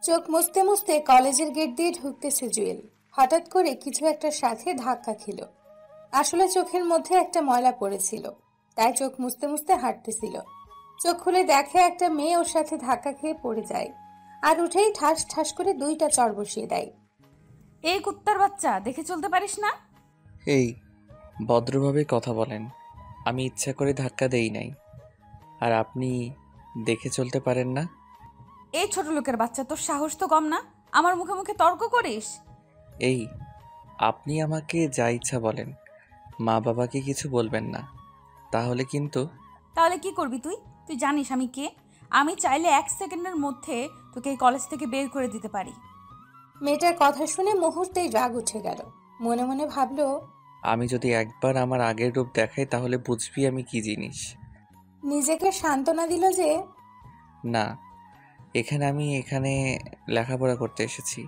চোখ মুছতে মুছতে কলেজের গেট দিয়ে ঢুকতেছে জুয়েল। হঠাৎ করে কিছু একটার সাথে ধাক্কা খেল। আসলে চোখের মধ্যে একটা ময়লা পড়েছিল, তাই চোখ মুছতে মুছতে হাঁটতেছিল। চোখ খুলে দেখে একটা মেয়ে ওর সাথে ধাক্কা খেয়ে পড়ে যায়, আর উঠেই ঠাস ঠাস করে দুইটা চড় বসিয়ে দেয়। এই কুত্তার বাচ্চা, দেখে চলতে পারিস না? এই, ভদ্রভাবে কথা বলেন। আমি ইচ্ছা করে ধাক্কা দেই নাই। আর আপনি দেখে চলতে পারেন না? এই ছোট লোকের বাচ্চা, তোর সাহস তো কম না, আমার মুখে মুখে তর্ক করিস? এই, আপনি আমাকে যা ইচ্ছা বলেন, মা বাবাকে কিছু বলবেন না, তাহলে কিন্তু। তাহলে কি করবি তুই? তুই জানিস আমি কে? আমি চাইলে 1 সেকেন্ডের মধ্যে তোকে এই কলেজ থেকে বের করে দিতে পারি। মেয়েটার কথা শুনে মুহূর্তেই রাগ উঠে গেল। মনে মনে ভাবলো, আমি যদি একবার আমার আগের রূপ দেখাই তাহলে বুঝবি আমি কি জিনিস। নিজেকে সান্ত্বনা দিল যে না, আমি এখানে লেখাপড়া করতে এসেছি,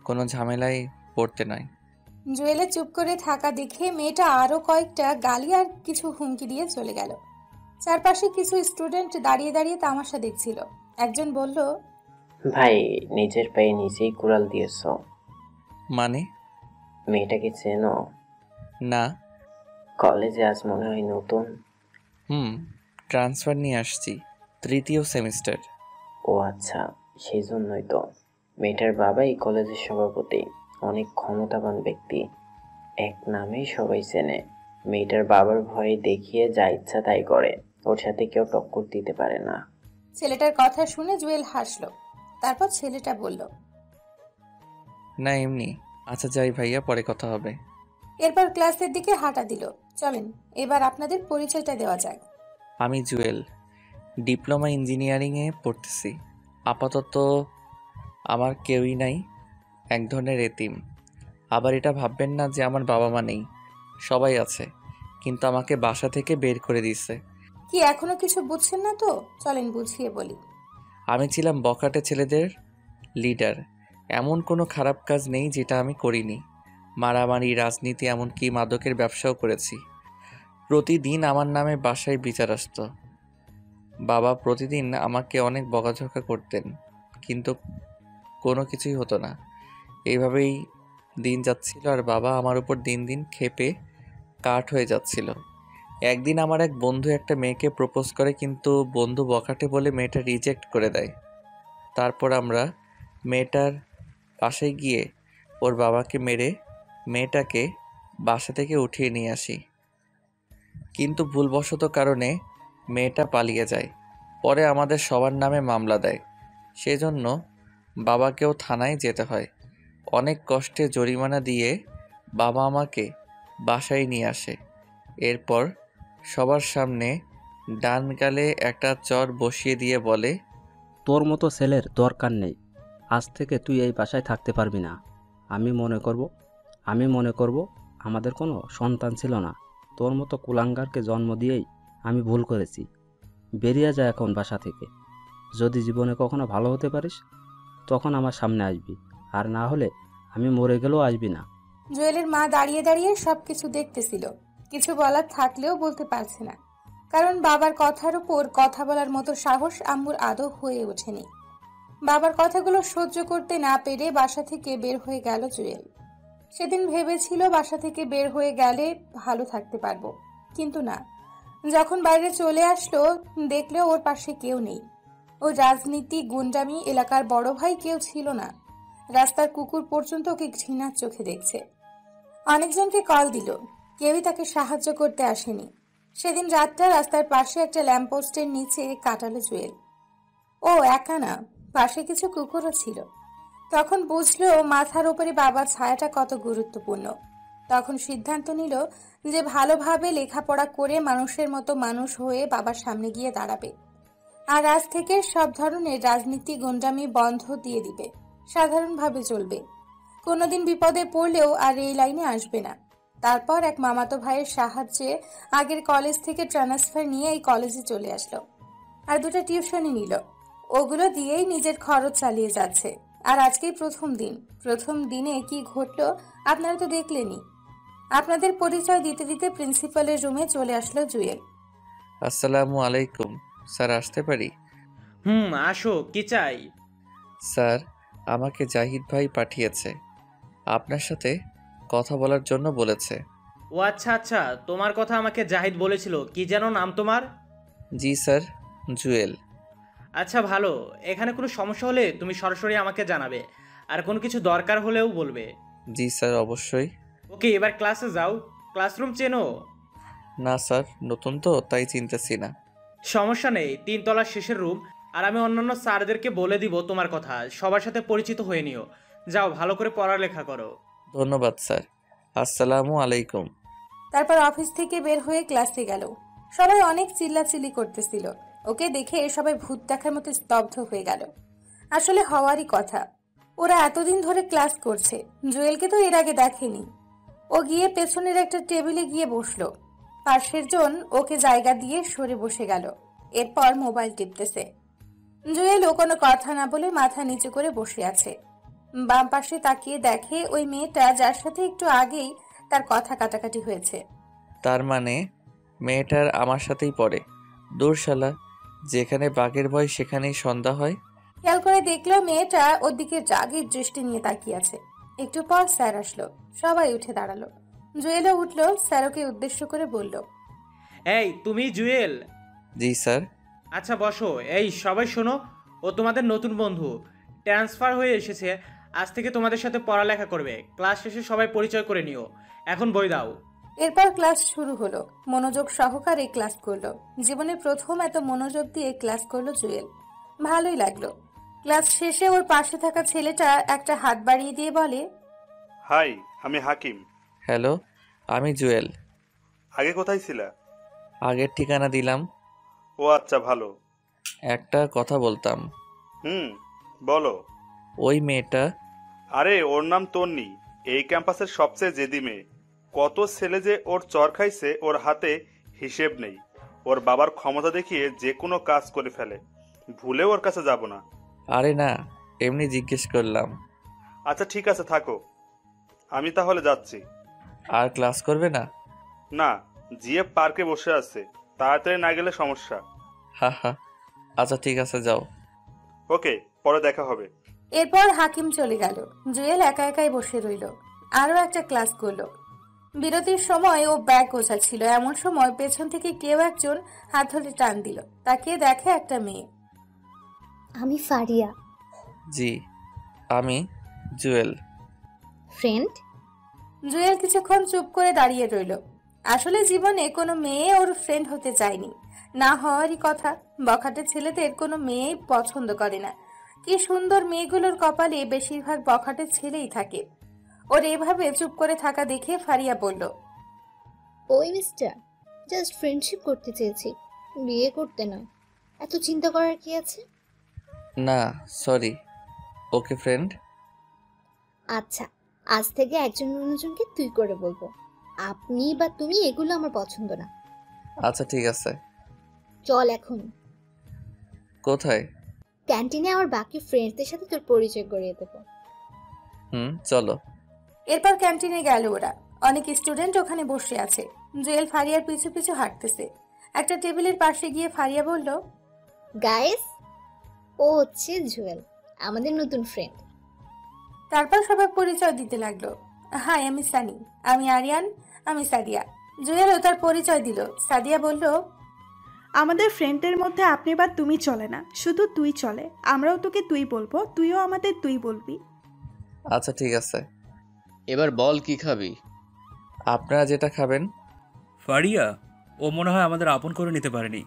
কোনো ঝামেলায় পড়তে নয়। জুয়েলের চুপ করে থাকা দেখে মেয়েটা আরো কয়েকটা গালি আর কিছু হুমকি দিয়ে চলে গেল। চারপাশে কিছু স্টুডেন্ট দাঁড়িয়ে দাঁড়িয়ে তামাশা দেখছিল। একজন বলল, ভাই, নিজের পায়ে নিজেই কুড়াল দিয়েছ। মানে? মেয়েটাকে চেনো? না। কলেজে আজ মনে হয় নতুন। ট্রান্সফার নিয়ে আসছি, 3য় সেমিস্টার। ও আচ্ছা, সেই জন্যই তো। মেয়েটার বাবা এই কলেজের সভাপতি, অনেক ক্ষমতাবান ব্যক্তি, এক নামেই সবাই চেনে। মেয়েটার বাবার ভয়ে দেখিয়ে যা ইচ্ছা তাই করে, ওর সাথে কেউ টক্কর দিতে পারে না। ছেলেটার কথা শুনে জুয়েল হাসলো। তারপর ছেলেটা বলল, না এমনি। আচ্ছা যাই ভাইয়া, পরে কথা হবে। এরপর ক্লাসের দিকে হাঁটা দিল। চলেন এবার আপনাদের পরিচয়টা দেওয়া যাক। আমি জুয়েল, ডিপ্লোমা ইঞ্জিনিয়ারিংয়ে পড়তেছি। আপাতত আমার কেউই নাই, এক ধরনের এতিম। আবার এটা ভাববেন না যে আমার বাবা মা নেই, সবাই আছে, কিন্তু আমাকে বাসা থেকে বের করে দিয়েছে। কি এখনো কিছু বুঝছেন না তো? চলেন বুঝিয়ে বলি। আমি ছিলাম বখাটে ছেলেদের লিডার। এমন কোনো খারাপ কাজ নেই যেটা আমি করিনি। মারামারি, রাজনীতি, এমনকি মাদকের ব্যবসাও করেছি। প্রতিদিন আমার নামে বাসায় বিচার আসতো। বাবা প্রতিদিন আমাকে অনেক বকাঝকা করতেন, কিন্তু কোনো কিছুই হতো না। এইভাবেই দিন যাচ্ছিল, আর বাবা আমার উপর দিন দিন ক্ষেপে কাঠ হয়ে যাচ্ছিল। একদিন আমার এক বন্ধু একটা মেয়েকে প্রপোজ করে, কিন্তু বন্ধু বখাটে বলে মেয়েটা রিজেক্ট করে দেয়। তারপর আমরা মেয়েটার বাসায় গিয়ে ওর বাবাকে মেরে মেয়েটাকে বাসা থেকে উঠিয়ে নিয়ে আসি, কিন্তু ভুলবশত কারণে মেয়েটা পালিয়ে যায়। পরে আমাদের সবার নামে মামলা দেয়, সেজন্য বাবাকেও থানায় যেতে হয়। অনেক কষ্টে জরিমানা দিয়ে বাবা আমাকে বাসায় নিয়ে আসে। এরপর সবার সামনে ডান গালে একটা চর বসিয়ে দিয়ে বলে, তোর মতো ছেলের দরকার নেই, আজ থেকে তুই এই বাসায় থাকতে পারবি না। আমি মনে করব আমাদের কোনো সন্তান ছিল না। তোর মতো কুলাঙ্গারকে জন্ম দিয়েই আমি ভুল করেছি। বেরিয়ে যা এখন বাসা থেকে। যদি জীবনে কখনো ভালো হতে পারিস তখন আমার সামনে আসবি, আর না হলে আমি মরে গেলেও আসবি না। জুয়েলের মা দাঁড়িয়ে দাঁড়িয়ে সবকিছু দেখতেছিল। কিছু বলার থাকলেও বলতে পারছে না, কারণ বাবার কথার উপর কথা বলার মতো সাহস আম্মুর আদৌ হয়ে ওঠেনি। বাবার কথাগুলো সহ্য করতে না পেরে বাসা থেকে বের হয়ে গেল জুয়েল। সেদিন ভেবেছিল বাসা থেকে বের হয়ে গেলে ভালো থাকতে পারবো, কিন্তু না। যখন বাইরে চলে আসলো দেখলো ওর পাশে কেউ নেই। ও রাজনীতি, গুন্ডামি, এলাকার বড় ভাই কেউ ছিল না। রাস্তার কুকুর পর্যন্ত ওকে ঘৃণার চোখে দেখছে। অনেকজনকে কল দিল, কেউই তাকে সাহায্য করতে আসেনি। সেদিন রাতটা রাস্তার পাশে একটা ল্যাম্পপোস্টের নিচে কাটালো জুয়েল। ও একা না, পাশে কিছু কুকুরও ছিল। তখন বুঝলো মাথার উপরে বাবার ছায়াটা কত গুরুত্বপূর্ণ। তখন সিদ্ধান্ত নিল যে ভালোভাবে লেখাপড়া করে মানুষের মতো মানুষ হয়ে বাবার সামনে গিয়ে দাঁড়াবে। আর আজ থেকে সব ধরনের রাজনীতি, গুন্ডামি বন্ধ দিয়ে দিবে। সাধারণভাবে চলবে। কোনোদিন বিপদে পড়লেও আর এই লাইনে আসবে না। তারপর এক মামাতো ভাইয়ের সাহায্যে আগের কলেজ থেকে ট্রান্সফার নিয়ে এই কলেজে চলে আসলো। আর 2টা টিউশনই নিল। ওগুলো দিয়েই নিজের খরচ চালিয়ে যাচ্ছে। আর আজকেই প্রথম দিনে কি ঘটলো আপনারা তো দেখলেনই। আপনাদের পরিচয় দিতে দিতে প্রিন্সিপালের রুমে চলে আসলো জুয়েল। আসসালামু আলাইকুম স্যার, আসতে পারি? আসো, কি চাই? স্যার, আমাকে জাহিদ ভাই পাঠিয়েছে। আপনার সাথে কথা বলার জন্য বলেছে। ও আচ্ছা আচ্ছা, তোমার কথা আমাকে জাহিদ বলেছিল। কি যেন নাম তোমার? জি স্যার, জুয়েল। আচ্ছা ভালো, এখানে কোনো সমস্যা হলে তুমি সরাসরি আমাকে জানাবে, আর কোনো কিছু দরকার হলেও বলবে। জি স্যার, অবশ্যই। ওকে, এবার ক্লাসে যাও। ক্লাসরুম চেনো? না স্যার, নতুন তো তাই চিনতেছি না। সমস্যা নেই, 3 তলার শেষের রুম। আর আমি অন্যান্য স্যারদেরকে বলে দিব তোমার কথা, সবার সাথে পরিচিত হয়ে নিও। যাও, ভালো করে পড়ালেখা করো। ধন্যবাদ স্যার। আসসালামু আলাইকুম। তারপর অফিস থেকে বের হয়ে ক্লাসে গেল। সবাই অনেক চিল্লাচিল্লি করতেছিল। ওকে দেখে সবাই ভূত দেখার মতো স্তব্ধ হয়ে গেল। আসলে হওয়ারই কথা, ওরা এতদিন ধরে ক্লাস করছে, জুয়েলকে তো এর আগে দেখেনি। ও গিয়ে পেছনের একটা টেবিলে গিয়ে বসলো। পাশের জন ওকে জায়গা দিয়ে সরে বসে গেল। এরপর মোবাইল টিপতেছে। জুয়েলও কোনো কথা না বলে মাথা নিচু করে বসে আছে। বাম পাশে তাকিয়ে দেখে ওই মেয়েটা যার সাথে একটু আগেই তার কথা কাটাকাটি হয়েছে। তার মানে মেয়েটার আমার সাথেই পড়ে। দূর শালা, যেখানে বাঘের ভয় সেখানেই সন্ধ্যা হয়। খেয়াল করে দেখলো মেয়েটা ওর দিকে রাগের দৃষ্টি নিয়ে তাকিয়ে আছে। একটু পর স্যার আসলো। সবাই উঠে দাঁড়ালো। জুয়েলও উঠলো, স্যারকে উদ্দেশ্য করে বলল, এই তুমি জুয়েল? জি স্যার। আচ্ছা বসো। এই সবাই শোনো, ও তোমাদের নতুন বন্ধু, ট্রান্সফার হয়ে এসেছে। আজ থেকে তোমাদের সাথে পড়ালেখা করবে। ক্লাস শেষে সবাই পরিচয় করে নিও। এখন বই দাও। এরপর ক্লাস শুরু হলো। মনোযোগ সহকারে ক্লাস করলো। জীবনে প্রথম এত মনোযোগ দিয়ে ক্লাস করলো জুয়েল। ভালোই লাগলো। ক্লাস শেষে ওর পাশে থাকা ছেলেটা একটা হাত বাড়িয়ে দিয়ে বলে, হাই, আমি হাকিম। হ্যালো, আমি জুয়েল। আগে কোথায় ছিলা? আগের ঠিকানা দিলাম। ও আচ্ছা, ভালো। একটা কথা বলতাম। বলো। ওই মেয়েটা। আরে ওর নাম তন্নি, এই ক্যাম্পাসের সবচেয়ে জেদি মেয়ে। কত ছেলে যে ওর চর খাইছে, ওর হাতে হিসেব নেই। ওর বাবার ক্ষমতা দেখিয়ে যে কোনো কাজ করে ফেলে। ভুলেও ওর কাছে যাব না। আরে না, এমনি জিজ্ঞেস করলাম। আচ্ছা ঠিক আছে, থাকো। আমি তাহলে যাচ্ছি। আর ক্লাস করবে না? না, জিএফ পার্কে বসে আছে, তাড়াতাড়ি না গেলে সমস্যা। হা হা, আচ্ছা ঠিক আছে, যাও। ওকে, পরে দেখা হবে। এরপর হাকিম চলে গেল। জুয়েল একা একাই বসে রইল। আরো একটা ক্লাস করলো। বিরতির সময় ও ব্যাগ গোছাচ্ছিল। এমন সময় পেছন থেকে কেউ একজন হাত ধরে টান দিল। তাকিয়ে দেখে একটা মেয়ে। আমি ফারিয়া। জি, আমি জুয়েল। ফ্রেন্ড? জুয়েল কিছুক্ষণ চুপ করে দাঁড়িয়ে রইল। আসলে জীবনে কোনো মেয়ে ওর ফ্রেন্ড হতে চায়নি, না হওয়ারই কথা। বখাটে ছেলেদের কোনো মেয়েই পছন্দ করে না। কি সুন্দর মেয়েগুলোর কপালে বেশিরভাগ বখাটে ছেলেই থাকে। ওর এভাবে চুপ করে থাকা দেখে ফারিয়া বলল, ওই মিস্টার, জাস্ট ফ্রেন্ডশিপ করতে চেয়েছি, বিয়ে করতে নয়। এত চিন্তা করার কি আছে? না, সরি। ওকে ফ্রেন্ড। আচ্ছা, আজ থেকে একজন অন্যজনকে তুই করে বলবো। আপনি বা তুমি এগুলো আমার পছন্দ না। আচ্ছা ঠিক আছে। চল এখন। কোথায়? ক্যান্টিনে আমার বাকি ফ্রেন্ডসদের সাথে তোর পরিচয় করিয়ে দেবো। চলো। এরপর ক্যান্টিনে গেল ওরা। অনেক স্টুডেন্ট ওখানে বসে আছে। জুয়েল ফারিয়ার পিছু পিছু হাঁটতেছে। একটা টেবিলের পাশে গিয়ে ফারিয়া বলল, গাইস, ও হচ্ছে জুয়েল, আমাদের নতুন ফ্রেন্ড। তারপর সবাই পরিচয় দিতে লাগলো। হাই, আমি সানি। আমি আরিয়ান। আমি সাদিয়া। জুয়েলও তার পরিচয় দিল। সাদিয়া বলল, আমাদের ফ্রেন্ডদের মধ্যে আপনি বা তুমি চলে না, শুধু তুই চলে। আমরাও তোকে তুই বলবো, তুইও আমাদের তুই বলবি। আচ্ছা ঠিক আছে। এবার বল কি খাবি? আপনারা যেটা খাবেন। ফারিয়া, ও মনে হয় আমাদের আপন করে নিতে পারেনি।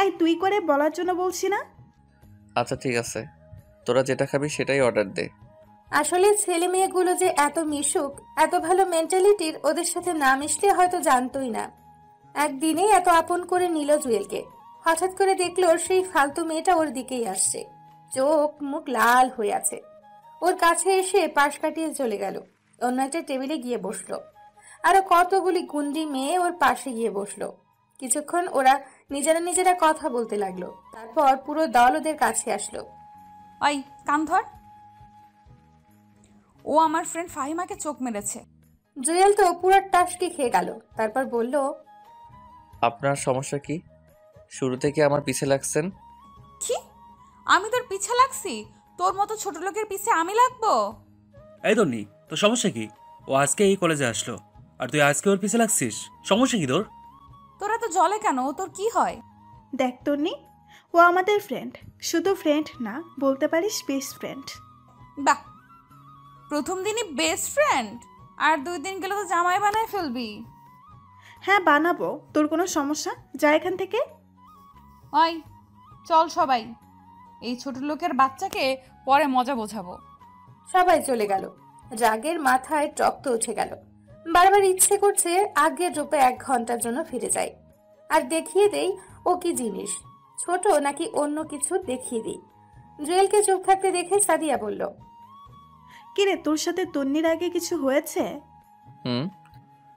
এই তুই করে বলার জন্য বলছি না। আচ্ছা ঠিক আছে, তোরা যেটা খাবি সেটাই অর্ডার দে। আসলে ছেলে মেয়েগুলো যে এত মিশুক, এত ভালো মেন্টালিটির, ওদের সাথে না মিশলে হয়তো জানতোই না। একদিনেই এত আপন করে নিল জুয়েলকে। হঠাৎ করে দেখলো সেই ফালতু মেয়েটা ওর দিকেই আসছে। চোখ মুখ লাল হয়ে আছে। ওর কাছে এসে পাশ কাটিয়ে চলে গেল। অন্য একটা টেবিলে গিয়ে বসলো। আরো কতগুলি গুন্ডি মেয়ে ওর পাশে গিয়ে বসলো। কিছুক্ষণ ওরা নিজেরা নিজেরা কথা বলতে লাগলো। তারপর পুরো দল ওদের কাছে আসলো। ওই কান ধর। ও আমার ফ্রেন্ড ফাহিমাকে চোখ মেরেছে। জুয়েল তো পুরো টাসকি খেয়ে গেল। তারপর বলল, আপনার সমস্যা কি? শুরু থেকে আমার পিছে লাগছেন। কি? আমি তোর পিছে লাগছি? তোর মতো ছোট লোকের পিছে আমি লাগবো? এই তন্নি, তোর সমস্যা কি? ও আজকে এই কলেজে আসলো আর তুই আজকে ওর পিছে লাগছিস, সমস্যা কি তোর? তোরা তো জলে কেন? ও তোর কি হয়? দেখ তন্নি, ও আমাদের ফ্রেন্ড, শুধু ফ্রেন্ড না, বলতে পারিস বেস্ট ফ্রেন্ড। বাহ, প্রথম দিনই বেস্ট ফ্রেন্ড, আর 2 দিন গেলে তো জামাই বানায় ফেলবি। হ্যাঁ বানাবো, তোর কোনো সমস্যা? যা এখান থেকে। ওই চল সবাই, এই ছোট লোকের বাচ্চাকে পরে মজা বোঝাবো। সবাই চলে গেল। রাগের মাথায় রক্ত উঠে গেল। বারবার ইচ্ছে করছে আগের রূপে 1 ঘন্টার জন্য ফিরে যাই, আর দেখিয়ে দেই ও কি জিনিস, ছোট নাকি অন্য কিছু দেখিয়ে দিই। জুয়েলকে চুপ থাকতে দেখে সাদিয়া বলল, কিরে, তোর সাথে তন্নির আগে কিছু হয়েছে? হুম।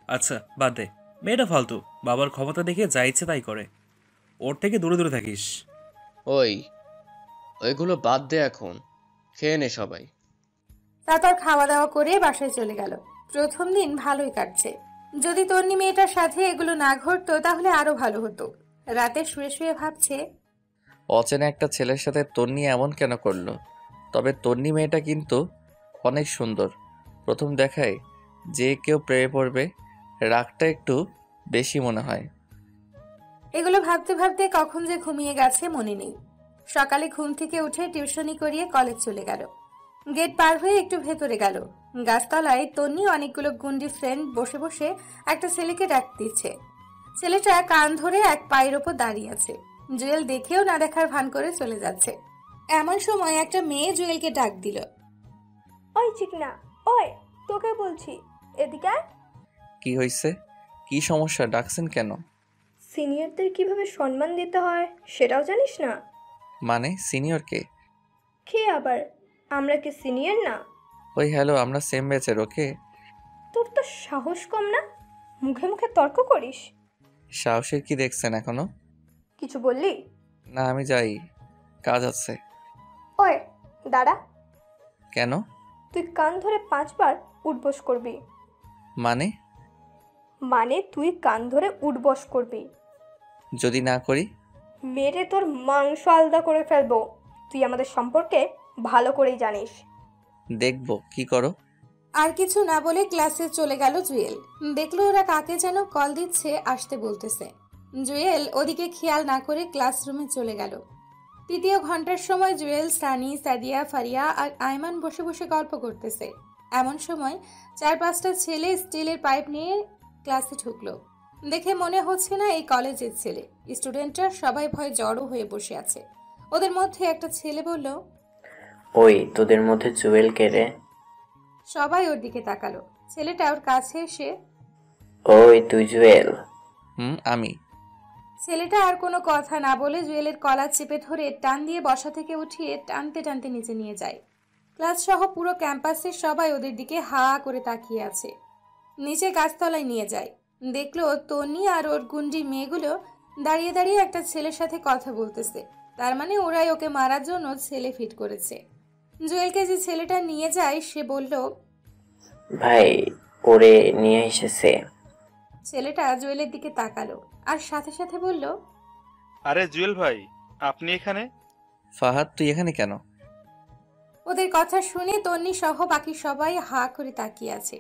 আচ্ছা বাদ দে, মেয়েটা ফালতু, বাবার ক্ষমতা দেখে যা ইচ্ছে তাই করে, ওর থেকে দূরে দূরে থাকিস। ওইগুলো বাদ দে, এখন খেয়ে নে সবাই। তারপর খাওয়া দাওয়া করে বাসায় চলে গেল। প্রথম দিন ভালোই কাটছে। যদি তন্নি মেয়েটার সাথে এগুলো না ঘটতো তাহলে আরো ভালো হতো। রাতে শুয়ে শুয়ে ভাবছে, অচেনা একটা ছেলের সাথে তন্নি এমন কেন করলো? তবে তন্নি মেয়েটা কিন্তু অনেক সুন্দর। প্রথম দেখায় যে কেউ প্রেমে পড়বে, রাগটা একটু বেশি মনে হয়। এগুলো ভাবতে ভাবতে কখন যে ঘুমিয়ে গেছে মনে নেই। সকালে ঘুম থেকে উঠে টিউশনি করিয়ে কলেজ চলে গেল। গেট পার হয়ে একটু ভেতরে গেল। গাছতলায় তন্নি অনেকগুলো গুন্ডি ফ্রেন্ড বসে বসে একটা ছেলেকে ডাক দিচ্ছে। ছেলেটা কান ধরে এক পায়ের ওপর দাঁড়িয়ে আছে। জুয়েল দেখেও না দেখার ভান করে চলে যাচ্ছে। এমন সময় একটা মেয়ে জুয়েলকে ডাক দিল, ওই চিকনা, ওই তোকে বলছি, এদিকে আয়। কি হয়েছে? কি সমস্যা? ডাকছেন কেন? সিনিয়রদের কিভাবে সম্মান দিতে হয় সেটাও জানিস না? মানে সিনিয়র কে? কে আবার? আমরা কি সিনিয়র না? ওই হ্যালো, আমরা সেম ব্যাচের। ওকে। তোর তো সাহস কম না, মুখে মুখে তর্ক করিস। সাহসের কি দেখছেন এখনো? কিছু বললি? না, আমি যাই, কাজ আছে। ওই দাঁড়া। কেন? তুই কান ধরে 5 বার উঠবস করবি। মানে? মানে তুই কান ধরে উঠবস করবি। যদি না করি? মেরে তোর মাংস আলাদা করে ফেলবো। তুই আমাদের সম্পর্কে ভালো করেই জানিস। দেখবো কি করো। আর কিছু না বলে ক্লাসে চলে গেল জুয়েল। দেখলো ওরা কাকে যেন কল দিচ্ছে, আসতে বলতেছে। জুয়েল ওদিকে খেয়াল না করে ক্লাসরুমে চলে গেল। 3য় ঘন্টার সময় জুয়েল, সানি, সাদিয়া, ফারিয়া আর আয়মান বসে বসে গল্প করতেছে। এমন সময় 4-5টা ছেলে স্টিলের পাইপ নিয়ে ক্লাসে ঢুকলো। দেখে মনে হচ্ছে না এই কলেজের ছেলে। স্টুডেন্টরা সবাই ভয়ে জড়ো হয়ে বসে আছে। ওদের মধ্যে একটা ছেলে বলল, ওই তোদের মধ্যে জুয়েল কে রে? সবাই ওর দিকে তাকালো। ছেলেটা ওর কাছে এসে, ওই তুই জুয়েল? আমি। ছেলেটা আর কোনো কথা না বলে জুয়েলের কলার চেপে ধরে টান দিয়ে বসা থেকে উঠিয়ে টানতে টানতে নিচে নিয়ে যায়। ক্লাস সহ পুরো ক্যাম্পাসের সবাই ওদের দিকে হা করে তাকিয়ে আছে। নিচে গাছতলায় নিয়ে যায়। দেখলো তন্নি আর ওর গুন্ডি মেয়েগুলো দাঁড়িয়ে দাঁড়িয়ে একটা ছেলের সাথে কথা বলতেছে। তার মানে ওরাই ওকে মারার জন্য ছেলে ফিট করেছে। জুয়েলকে যে ছেলেটা নিয়ে যায় সে বলল, ভাই ওরে নিয়ে এসেছে। ছেলেটা জুয়েলের দিকে তাকালো আর সাথে সাথে বলল, আরে জুয়েল ভাই, আপনি এখানে? ফাহাদ, তুই এখানে কেন? ওদের কথা শুনে তন্নি সহ বাকি সবাই হা করে তাকিয়ে আছে।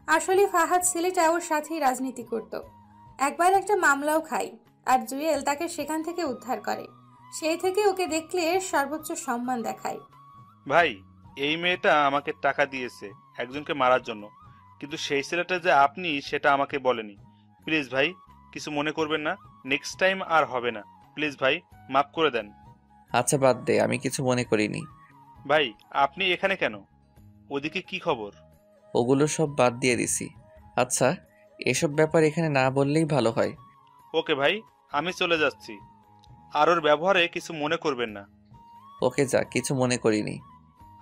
আসলে ফাহাদ ছেলেটা ওর সাথেই রাজনীতি করত। একবার একটা মামলাও খায়, আর জুয়েল তাকে সেখান থেকে উদ্ধার করে। সেই থেকে ওকে দেখলে সর্বোচ্চ সম্মান দেখায়। ভাই, এই মেয়েটা আমাকে টাকা দিয়েছে একজনকে মারার জন্য, কিন্তু সেই ছেলেটা যে আপনি সেটা আমাকে বলেনি। প্লিজ ভাই, কিছু মনে করবেন না, নেক্সট টাইম আর হবে না। প্লিজ ভাই, মাফ করে দেন। আচ্ছা বাদ দে, আমি কিছু মনে করিনি। ভাই, আপনি এখানে কেন? ওদিকে কি খবর? ওগুলো সব বাদ দিয়ে দিছি। আচ্ছা, এসব ব্যাপার এখানে না বললেই ভালো হয়। ওকে ভাই, আমি চলে যাচ্ছি। আর ওর ব্যবহারে কিছু মনে করবেন না। ওকে যা, কিছু মনে করিনি।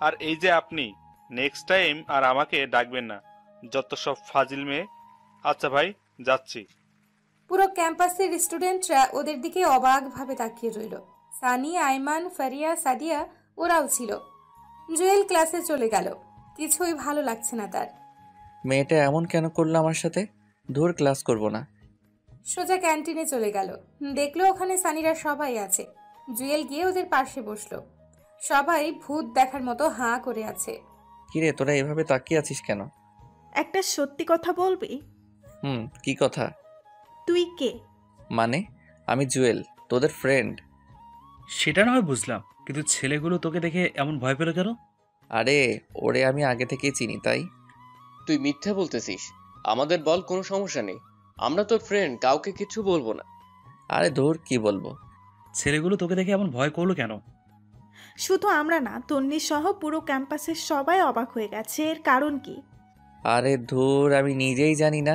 আর এই যে আপনি, নেক্সট টাইম আর আমাকে ডাকবেন না, যত সব ফাজিল মেয়ে। আচ্ছা ভাই, যাচ্ছি। পুরো ক্যাম্পাসের স্টুডেন্টরা ওদের দিকে অবাকভাবে তাকিয়ে রইল। সানি, আয়মান, ফারিয়া, সাদিয়া ওরাও ছিল। জুয়েল ক্লাসে চলে গেল। কিছুই ভালো লাগছে না তার। মেয়েটা এমন কেন করলো আমার সাথে? ধুর, ক্লাস করব না। সোজা ক্যান্টিনে চলে গেল। দেখলো ওখানে সানিরা সবাই আছে। জুয়েল গিয়ে ওদের পাশে বসলো। সবাই ভূত দেখার মতো হাঁ করে আছে। কিরে তোরা এভাবে তাকিয়ে আছিস কেন? একটা সত্যি কথা বলবি? কি কথা? তুই কে? মানে আমি জুয়েল, তোদের ফ্রেন্ড। সেটা না হয় বুঝলাম, কিন্তু ছেলেগুলো তোকে দেখে এমন ভয় পেল কেন? আরে ওরে আমি আগে থেকেই চিনি তাই। তুই মিথ্যা বলতেছিস। আমাদের বল, কোনো সমস্যা নেই, আমরা তোর ফ্রেন্ড, কাউকে কিছু বলবো না। আরে ধুর কি বলবো। ছেলেগুলো তোকে দেখে এমন ভয় করলো কেন? শুধু আমরা না, তন্নি সহ পুরো ক্যাম্পাসের সবাই অবাক হয়ে গেছে। এর কারণ কি? আরে ধুর আমি নিজেই জানি না।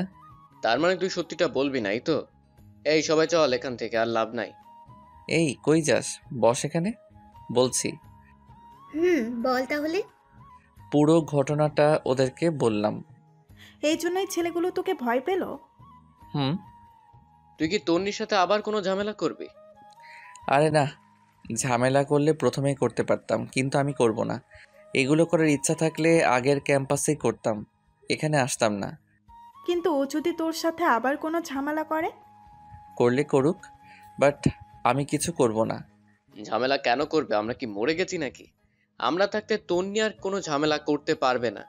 তার মানে তুই সত্যিটা বলবি নাই তো? এই সবাই চল এখান থেকে, আর লাভ নাই। এই কই যাস? বস এখানে, বলছি। বল তাহলে। পুরো ঘটনাটা ওদেরকে বললাম। এই জন্যই ছেলেগুলো তোকে ভয় পেল? তুই কি তন্নির সাথে আবার কোনো ঝামেলা করবি? আরে না, ঝামেলা করলে প্রথমেই করতে পারতাম, কিন্তু আমি করব না। এগুলো করার ইচ্ছা থাকলে আগের ক্যাম্পাসেই করতাম, এখানে আসতাম না। কিন্তু ও যদি তোর সাথে আবার কোনো ঝামেলা করে? করলে করুক, বাট আমি কিছু করব না। ঝামেলা কেন করবে? আমরা কি মরে গেছি নাকি? আমরা থাকতে তন্নি আর কোনো ঝামেলা করতে পারবে না।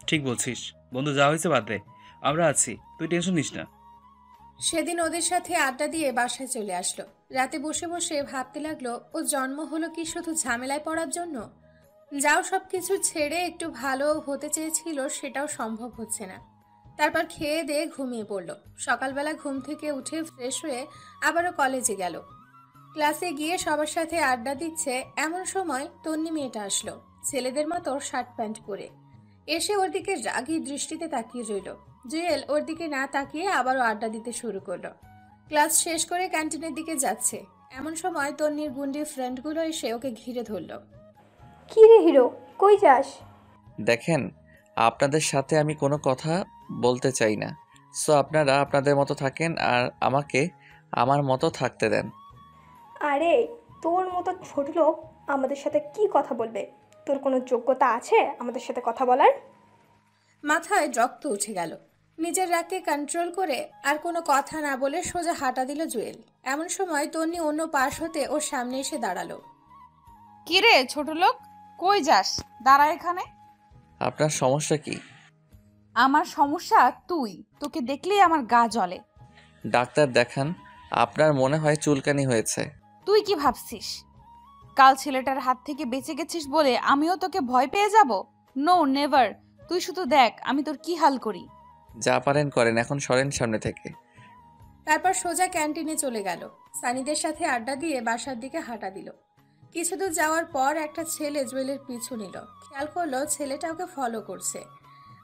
ঠিক বলছিস বন্ধু, যা হয়েছে বাদ দে, আমরা আছি, তুই টেনশন নিস না। সেদিন ওদের সাথে আড্ডা দিয়ে বাসায় চলে আসলো। রাতে বসে বসে ভাবতে লাগলো, ও জন্ম হলো কি শুধু ঝামেলায় পড়ার জন্য? যাও সবকিছু ছেড়ে একটু ভালো হতে চেয়েছিল, সেটাও সম্ভব হচ্ছে না। তারপর খেয়ে দিয়ে ঘুমিয়ে পড়লো। সকালবেলা ঘুম থেকে উঠে ফ্রেশ হয়ে আবারও কলেজে গেল। ক্লাসে গিয়ে সবার সাথে আড্ডা দিচ্ছে, এমন সময় তন্নি মেয়েটা আসলো, ছেলেদের মতো শার্ট প্যান্ট পরে। এসে ওর দিকে রাগী দৃষ্টিতে তাকিয়ে রইল। জুয়েল ওর দিকে না তাকিয়ে আবারও আড্ডা দিতে শুরু করলো। ক্লাস শেষ করে ক্যান্টিনের দিকে যাচ্ছে, এমন সময় তন্নির গুন্ডি ফ্রেন্ডগুলো এসে ওকে ঘিরে ধরলো। কি রে হিরো, কই যাস? দেখেন, আপনাদের সাথে আমি কোনো কথা বলতে চাই না, সো আপনারা আপনাদের মতো থাকেন আর আমাকে আমার মতো থাকতে দেন। আরে তোর মতো ছোট লোক আমাদের সাথে কি কথা বলবে? তোর কোনো যোগ্যতা আছে আমাদের সাথে কথা বলার? মাথায় রক্ত উঠে গেল। নিজের রাগকে কন্ট্রোল করে আর কোনো কথা না বলে সোজা হাঁটা দিল জুয়েল। এমন সময় তন্নি অন্য পাশ হতে ওর সামনে এসে দাঁড়ালো। কি রে ছোট লোক, কই যাস? দাঁড়া এখানে। আপনার সমস্যা কি? আমার সমস্যা তুই, তোকে দেখলেই আমার গা জ্বলে। ডাক্তার দেখান, আপনার মনে হয় চুলকানি হয়েছে। তুই কি ভাবছিস কাল ছেলেটার হাত থেকে বেঁচে গেছিস বলে আমিও তোকে ভয় পেয়ে যাব? No never. তুই শুধু দেখ আমি তোর কি হাল করি। যা পারেন করেন, এখন সরেন সামনে থেকে। তারপর সোজা ক্যান্টিনে চলে গেল। সানিদের সাথে আড্ডা দিয়ে বাসার দিকে হাঁটা দিল। কিছু দূর যাওয়ার পর একটা ছেলে জুয়েলের পিছু নিল। খেয়াল করলো ছেলেটা ওকে ফলো করছে।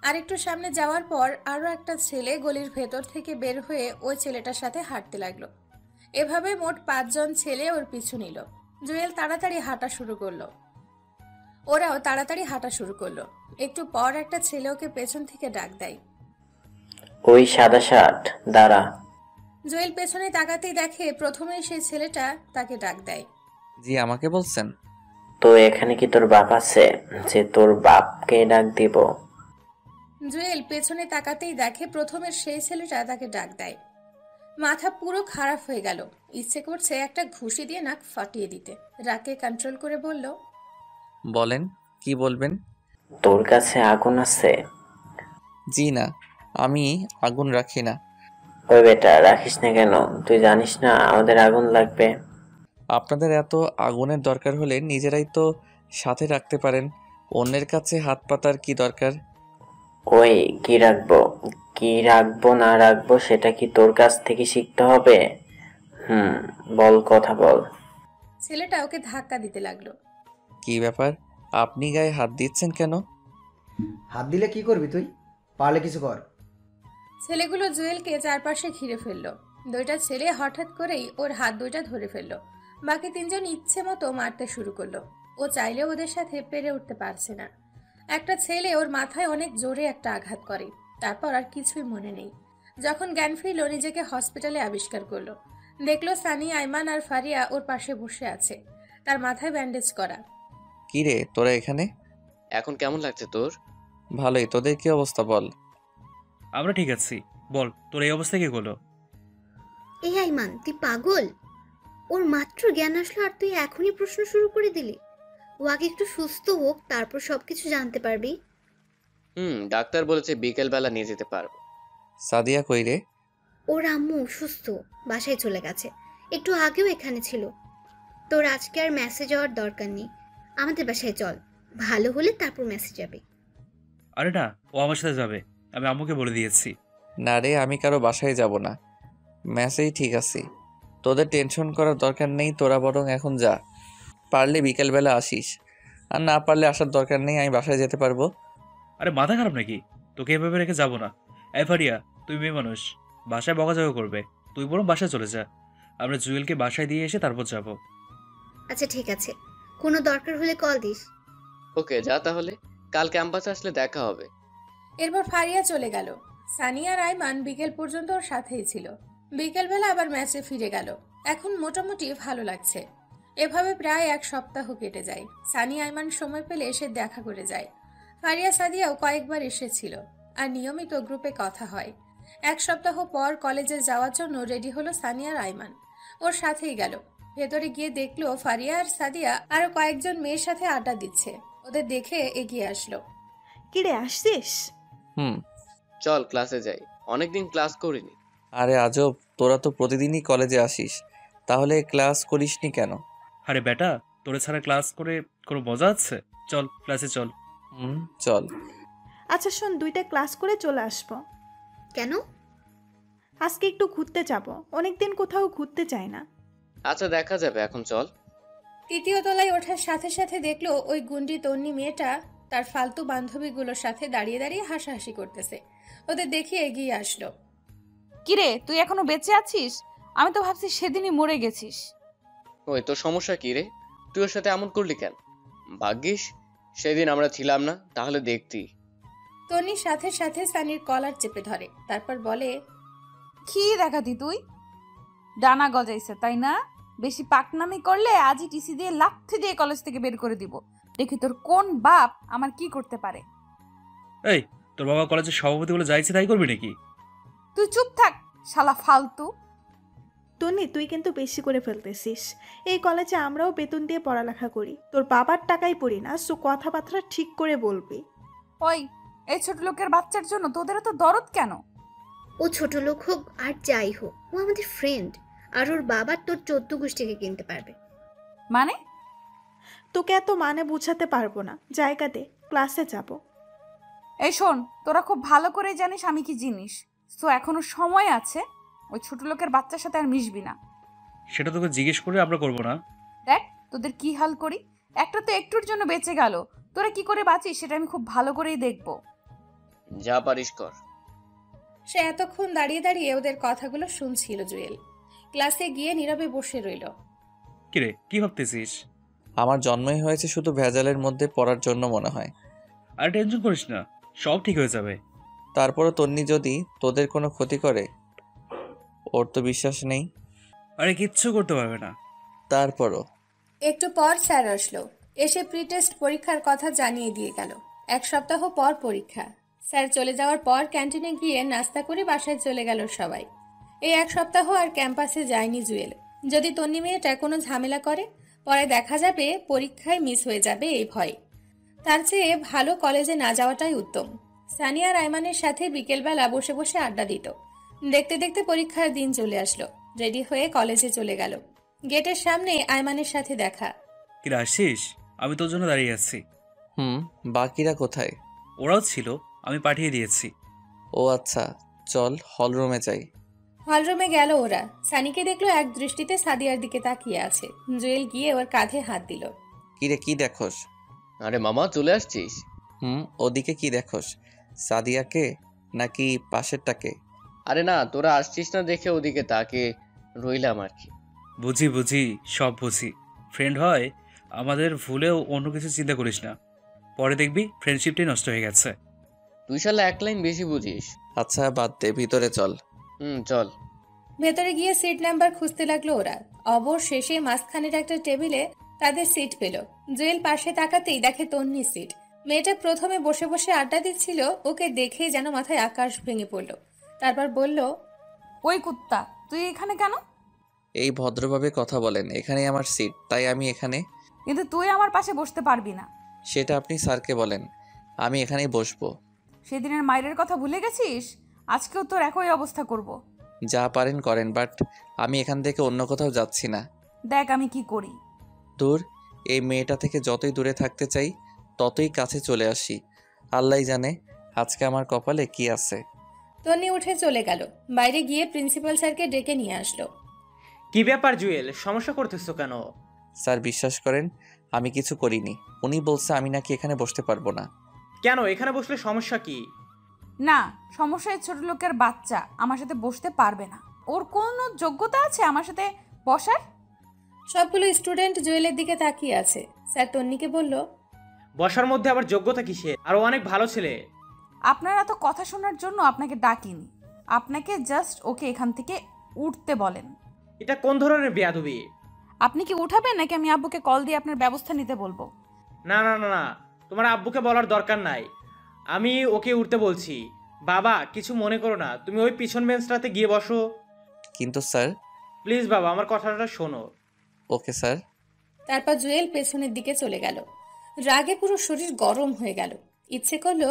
আর একটু সামনে যাওয়ার পর আরো একটা ছেলে গলির ভেতর থেকে বের হয়ে ওই ছেলেটার সাথে হাঁটতে লাগলো। এভাবে মোট 5 জন ছেলে ওর পিছু নিল। জুয়েল তাড়াতাড়ি হাঁটা শুরু করলো, ওরাও তাড়াতাড়ি হাঁটা শুরু করলো। একটু পর একটা ছেলে ওকে পেছন থেকে ডাক দেয়, ওই সাদা শার্ট, দাঁড়া। জুয়েল পেছনে তাকাতেই দেখে প্রথমেই সেই ছেলেটা তাকে ডাক দেয়। জি আমাকে বলছেন? তো এখানে কি তোর বাপ আছে যে তোর বাপকে ডাক দিব? জুয়েল পেছনে তাকাতেই দেখে প্রথমের সেই ছেলেটা তাকে ডাক দেয়। মাথা পুরো খারাপ হয়ে গেল, ইচ্ছে করছে একটা ঘুষি দিয়ে নাক ফাটিয়ে দিতে। রাগকে কন্ট্রোল করে বলল, বলেন কি বলবেন? তোর কাছে আগুন আছে? জি না, আমি আগুন রাখি না। ওই বেটা, রাখিস না কেন? তুই জানিস না আমাদের আগুন লাগবে? আপনাদের এত আগুনের দরকার হলে নিজেরাই তো সাথে রাখতে পারেন, অন্যের কাছে হাত পাতার কি দরকার? ওই কি রাখবো, কি রাখবো না রাখবো সেটা কি তোর কাছ থেকে শিখতে হবে? বল, কথা বল। ছেলেটা ওকে ধাক্কা দিতে লাগলো। কি ব্যাপার, আপনি গায়ে হাত দিচ্ছেন কেন? হাত দিলে কি করবি তুই? পারলে কিছু কর। ছেলেগুলো জুয়েলকে চারপাশে ঘিরে ফেললো। দুইটা ছেলে হঠাৎ করেই ওর হাত দুইটা ধরে ফেললো। বাকি 3 জন ইচ্ছে মতো মারতে শুরু করলো। ও চাইলেও ওদের সাথে পেরে উঠতে পারছে না। একটা ছেলে ওর মাথায় অনেক জোরে একটা আঘাত করে, তারপর আর কিছুই মনে নেই। যখন জ্ঞান ফিরল নিজেকে হসপিটালে আবিষ্কার করলো। দেখলো সানি, আইমান আর ফারিয়া ওর পাশে বসে আছে, তার মাথায় ব্যান্ডেজ করা। কি রে তোরা এখানে? এখন কেমন লাগছে তোর? ভালোই, তোদের কি অবস্থা বল? আমরা ঠিক আছি। বল তোর এই অবস্থা কি হলো? এই আইমান, তুই পাগল? ও ওর মাত্র জ্ঞান আসলো আর তুই এখনই প্রশ্ন শুরু করে দিলি। ও আগে একটু সুস্থ হোক, তারপর সবকিছু জানতে পারবি। ডাক্তার বলেছে বিকেলবেলা নিয়ে যেতে পারবো। সাদিয়া কই রে? ওর আম্মু অসুস্থ, বাসায় চলে গেছে। একটু আগেও এখানে ছিল। তোর আজকে আর মেসেজ যাওয়ার দরকার নেই, আমাদের বাসায় চল, ভালো হলে তারপর মেসেজ যাবে। আরে না, ও আমার সাথে যাবে, আমি আম্মুকে বলে দিয়েছি। না রে, আমি কারো বাসায় যাব না, ম্যাসেই ঠিক আছে। তোদের টেনশন করার দরকার নেই, তোরা বরং এখন যা। পারলে বিকেলবেলা আসিস, আর না পারলে আসার দরকার নেই, আমি বাসায় যেতে পারবো। আরে মাথা খারাপ নাকি? তোকে এভাবে রেখে যাবো না। ফারিয়া, তুই মেয়ে মানুষ, বাসায় বকাঝকা করবে। তুই বরং বাসায় চলে যা, আমরা জুয়েলকে বাসায় দিয়ে এসে তারপর যাব। আচ্ছা ঠিক আছে, কোনো দরকার হলে কল দিস। ওকে, যা তাহলে, কাল ক্যাম্পাসে আসলে দেখা হবে। এরপর ফারিয়া চলে গেল। সানিয়া আর আইমান বিকেল পর্যন্ত ওর সাথেই ছিল। বিকেলবেলা আবার ম্যাচে ফিরে গেল। এখন মোটামুটি ভালো লাগছে। এভাবে প্রায় 1 সপ্তাহ কেটে যায়। সানিয়া আইমান সময় পেলে এসে দেখা করে যায়। ফারিয়া সাদিয়াও কয়েকবার এসেছিল, আর নিয়মিত গ্রুপে কথা হয়। 1 সপ্তাহ পর কলেজে যাওয়ার জন্য রেডি হলো সানিয়া আর আইমান। ওর সাথেই গেল। ভেতরে গিয়ে দেখলো ফারিয়া আর সাদিয়া আরো কয়েকজন মেয়ের সাথে আড্ডা দিচ্ছে। ওদের দেখে এগিয়ে আসলো। কিরে, আসছিস? চল ক্লাসে যাই, অনেকদিন ক্লাস করিনি। আরে আজব, তোরা তো প্রতিদিনই কলেজে আসিস, তাহলে ক্লাস করিসনি কেন? আরে বেটা, তোরে ছাড়া ক্লাস করে কোনো মজা আছে? চল ক্লাসে চল। চল। আচ্ছা শোন, 2টা ক্লাস করে চলে আসবো। কেন? আজকে একটু ঘুরতে যাব, অনেকদিন কোথাও ঘুরতে যাই না। আচ্ছা দেখা যাবে, এখন চল। 3য় তলায় ওঠার সাথে সাথে দেখলো ওই গুন্ডি তন্নি মেয়েটা তার ফালতু বান্ধবীগুলোর সাথে দাঁড়িয়ে দাঁড়িয়ে হাসাহাসি করতেছে। ওদের দেখে এগিয়ে আসলো। কিরে, তুই এখনো বেঁচে আছিস? আমি তো ভাবছি সেদিনই মরে গেছিস। ওই তোর সমস্যা কি রে? তুই ওর সাথে এমন করলি কেন? ভাগ্যিস সেদিন আমরা ছিলাম না, তাহলে দেখতি। তন্নির সাথে সাথে সানির কলার চেপে ধরে, তারপর বলে, কি দেখাতি তুই? ডানা গজাইছে তাই না? বেশি পাকনামি করলে আজই টিসি দিয়ে লাথি দিয়ে কলেজ থেকে বের করে দিব। দেখি তোর কোন বাপ আমার কি করতে পারে। এই, তোর বাবা কলেজের সভাপতি বলে যাইছে তাই করবি নাকি? তুই চুপ থাক শালা ফালতু। তন্নি, তুই কিন্তু বেশি করে ফেলতেছিস। এই কলেজে আমরাও বেতন দিয়ে পড়ালেখা করি, তোর বাবার টাকাই পড়ি না। সো কথাবার্তা ঠিক করে বলবি। ওই, এই ছোট লোকের বাচ্চার জন্য তোদের তো দরদ কেন? ও ছোট লোক হোক আর যাই হোক, ও আমাদের ফ্রেন্ড, আর ওর বাবা তোর 14 গোষ্ঠীকে কিনতে পারবে। মানে? তোকে এত মানে বুঝাতে পারবো না, জায়গা দে, ক্লাসে যাব। এই শোন, তোরা খুব ভালো করে জানিস আমি কি জিনিস। তো এখনো সময় আছে, ওই ছোট লোকের বাচ্চার সাথে আর মিশবি না। সেটা তোকে জিজ্ঞেস করে আমরা করবো না? দেখ তোদের কি হাল করি। একটা তো একটুর জন্য বেঁচে গেল, তোরা কি করে বাঁচিস সেটা আমি খুব ভালো করেই দেখবো। যা পারিস কর। সে এতক্ষণ দাঁড়িয়ে দাঁড়িয়ে ওদের কথাগুলো শুনছিল। জুয়েল ক্লাসে গিয়ে নীরবে বসে রইল। কিরে, কি ভাবতেছিস? আমার জন্মই হয়েছে শুধু ভেজালের মধ্যে পড়ার জন্য মনে হয়। আর টেনশন করিস না, সব ঠিক হয়ে যাবে। তারপরও তন্নি যদি তোদের কোনো ক্ষতি করে, ওর তো বিশ্বাস নেই। আরে কিচ্ছু করতে পারবে না। তারপরও একটু পর স্যার আসলো, এসে প্রিটেস্ট পরীক্ষার কথা জানিয়ে দিয়ে গেল। 1 সপ্তাহ পর পরীক্ষা। স্যার চলে যাওয়ার পর ক্যান্টিনে গিয়ে নাস্তা করে বাসায় চলে গেল সবাই। এই 1 সপ্তাহ আর ক্যাম্পাসে যায়নি জুয়েল। যদি তন্নি মেয়েটা কোনো ঝামেলা করে, পরে দেখা যাবে পরীক্ষায় মিস হয়ে যাবে এই ভয়। তার চেয়ে ভালো কলেজে না যাওয়াটাই উত্তম। সানিয়া রায়মানের সাথে বিকেলবেলা বসে বসে আড্ডা দিত। দেখতে দেখতে পরীক্ষার দিন চলে আসলো। রেডি হয়ে কলেজে চলে গেল। গেটের সামনে আয়মানের সাথে দেখা। কিরে, আসছিস? আমি তোর জন্য দাঁড়িয়ে আছি। বাকিরা কোথায়? ওরাও ছিল, আমি পাঠিয়ে দিয়েছি। ও আচ্ছা, চল হলরুমে যাই। হলরুমে গেল ওরা। সানিকে দেখলো এক দৃষ্টিতে সাদিয়ার দিকে তাকিয়ে আছে। জুয়েল গিয়ে ওর কাঁধে হাত দিল। কিরে, কি দেখোস? আরে মামা, চলে আসছিস? ওদিকে কি দেখোস? সাদিয়াকে নাকি পাশেরটাকে? আরে না, তোরা আসছিস না দেখে ওদিকে তাকে রইলাম আর কি। বুঝি, সব বুঝি। ফ্রেন্ড হয় আমাদের, ভুলেও অন্য কিছু চিন্তা করিস না, পরে দেখবি ফ্রেন্ডশিপটাই নষ্ট হয়ে গেছে। তুই শালা 1 লাইন বেশি বুঝিস। আচ্ছা বাদ দে, ভিতরে চল। চল। ভেতরে গিয়ে সিট নাম্বার খুঁজতে লাগলো ওরা। অবশেষে মাঝখানের একটা টেবিলে তাদের সিট পেল। জুয়েল পাশে তাকাতেই দেখে তন্নির সিট। মেয়েটা প্রথমে বসে বসে আড্ডা দিচ্ছিল, ওকে দেখে যেন মাথায় আকাশ ভেঙে পড়ল। তারপর বলল, ওই কুত্তা, তুই এখানে কেন? এই ভদ্রভাবে কথা বলেন, এখানেই আমার সিট, তাই আমি এখানে। কিন্তু তুই আমার পাশে বসতে পারবি না। সেটা আপনি স্যারকে বলেন, আমি এখানেই বসবো। সেদিনের মায়ের কথা ভুলে গেছিস? আজকেও তোর একই অবস্থা করব। যা পারেন করেন, বাট আমি এখান থেকে অন্য কোথাও যাচ্ছি না। দেখ আমি কি করি। দূর, এই মেয়েটা থেকে যতই দূরে থাকতে চাই ততই কাছে চলে আসি। আল্লাহই জানে আজকে আমার কপালে কি আছে। তন্নি উঠে চলে গেল। বাইরে গিয়ে প্রিন্সিপাল স্যারকে ডেকে নিয়ে আসলো। কি ব্যাপার জুয়েল, সমস্যা করতেছো কেন? স্যার বিশ্বাস করেন আমি কিছু করিনি। উনি বলছে আমি নাকি এখানে বসতে পারবো না। কেন, এখানে বসলে সমস্যা কি? না, সমস্যা এই ছোট লোকের বাচ্চা আমার সাথে বসতে পারবে না। ওর কোনো যোগ্যতা আছে আমার সাথে বসার? সবগুলো স্টুডেন্ট জুয়েলের দিকে তাকিয়ে আছে। স্যার তন্নিকে বলল, বসার মধ্যে আবার যোগ্যতা কিসের? আরো অনেক ভালো ছেলে। আপনারা তো কথা শোনার জন্য আপনাকে ডাকিনি, আপনাকে জাস্ট ওকে এখান থেকে উঠতে বলেন। এটা কোন ধরনের বেয়াদবি? আপনি কি উঠাবেন নাকি আমি আব্বুকে কল দিয়ে আপনার ব্যবস্থা নিতে বলবো? না না না না, তোমার আব্বুকে বলার দরকার নাই, আমি ওকে উঠতে বলছি। বাবা কিছু মনে করো না, তুমি ওই পিছন বেঞ্চটাতে গিয়ে বসো। কিন্তু স্যার। প্লিজ বাবা, আমার কথাটা শোনো। Okay sir. তারপর জুয়েল পেছনের দিকে চলে গেল। রাগে পুরো শরীর গরম হয়ে গেল। ইচ্ছে করলো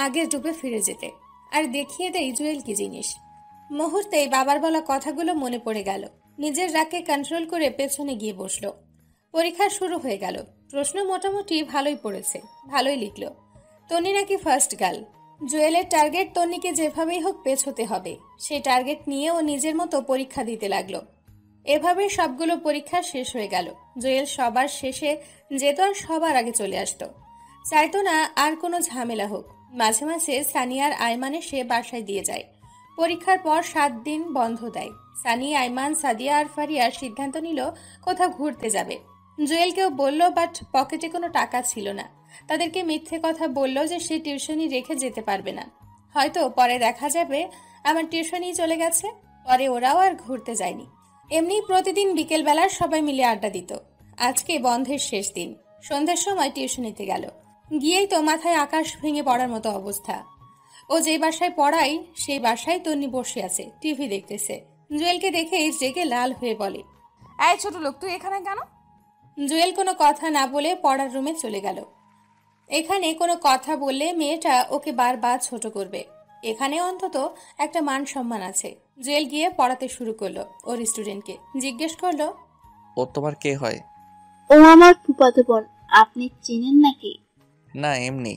আগের রূপে ফিরে যেতে, আর দেখিয়ে দেয় জুয়েল কি জিনিস। মুহূর্তেই বাবার বলা কথাগুলো মনে পড়ে গেল। নিজের রাগকে কন্ট্রোল করে পেছনে গিয়ে বসলো। পরীক্ষা শুরু হয়ে গেল। প্রশ্ন মোটামুটি ভালোই পড়েছে, ভালোই লিখলো। তন্নি নাকি ফার্স্ট গার্ল। জুয়েলের টার্গেট তন্নিকে যেভাবেই হোক পেছোতে হবে। সেই টার্গেট নিয়ে ও নিজের মতো পরীক্ষা দিতে লাগলো। এভাবে সবগুলো পরীক্ষা শেষ হয়ে গেল। জুয়েল সবার শেষে যেত আর সবার আগে চলে আসতো। চাইতো না আর কোনো ঝামেলা হোক। মাঝে মাঝে সানিয়ার আইমানে সে বাসায় দিয়ে যায়। পরীক্ষার পর 7 দিন বন্ধ দেয়। সানি, আইমান, সাদিয়া আর ফারিয়া সিদ্ধান্ত নিল কোথাও ঘুরতে যাবে। জুয়েলকেও বলল, বাট পকেটে কোনো টাকা ছিল না। তাদেরকে মিথ্যে কথা বলল যে সে টিউশনি রেখে যেতে পারবে না, হয়তো পরে দেখা যাবে আমার টিউশনি চলে গেছে। পরে ওরাও আর ঘুরতে যায়নি। এমনি প্রতিদিন বিকেলবেলা সবাই মিলে আড্ডা দিত। আজকে বন্ধের শেষ দিন। সন্ধ্যার সময় টিউশনিতে গেল। গিয়েই তো মাথায় আকাশ ভেঙে পড়ার মতো অবস্থা। ও যে বাসায় পড়াই সেই বাসায় তন্নি বসে আছে, টিভি দেখতেছে। জুয়েলকে দেখে রেগে লাল হয়ে বলে, এই ছোট লোক, তুই এখানে কেন? জুয়েল কোনো কথা না বলে পড়ার রুমে চলে গেল। এখানে কোনো কথা বললে মেয়েটা ওকে বারবার ছোট করবে। এখানে অন্তত একটা মান সম্মান আছে। জুয়েল গিয়ে পড়াতে শুরু করলো। ওর স্টুডেন্টকে জিজ্ঞেস করলো, ও তোমার কে হয়? ও আমার ফুফাতো বোন। আপনি চিনেন নাকি? না, এমনি।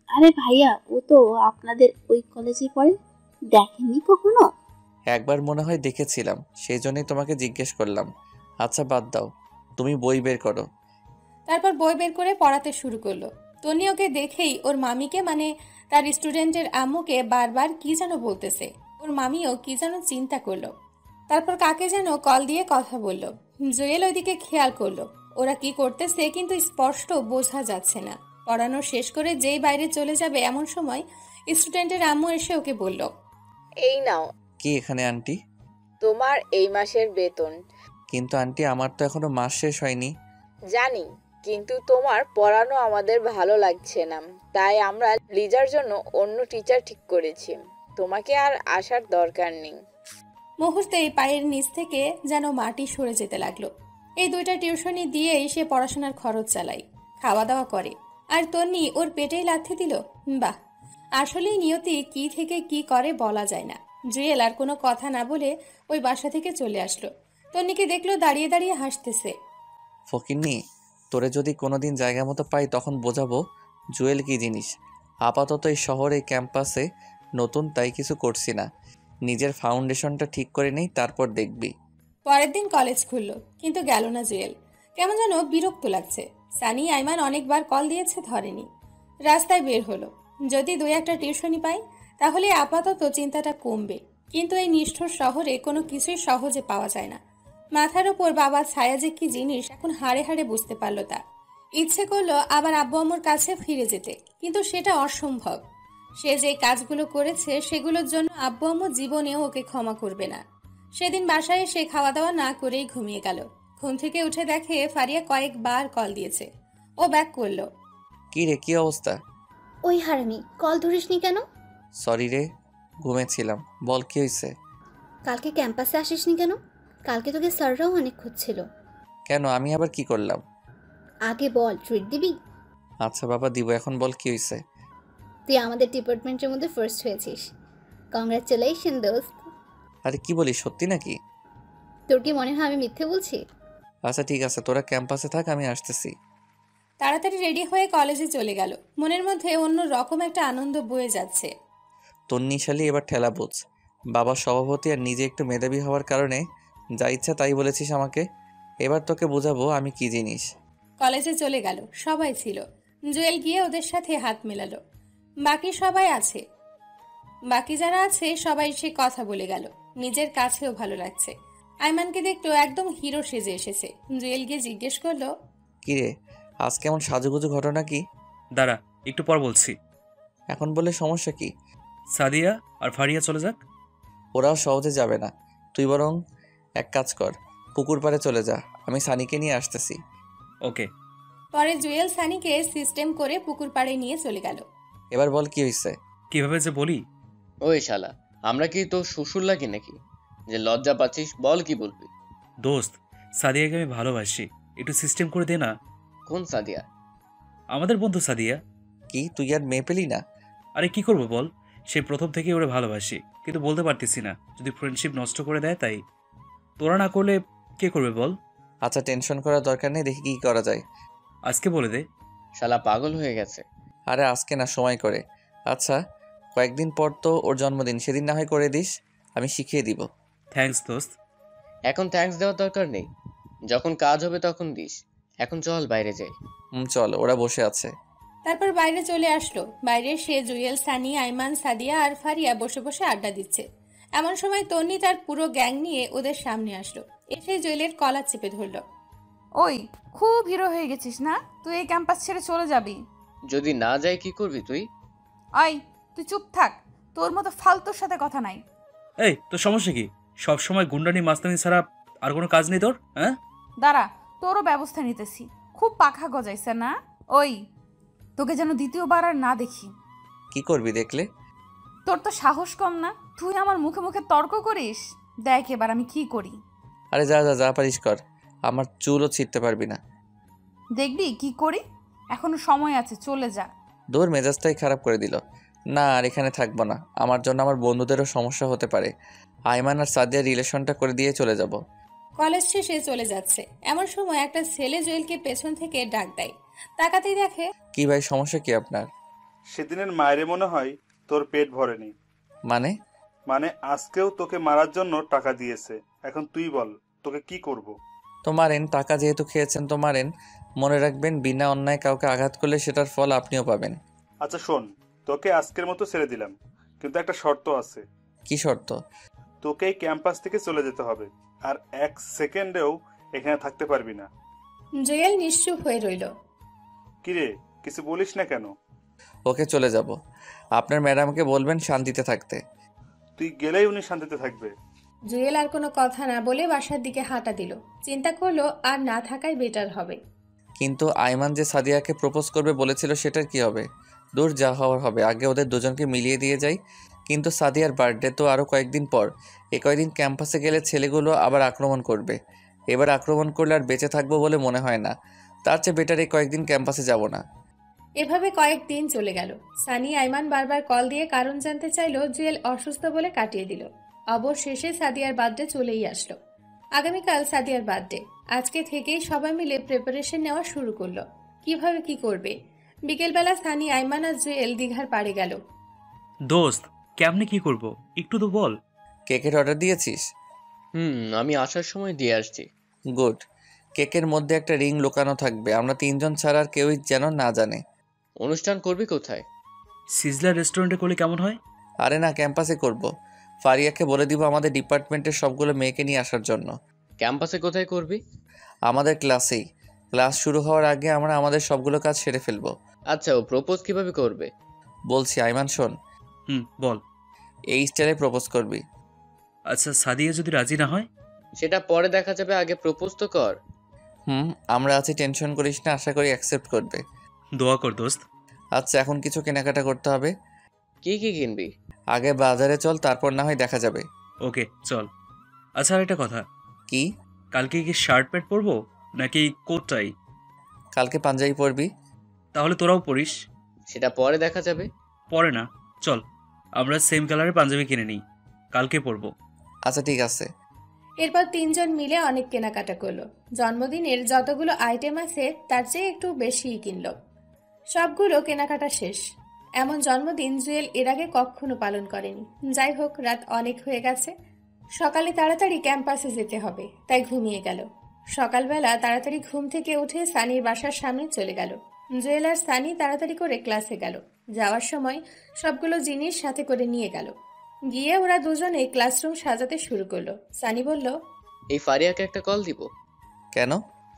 আরে ভাইয়া, ও তো আপনাদের ওই কলেজে পড়ে, দেখেননি কখনো? একবার মনে হয় দেখেছিলাম, সেই জন্যই তোমাকে জিজ্ঞেস করলাম। আচ্ছা বাদ দাও, তুমি বই বের করো। তারপর বই বের করে পড়াতে শুরু করলো। তনি ওকে দেখেই ওর মামিকে, মানে তার স্টুডেন্টের আম্মুকে বারবার কি যেন বলতেছে। ওর মামিও কি যেন চিন্তা করলো। তারপর কাকে যেন কল দিয়ে কথা বলল। জুয়েল ওইদিকে খেয়াল করলো। ওরা কি করতেছে কিন্তু স্পষ্ট বোঝা যাচ্ছে না। পড়ানো শেষ করে যেই বাইরে চলে যাবে এমন সময় স্টুডেন্টের আম্মু এসে ওকে বলল, এই নাও কি এখানে আন্টি? তোমার এই মাসের বেতন। কিন্তু আন্টি, আমার তো এখনো মাস শেষ হয়নি। জানি, কিন্তু তোমার পড়ানো আমাদের ভালো লাগছে না, তাই আমরা লিজার জন্য অন্য টিচার ঠিক করেছি। তোমাকে আর আসার দরকার নেই। মুহূর্তেই পায়ের নিচ থেকে যেন মাটি সরে যেতে লাগলো। এই 2টা টিউশনি দিয়েই সে পড়াশোনার খরচ চালায়, খাওয়া দাওয়া করে। আর তন্নি ওর পেটেই লাথি দিল। বাহ, আসলেই নিয়তি কি থেকে কি করে বলা যায় না। জুয়েল আর কোনো কথা না বলে ওই বাসা থেকে চলে আসলো। তন্নিকে দেখলো দাঁড়িয়ে দাঁড়িয়ে হাসতেছে। ফকিন্নি, তোরে যদি কোনোদিন জায়গা মতো পাই তখন বোঝাবো জুয়েল কি জিনিস। আপাতত এই শহরে ক্যাম্পাসে নতুন, তাই কিছু করছি না। নিজের ফাউন্ডেশনটা ঠিক করে নেই, তারপর দেখবি। পরের দিন কলেজ খুললো, কিন্তু গেল না জুয়েল। কেমন যেন বিরক্ত লাগছে। সানি, আইমান অনেকবার কল দিয়েছে, ধরেনি। রাস্তায় বের হলো। যদি 2-1টা টিউশনি পাই তাহলে আপাতত চিন্তাটা কমবে। কিন্তু এই নিষ্ঠুর শহরে কোনো কিছুই সহজে পাওয়া যায় না। মাথার ওপর বাবার ছায়া যে কি জিনিস এখন হাড়ে হাড়ে বুঝতে পারলো তা। ইচ্ছে করলো আবার আব্বু আম্মুর কাছে ফিরে যেতে, কিন্তু সেটা অসম্ভব। সে যে কাজগুলো করেছে সেগুলোর জন্য আব্বু আম্মু জীবনেও ওকে ক্ষমা করবে না। সেদিন বাসায় সে খাওয়া দাওয়া না করেই ঘুমিয়ে গেল। ঘুম থেকে উঠে দেখে ফারিয়া কয়েকবার কল দিয়েছে। ও ব্যাক করলো। কি রে, কি অবস্থা? ওই হারামি, কল ধরিসনি কেন? সরি রে, ঘুমেছিলাম। বল কি হয়েছে? কালকে ক্যাম্পাসে আসিসনি কেন? কালকে তোকে স্যাররাও অনেক খুঁজছিল। কেন, আমি আবার কি করলাম? আগে বল, ট্রিট দিবি? আচ্ছা বাবা দিব, এখন বল কি হয়েছে? তুই আমাদের ডিপার্টমেন্টের মধ্যে ফার্স্ট হয়েছিস। কংগ্রাচুলেশন দোস্ত। আরে কি বলিস, সত্যি নাকি? তোর কি মনে হয় আমি মিথ্যে বলছি? আচ্ছা ঠিক আছে, তোরা ক্যাম্পাসে থাক, আমি আসতেছি। তাড়াতাড়ি রেডি হয়ে কলেজে চলে গেল। মনের মধ্যে অন্য রকম একটা আনন্দ বয়ে যাচ্ছে। তন্নিশালি এবার ঠেলা বুঝ। বাবার সভাপতি আর নিজে একটু মেধাবী হওয়ার কারণে যা ইচ্ছা তাই বলেছিস আমাকে। এবার তোকে বোঝাবো আমি কি জিনিস। কলেজে চলে গেল, সবাই ছিল। জুয়েল গিয়ে ওদের সাথে হাত মেলালো। বাকি সবাই আছে, বাকি যারা আছে সবাই সে কথা বলে গেল। নিজের কাছেও ভালো লাগছে। আইমানকে দেখলো একদম হিরো সেজে এসেছে। জুয়েল গিয়ে জিজ্ঞেস করলো, কিরে আজ কেমন সাজুগুজু ঘটনা কি? দাঁড়া, একটু পর বলছি। এখন বলে সমস্যা কি? সাদিয়া আর ফারিয়া চলে যাক। ওরাও সহজে যাবে না, তুই বরং এক কাজ কর, পুকুর পাড়ে চলে যা, আমি সানিকে নিয়ে আসতেছি। ওকে। পরে জুয়েল সানিকে সিস্টেম করে পুকুর পাড়ে নিয়ে চলে গেল। এবার বল কি হয়েছে? কিভাবে যে বলি? ওই শালা, আমরা কি তো শ্বশুর লাগি নাকি যে লজ্জা পাচ্ছিস? বল কি বলবি। দোস্ত, সাদিয়াকে আমি ভালোবাসি, একটু সিস্টেম করে দে না। কোন সাদিয়া? আমাদের বন্ধু সাদিয়া। কি তুই আর মেয়ে পেলি না? আরে কি করবো বল, সেই প্রথম থেকেই ওরা ভালোবাসি, কিন্তু বলতে পারতেছি না, যদি ফ্রেন্ডশিপ নষ্ট করে দেয় তাই। তোরা না করলে কে করবে বল? আচ্ছা টেনশন করার দরকার নেই, দেখি কি করা যায়। আজকে বলে দে। শালা পাগল হয়ে গেছে। আরে আজকে না, সময় করে। আচ্ছা কয়েকদিন পর তো ওর জন্মদিন, সেদিন না হয় করে দিস, আমি শিখিয়ে দিব। থ্যাঙ্কস দোস্ত। এখন থ্যাঙ্কস দেওয়ার দরকার নেই, যখন কাজ হবে তখন দিস। এখন চল বাইরে যাই। চল, ওরা বসে আছে। তারপর বাইরে চলে আসলো। বাইরে সে, জুয়েল, সানি, আইমান, সাদিয়া আর ফারিয়া বসে বসে আড্ডা দিচ্ছে। এমন সময় তন্নি তার পুরো গ্যাং নিয়ে ওদের সামনে আসলো। এসে জুয়েলের কলার চেপে ধরলো। ওই, খুব হিরো হয়ে গেছিস না? তুই এই ক্যাম্পাস ছেড়ে চলে যাবি? যদি না যাই কি করবি তুই? ওই, তুই চুপ থাক, তোর মতো ফালতুর সাথে কথা নাই। এই তোর সমস্যা কি? সব সময় গুন্ডানি মাস্তানি ছাড়া আর কোনো কাজ নেই তোর? হ্যাঁ দাঁড়া, তোরও ব্যবস্থা নিতেছি। খুব পাখা গজাইছে না? ওই, তোকে যেন দ্বিতীয়বার আর না দেখি। কি করবি দেখলে? তোর তো সাহস কম না, তুই আমার মুখে মুখে তর্ক করিস। দেখ এবার আমি কি করি। আরে যা যা যা পারিস কর, আমার চুলও ছিঁড়তে পারবি না। দেখবি কি করি, এখনো সময় আছে, চলে যা। দূর, মেজাজটাই খারাপ করে দিল। না আর এখানে থাকবো না, আমার জন্য আমার বন্ধুদেরও সমস্যা হতে পারে। আইমান আর সাদিয়ার রিলেশনটা করে দিয়ে চলে যাব। কলেজ শেষে চলে যাচ্ছে এমন সময় একটা ছেলে জুয়েলকে পেছন থেকে ডাক দেয়। তাকাতেই দেখে। কি ভাই, সমস্যা কি আপনার? সেদিনের মায়েরে মনে হয় তোর পেট ভরেনি। মানে আজকেও তোকে মারার জন্য টাকা দিয়েছে। এখন তুই বল তোকে কি করব? তো মারেন, টাকা যেহেতু খেয়েছেন তো মারেন। মনে রাখবেন বিনা অন্যায় কাউকে আঘাত করলে সেটার ফল আপনিও পাবেন। আচ্ছা শোন, তোকে আজকের মতো ছেড়ে দিলাম, কিন্তু একটা শর্ত আছে। কি শর্ত? তোকে এই ক্যাম্পাস থেকে চলে যেতে হবে, আর এক সেকেন্ডেও এখানে থাকতে পারবি না। জুয়েল নিশ্চুপ হয়ে রইল। কিরে, কিছু বলিস না কেন? ওকে চলে যাব, আপনার ম্যাডামকে বলবেন শান্তিতে থাকতে। তুই গেলেই উনি শান্তিতে থাকবে। জুয়েল আর কোনো কথা না বলে বাসার দিকে হাঁটা দিল। চিন্তা করলো আর না থাকাই বেটার হবে। কিন্তু আইমান যে সাদিয়াকে প্রপোজ করবে বলেছিল সেটার কি হবে? দূর, যা হওয়ার হবে, আগে ওদের দুজনকে মিলিয়ে দিয়ে যাই। কিন্তু সাদিয়ার বার্থডে তো আরও কয়েকদিন পর। কয়েকদিন ক্যাম্পাসে গেলে ছেলেগুলো আবার আক্রমণ করবে। এবার আক্রমণ করলে আর বেঁচে থাকবো বলে মনে হয় না। তার চেয়ে বেটার এই কয়েকদিন ক্যাম্পাসে যাব না। এভাবে কয়েকদিন চলে গেল। সানি আইমান বারবার কল দিয়ে কারণ জানতে চাইলো। জুয়েল অসুস্থ বলে কাটিয়ে দিল। অবশেষে সাদিয়ার বার্থডে চলেই আসলো। আগামীকাল সাদিয়ার বার্থডে। আজকে থেকেই সবাই মিলে প্রিপারেশন নেওয়া শুরু করলো। কিভাবে কি করবে। বিকেলবেলা সানি, আইমান আর জুয়েল দীঘার পাড়ে গেল। দোস্ত, কেমনে কি করব একটু তো বল। কেকের অর্ডার দিয়েছিস? আমি আসার সময় দিয়ে আসছি। গুড। কেকের মধ্যে একটা রিং লুকানো থাকবে, আমরা তিনজন ছাড়া আর কেউই যেন না জানে। অনুষ্ঠান করবি কোথায়? সিজলার রেস্টুরেন্টে করলে কেমন হয়? আরে না, ক্যাম্পাসে করব। ফারিয়াকে বলে দিব আমাদের ডিপার্টমেন্টের সবগুলো মেয়েকে নিয়ে আসার জন্য। ক্যাম্পাসে কোথায় করবি? আমাদের ক্লাসেই। ক্লাস শুরু হওয়ার আগে আমরা আমাদের সবগুলো কাজ সেরে ফেলবো। আচ্ছা, ও প্রপোজ কিভাবে করবে? বলছি আইমান শোন। বল। এই স্টাইলে প্রপোজ করবি। আচ্ছা, সাদিয়া যদি রাজি না হয়? সেটা পরে দেখা যাবে, আগে প্রপোজ তো কর। আমরা আছি, টেনশন করিস না, আশা করি অ্যাকসেপ্ট করবে। দোয়া কর দোস্ত। আচ্ছা, এখন কিছু কেনাকাটা করতে হবে। কি কি কিনবি? আগে বাজারে চল, তারপর না হয় দেখা যাবে। ওকে চল। আচ্ছা, আর একটা কথা। কি? কালকে কি শার্ট প্যান্ট পরবো নাকি কোটটাই? কালকে পাঞ্জাবি পরবি। তাহলে তোরাও পরিস। সেটা পরে দেখা যাবে। পরে না, চল আমরা সেম কালারের পাঞ্জাবি কিনে নিই, কালকে পরবো। আচ্ছা ঠিক আছে। এরপর তিনজন মিলে অনেক কেনাকাটা করলো। জন্মদিনের যতগুলো আইটেম আছে তার চেয়ে একটু বেশিই কিনলো। সবগুলো কেনাকাটা শেষ। এমন জন্মদিন জুয়েল এর আগে কখনো পালন করেনি। যাই হোক, রাত অনেক হয়ে গেছে, সকালে তাড়াতাড়ি ক্যাম্পাসে যেতে হবে, তাই ঘুমিয়ে গেল। সকালবেলা তাড়াতাড়ি ঘুম থেকে উঠে সানির বাসার সামনে চলে গেল। জুয়েল আর সানি তাড়াতাড়ি করে ক্লাসে গেল। যাওয়ার সময় সবগুলো জিনিস সাথে করে নিয়ে গেল। গিয়ে ওরা দুজনে ক্লাসরুম সাজাতে শুরু করলো। সানি বলল, এই ফারিয়াকে একটা কল দিব। কেন?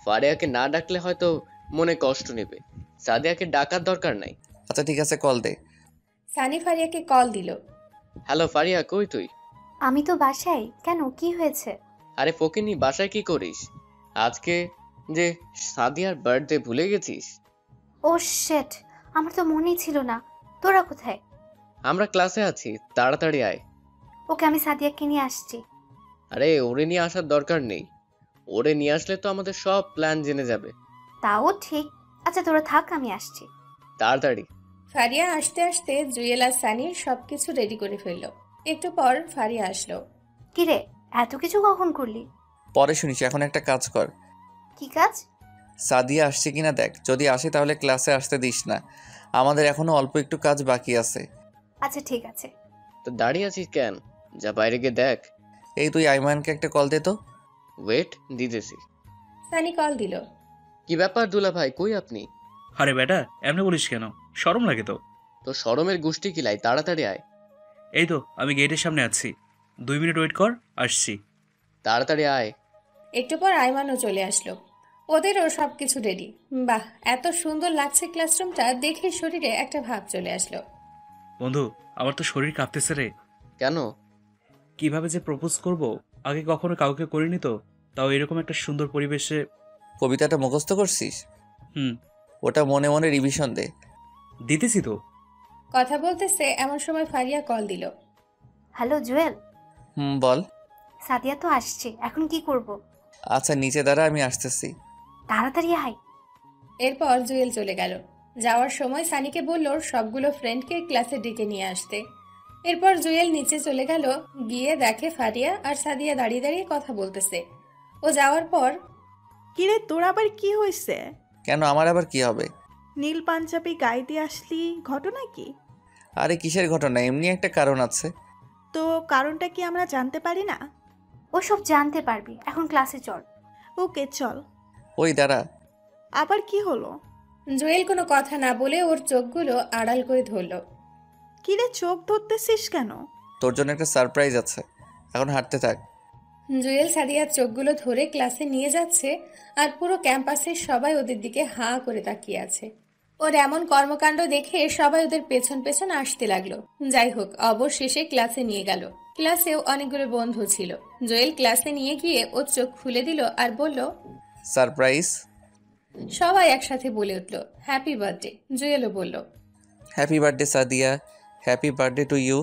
ফারিয়াকে না ডাকলে হয়তো মনে কষ্ট নেবে। সাদিয়াকে ডাকার দরকার নাই। আচ্ছা ঠিক আছে, কল দে। সানি ফারিয়াকে কল দিল। হ্যালো ফারিয়া, কই তুই? আমি তো বাসায়। কেন, কি হয়েছে? আরে ফকিনি, বাসায় কি করিস? আজকে যে সাদিয়ার বার্থডে ভুলে গেছিস? ও শেট, আমার তো মনেই ছিল না। তোরা কোথায়? আমরা ক্লাসে আছি, তাড়াতাড়ি আয়। ওকে, আমি সাদিয়াকে নিয়ে আসছি। আরে ওরে নিয়ে আসার দরকার নেই, ওরে নিয়ে আসলে তো আমাদের সব প্ল্যান জেনে যাবে। তাও ঠিক। আচ্ছা তোরা থাক, আমি আসছি। তাড়াতাড়ি। ফারিয়া আসতে আসতে জুয়েল আর সানির সবকিছু রেডি করে ফেললো। একটু পর ফারিয়া আসলো। কিরে, এত কিছু কখন করলি? পরে শুনিস, এখন একটা কাজ কর। কি কাজ? সাদিয়া আসছে কিনা দেখ, যদি আসে তাহলে ক্লাসে আসতে দিস না, আমাদের এখনো অল্প একটু কাজ বাকি আছে। আচ্ছা ঠিক আছে। তো দাঁড়িয়ে আছিস কেন? যা বাইরে গিয়ে দেখ। এই তুই আইমানকে একটা কল দে তো। ওয়েট, দিতেছি। সানি কল দিল। কি ব্যাপার দুলা ভাই, কই আপনি? আরে বেটা, এমনি বলিস কেন? শরম লাগে তো। তো শরমের গোষ্ঠী কিলাই, তাড়াতাড়ি আয়। এই তো আমি গেটের সামনে আছি, 2 মিনিট ওয়েট কর, আসছি। তাড়াতাড়ি আয়। একটু পর আইমানও চলে আসলো। ওদেরও সবকিছু রেডি। বাহ, এত সুন্দর লাগছে ক্লাসরুমটা, দেখে শরীরে একটা ভাব চলে আসলো। বন্ধু, আমার তো শরীর কাঁপতেছে রে। কেন? কিভাবে যে প্রপোজ করব, আগে কখনো কাউকে করিনি তো, তাও এরকম একটা সুন্দর পরিবেশে। কবিতাটা মুখস্থ করছিস? হুম। ওটা মনে মনে রিভিশন দে। দিতেছি তো। কথা বলতেছে এমন সময় ফারিয়া কল দিল। হ্যালো জুয়েল। বল। সাদিয়া তো আসছে, এখন কি করব? আচ্ছা নিচে দাঁড়া, আমি আসতেছি। তাড়াতাড়ি আয়। এরপর জুয়েল চলে গেল। যাওয়ার সময় সানিকে বলল সবগুলো ফ্রেন্ডকে ক্লাসে ডেকে নিয়ে আসতে। এরপর জুয়েল নিচে চলে গেল। গিয়ে দেখে ফারিয়া আর সাদিয়া দাঁড়িয়ে দাঁড়িয়ে কথা বলতেছে। ও যাওয়ার পর, কিরে তোর আবার কি হয়েছে? কেন, আমার আবার কি হবে? নীল পাঞ্জাবি গায়ে দিয়ে আসলি, ঘটনা কি? আরে কিসের ঘটনা, এমনি একটা কারণ আছে। তো কারণটা কি আমরা জানতে পারি না? ওসব জানতে পারবি, এখন ক্লাসে চল। ওকে চল। ওই দাঁড়া। আবার কি হলো? জুয়েল কোনো কথা না বলে ওর চোখগুলো আড়াল করে ধরল। কিরে চোখ ধরতেছিস কেন? তোর জন্য একটা সারপ্রাইজ আছে, এখন হাঁটতে থাক। জুয়েল সাদিয়ার চোখগুলো ধরে ক্লাসে নিয়ে যাচ্ছে, আর পুরো ক্যাম্পাসের সবাই ওদের দিকে হাঁ করে তাকিয়ে আছে। ওর এমন কর্মকাণ্ড দেখে সবাই ওদের পেছন পেছন আসতে লাগলো। যাই হোক, অবশেষে ক্লাসে নিয়ে গেল। ক্লাসেও অনেকগুলো বন্ধু ছিল। জুয়েল ক্লাসে নিয়ে গিয়ে ওর চোখ খুলে দিল আর বলল, সারপ্রাইজ। সবাই একসাথে বলে উঠল, হ্যাপি বার্থডে। জুয়েলও বলল, happy birthday Sadia, happy birthday to you.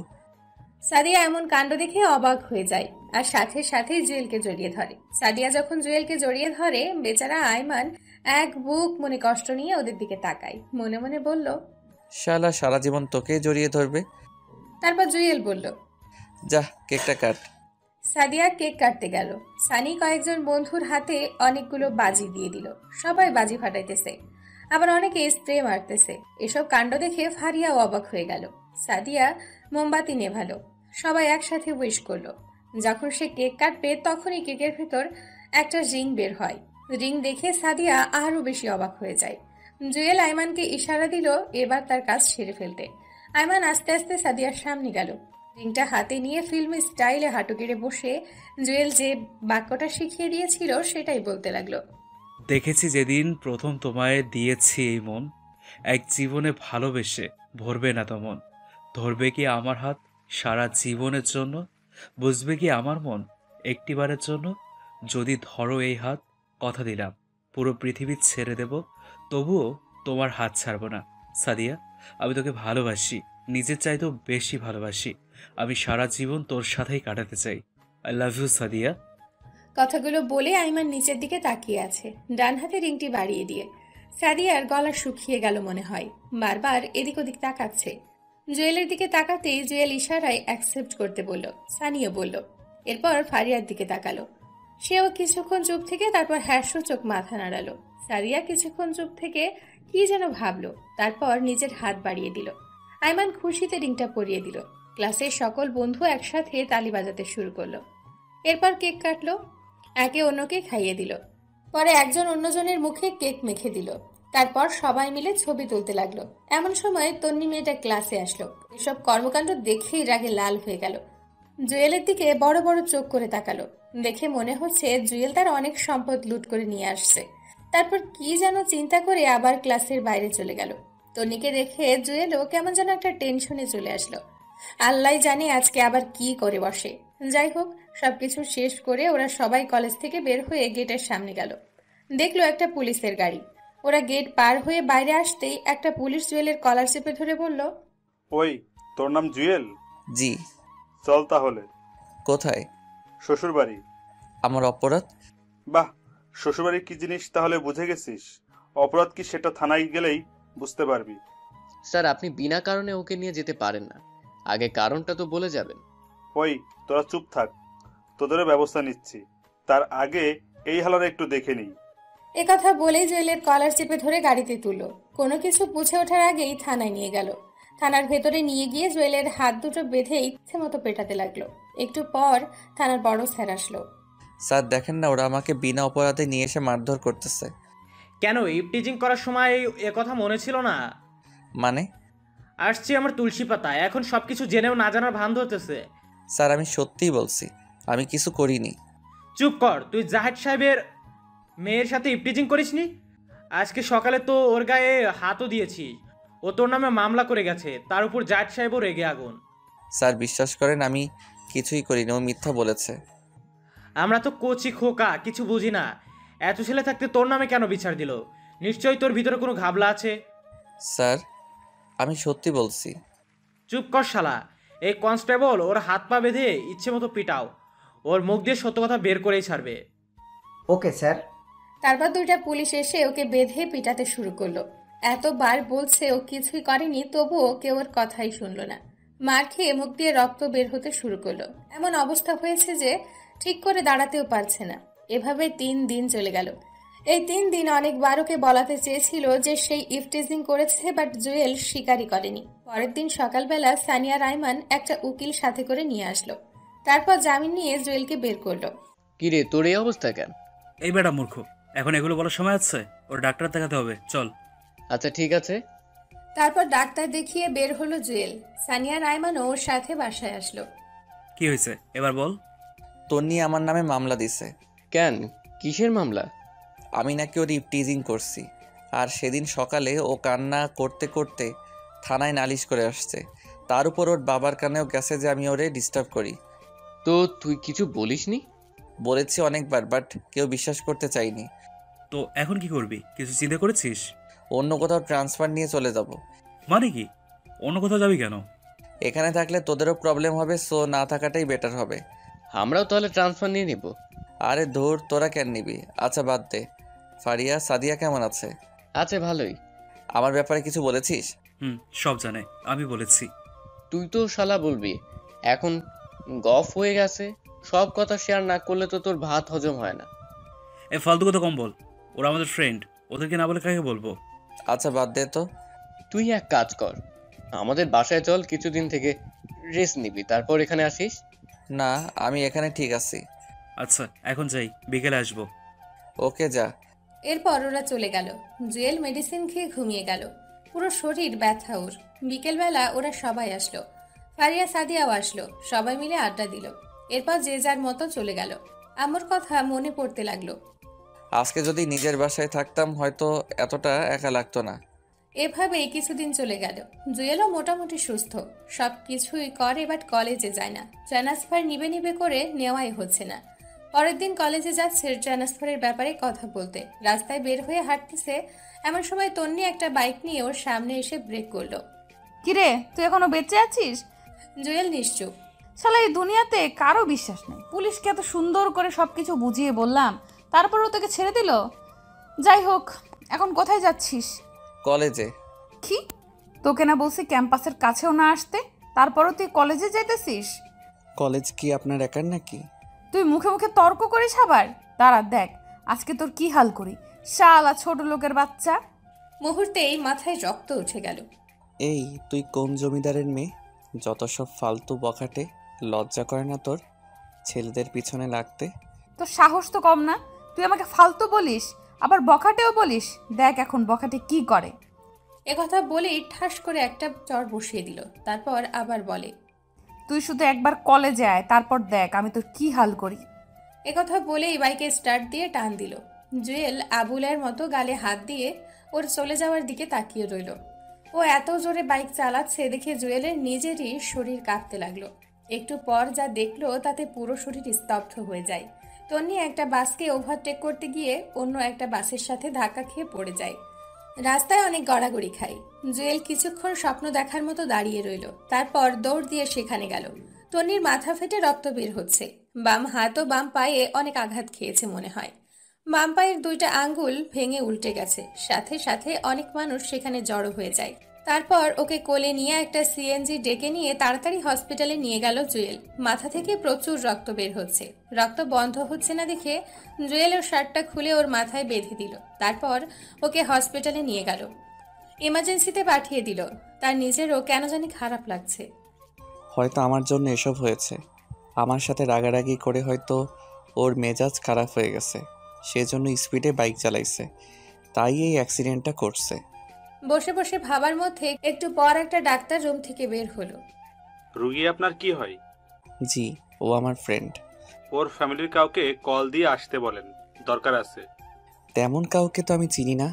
Sadia এমন কাণ্ড দেখে অবাক হয়ে যায় আর সাথে সাথে জুয়েলকে জড়িয়ে ধরে। সাদিয়া যখন জুয়েলকে জড়িয়ে ধরে, বেচারা আয়মান এক বুক মনে কষ্ট নিয়ে ওদের দিকে তাকায়। মনে মনে বলল, শালা সারা জীবন তোকে জড়িয়ে ধরবে। তারপর জুয়েল বলল, যা কেকটা কাট। সাদিয়া কেক কাটতে গেল। সানি কয়েকজন বন্ধুর হাতে অনেকগুলো বাজি দিয়ে দিল। সবাই বাজি ফাটাইতেছে, আবার অনেকে স্প্রে মারতেছে। এসব কাণ্ড দেখে ফারিয়াও অবাক হয়ে গেল। সাদিয়া মোমবাতি নেভালো। সবাই একসাথে উইশ করলো। যখন সে কেক কাটবে, তখনই কেকের ভেতর একটা রিং বের হয়। রিং দেখে সাদিয়া আরো বেশি অবাক হয়ে যায়। জুয়েল আয়মানকে ইশারা দিল এবার তার কাজ সেরে ফেলতে। আয়মান আস্তে আস্তে সাদিয়ার সামনে গেল। রিংটা হাতে নিয়ে ফিল্ম স্টাইলে হাঁটু গেড়ে বসে জুয়েল যে বাক্যটা শিখিয়ে দিয়েছিল সেটাই বলতে লাগলো। দেখেছি যেদিন প্রথম তোমায় দিয়েছি এই মন, এক জীবনে ভালোবেসে ভরবে না তো মন। ধরবে কি আমার হাত সারা জীবনের জন্য, বুঝবে কি আমার মন একটিবারের জন্য। যদি ধরো এই হাত, কথা দিলাম পুরো পৃথিবী ছেড়ে দেব, তবুও তোমার হাত ছাড়বো না। সাদিয়া, আমি তোকে ভালোবাসি, নিজের চাইতেও বেশি ভালোবাসি। আমি সারা জীবন তোর সাথেই কাটাতে চাই। I love you Sadia. কথাগুলো বলে আইমান নিচের দিকে তাকিয়ে আছে, ডান হাতে রিংটি বাড়িয়ে দিয়ে। সাদিয়ার গলা শুকিয়ে গেল মনে হয়, বারবার এদিক ওদিক তাকাচ্ছে। জুয়েলের দিকে তাকাতেই জুয়েল ইশারায় অ্যাকসেপ্ট করতে বলল, সানিও বলল। এরপর ফারিয়ার দিকে তাকালো, সেও কিছুক্ষণ চুপ থেকে তারপর হ্যাসো চোখ মাথা নাড়ালো। সাদিয়া কিছুক্ষণ চুপ থেকে কি যেন ভাবলো, তারপর নিজের হাত বাড়িয়ে দিল। আইমান খুশিতে রিংটা পরিয়ে দিল। ক্লাসের সকল বন্ধু একসাথে তালি বাজাতে শুরু করলো। এরপর কেক কাটলো, একে অন্যকে খাইয়ে দিল। পরে একজন অন্যজনের মুখে কেক মেখে দিল। তারপর সবাই মিলে ছবি তুলতে লাগলো। এমন সময় তন্নি মেয়েটা ক্লাসে আসলো। এসব কর্মকাণ্ড দেখেই রাগে লাল হয়ে গেল। জুয়েলের দিকে বড় বড় চোখ করে তাকালো। দেখে মনে হচ্ছে জুয়েল তার অনেক সম্পদ লুট করে নিয়ে আসছে। তারপর কি যেন চিন্তা করে আবার ক্লাসের বাইরে চলে গেল। তন্নিকে দেখে জুয়েলও কেমন যেন একটা টেনশনে চলে আসলো। আল্লাহ জানে আজকে আবার কি করে বসে। যাই হোক, সবকিছু শেষ করে ওরা সবাই কলেজ থেকে বের হয়ে গেটের সামনে গেল। দেখলো একটা পুলিশের গাড়ি। ওরা গেট পার হয়ে বাইরে আসতেই একটা পুলিশ জুয়েলের কলার চেপে ধরে বলল, ওই তোর নাম জুয়েল? জি। চল তাহলে। কোথায়? শ্বশুর বাড়ি। আমার অপরাধ? বাহ, শ্বশুরবাড়ি কি জিনিস তাহলে বুঝে গেছিস। অপরাধ কি সেটা থানায় গেলেই বুঝতে পারবি। স্যার, আপনি বিনা কারণে ওকে নিয়ে যেতে পারেন না, আগে কারণটা তো বলে যাবেন। ওই তোরা চুপ থাক, তোদেরও ব্যবস্থা নিচ্ছি। তার আগে এই হালারে একটু দেখে নিই। একথা বলেই জুয়েলের কলার চেপে ধরে গাড়িতে তুলল। কোনো কিছু বুঝে ওঠার আগেই থানায় নিয়ে গেল। থানার ভেতরে নিয়ে গিয়ে জুয়েলের হাত দুটো বেঁধে ইচ্ছে মতো পেটাতে লাগলো। একটু পর থানার বড় স্যার আসলো। স্যার দেখেন না, ওরা আমাকে বিনা অপরাধে নিয়ে এসে মারধর করতেছে। কেন, ইপটিজিং করার সময় এ কথা মনে ছিল না? মানে? আসছি আমার তুলসী পাতা, এখন সবকিছু জেনেও না জানার ভান ধরতেছে। স্যার আমি সত্যিই বলছি, আমি কিছু করিনি। চুপ কর, তুই জাহেদ সাহেবের মেয়ের সাথে ইপটিজিং করিসনি? আজকে সকালে তো ওর গায়ে হাতও দিয়েছি। ও তোর নামে মামলা করে গেছে, তার উপর জাহেদ সাহেবও রেগে আগুন। স্যার বিশ্বাস করেন, আমি কিছুই করিনি, ও মিথ্যা বলেছে। আমরা তো কোচি খোকা, কিছু বুঝি না। এত ছেলে থাকতে তোর নামে কেন বিচার দিল? নিশ্চয়ই তোর ভিতরে কোনো ঘাবলা আছে। স্যার আমি সত্যি বলছি। চুপ কর শালা। এই কনস্টেবল ওর হাত পা বেঁধে ইচ্ছে মতো পিটাও, ওর মুখ দিয়ে সত্য কথা বের করেই ছাড়বে। Okay sir. তারপর দুইটা পুলিশ এসে ওকে বেঁধে পিটাতে শুরু করলো। এতবার বলছে ও কিছুই করেনি, তবুও কেউ ওর কথাই শুনলো না। মার খেয়ে মুখ দিয়ে রক্ত বের হতে শুরু করলো। এমন অবস্থা হয়েছে যে ঠিক করে দাঁড়াতেও পারছে না। এভাবে 3 দিন চলে গেল। এই 3 দিন অনেকবার ওকে বলাতে চেয়েছিল যে সেই ইফটিজিং করেছে, বাট জুয়েল স্বীকারই করেনি। পরের দিন সকালবেলা সানিয়া রাইমান একটা উকিল সাথে করে নিয়ে আসলো। তারপর জামিন নিয়ে জুয়েলকে বের করলো। কি রে, তোর এই অবস্থা কেন? এই বেটা মূর্খ, এখন এগুলো বলার সময় আছে? ওর ডাক্তার দেখাতে হবে, চল। আচ্ছা ঠিক আছে। তারপর ডাক্তার দেখিয়ে বের হলো জুয়েল। সানিয়া রাইমানও ওর সাথে বাসায় আসলো। কি হয়েছে এবার বল। তন্নি আমার নামে মামলা দিছে। কেন, কিসের মামলা? আমি নাকি ওর ইপটিজিং করছি, আর সেদিন সকালে ও কান্না করতে করতে থানায় নালিশ করে আসছে। তার উপর ওর বাবার কানেও গেছে যে আমি ওরে ডিস্টার্ব করি। তো তুই কিছু বলিসনি? বলেছি অনেকবার, বাট কেউ বিশ্বাস করতে চাইনি। তো এখন কি করবি, কিছু চিন্তা করেছিস? অন্য কোথাও ট্রান্সফার নিয়ে চলে যাব। মানে কি, অন্য কোথাও যাবি কেন? এখানে থাকলে তোদেরও প্রবলেম হবে, সো না থাকাটাই বেটার হবে। আমরাও তাহলে ট্রান্সফার নিয়ে নিব। আরে ধুর, তোরা কেন নিবি? আচ্ছা বাদ দে। ফারিয়া, সাদিয়া কেমন আছে? আছে ভালোই। আমার ব্যাপারে কিছু বলেছিস? সব জানে, আমি বলেছি। তুই তো শালা বলবি, এখন গফ হয়ে গেছে, সব কথা শেয়ার না করলে তো তোর ভাত হজম হয় না। এ ফালতু কথা কম বল, ওরা আমাদের ফ্রেন্ড, ওদেরকে না বলে কাকে বলবো? আচ্ছা বাদ দে তো। তুই এক কাজ কর, আমাদের বাসায় চল, কিছুদিন থেকে রেস্ট নিবি, তারপর এখানে আসিস। না, আমি এখানে ঠিক আছি। আচ্ছা এখন যাই, বিকেলে আসবো। ওকে যা। এরপর ওরা চলে গেল। জুয়েল মেডিসিন খেয়ে ঘুমিয়ে গেল। পুরো শরীর ব্যথা ওর। বিকেলবেলা ওরা সবাই আসলো। ফারিয়া সাদিয়াও আসলো। সবাই মিলে আড্ডা দিল। এরপর যে যার মতো চলে গেল। আমার কথা মনে পড়তে লাগলো। আজকে যদি নিজের বাসায় থাকতাম হয়তো এতটা একা লাগতো না। এভাবেই কিছুদিন চলে গেল। জুয়েলও মোটামুটি সুস্থ, সব কিছুই করে, বাট কলেজে যায় না। ট্রান্সফার নিবে নিবে করে নেওয়াই হচ্ছে না। পরের দিন কলেজে যাচ্ছে ট্রান্সফারের ব্যাপারে কথা বলতে। রাস্তায় বের হয়ে হাঁটতেছে, এমন সময় তন্নি একটা বাইক নিয়ে ওর সামনে এসে ব্রেক করলো। কিরে, তুই এখনো বেঁচে আছিস? জুয়েল নিশ্চুপ। শালা এই দুনিয়াতে কারো বিশ্বাস নেই। পুলিশকে এত সুন্দর করে সবকিছু বুঝিয়ে বললাম, তারপরও তোকে ছেড়ে দিল। যাই হোক, এখন কোথায় যাচ্ছিস? কলেজে। কি? তোকে না বলছি ক্যাম্পাসের কাছেও না আসতে, তারপরও তুই কলেজে যাইতেছিস? কলেজ কি আপনার একার নাকি? তুই মুখে মুখে তর্ক করিস আবার। দাঁড়া দেখ আজকে তোর কি হাল করি, শালা ছোট লোকের বাচ্চা। মুহূর্তেই মাথায় রক্ত উঠে গেল। এই তুই কোন জমিদারের মেয়ে? যত সব ফালতু বখাটে, লজ্জা করে না তোর ছেলেদের পিছনে লাগতে? তোর সাহস তো কম না, তুই আমাকে ফালতু বলিস, আবার বখাটেও বলিস। দেখ এখন বখাটে কি করে। একথা বলেই ঠাস করে একটা চড় বসিয়ে দিল। তারপর আবার বলে, তুই শুধু একবার কলেজে আয়, তারপর দেখ আমি তোর কি হাল করি। একথা বলেই বাইকে স্টার্ট দিয়ে টান দিল। জুয়েল আবুলের মতো গালে হাত দিয়ে ওর চলে যাওয়ার দিকে তাকিয়ে রইল। ও এত জোরে বাইক চালাচ্ছে দেখে জুয়েলের নিজেরই শরীর কাঁপতে লাগলো। একটু পর যা দেখলো তাতে পুরো শরীর স্তব্ধ হয়ে যায়। তন্নি একটা বাসকে ওভারটেক করতে গিয়ে অন্য একটা বাসের সাথে ধাক্কা খেয়ে পড়ে যায়। রাস্তায় অনেক গড়াগড়ি খায়। জুয়েল কিছুক্ষণ স্বপ্ন দেখার মতো দাঁড়িয়ে রইল। তারপর দৌড় দিয়ে সেখানে গেল। তন্নির মাথা ফেটে রক্ত বের হচ্ছে। বাম হাত ও বাম পায়ে অনেক আঘাত খেয়েছে মনে হয়। বাম পায়ের দুইটা আঙ্গুল ভেঙে উল্টে গেছে। সাথে সাথে অনেক মানুষ সেখানে জড়ো হয়ে যায়। তারপর ওকে কোলে নিয়ে একটা সিএনজি ডেকে নিয়ে তাড়াতাড়ি হসপিটালে নিয়ে গেল জুয়েল। মাথা থেকে প্রচুর রক্ত বের হচ্ছে। রক্ত বন্ধ হচ্ছে না দেখে জুয়েল ওর শার্টটা খুলে ওর মাথায় বেঁধে দিল। তারপর ওকে হসপিটালে নিয়ে গেল। ইমার্জেন্সিতে পাঠিয়ে দিল। তার নিজেরও কেন জানি খারাপ লাগছে। হয়তো আমার জন্য এসব হয়েছে। আমার সাথে রাগারাগি করে হয়তো ওর মেজাজ খারাপ হয়ে গেছে, সেজন্য স্পিডে বাইক চালাইছে, তাই এই অ্যাক্সিডেন্টটা করছে। বসে বসে ভাবার মধ্যে একটু পর একটা ডাক্তার রুম থেকে বের হলো। রুগী আপনার কি হয়? জি, ও আমার ফ্রেন্ড। ওর ফ্যামিলির কাউকে কল দিয়ে আসতে বলেন, দরকার আছে। তেমন কাউকে তো আমি চিনি না।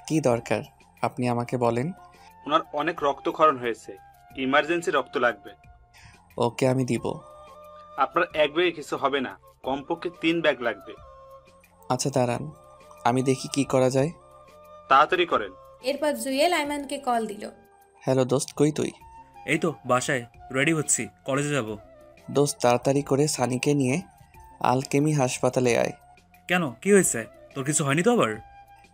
কি দরকার আপনি আমাকে বলেন। ওনার অনেক রক্তক্ষরণ হয়েছে, ইমার্জেন্সি রক্ত লাগবে। ওকে আমি দিব। আপনার এক ব্যাগে কিছু হবে না, কমপক্ষে 3 ব্যাগ লাগবে। আচ্ছা দাঁড়ান, আমি দেখি কি করা যায়। তাড়াতাড়ি করেন। এরপর জুয়েল আইমানকে কল দিল। হ্যালো দোস্ত, কই তুই? এই তো বাসায়, রেডি হচ্ছি, কলেজে যাব। দোস্ত তাড়াতাড়ি করে সানিকে নিয়ে আলকেমি হাসপাতালে আয়। কেন, কি হয়েছে? তোর কিছু হয়নি তো আবার?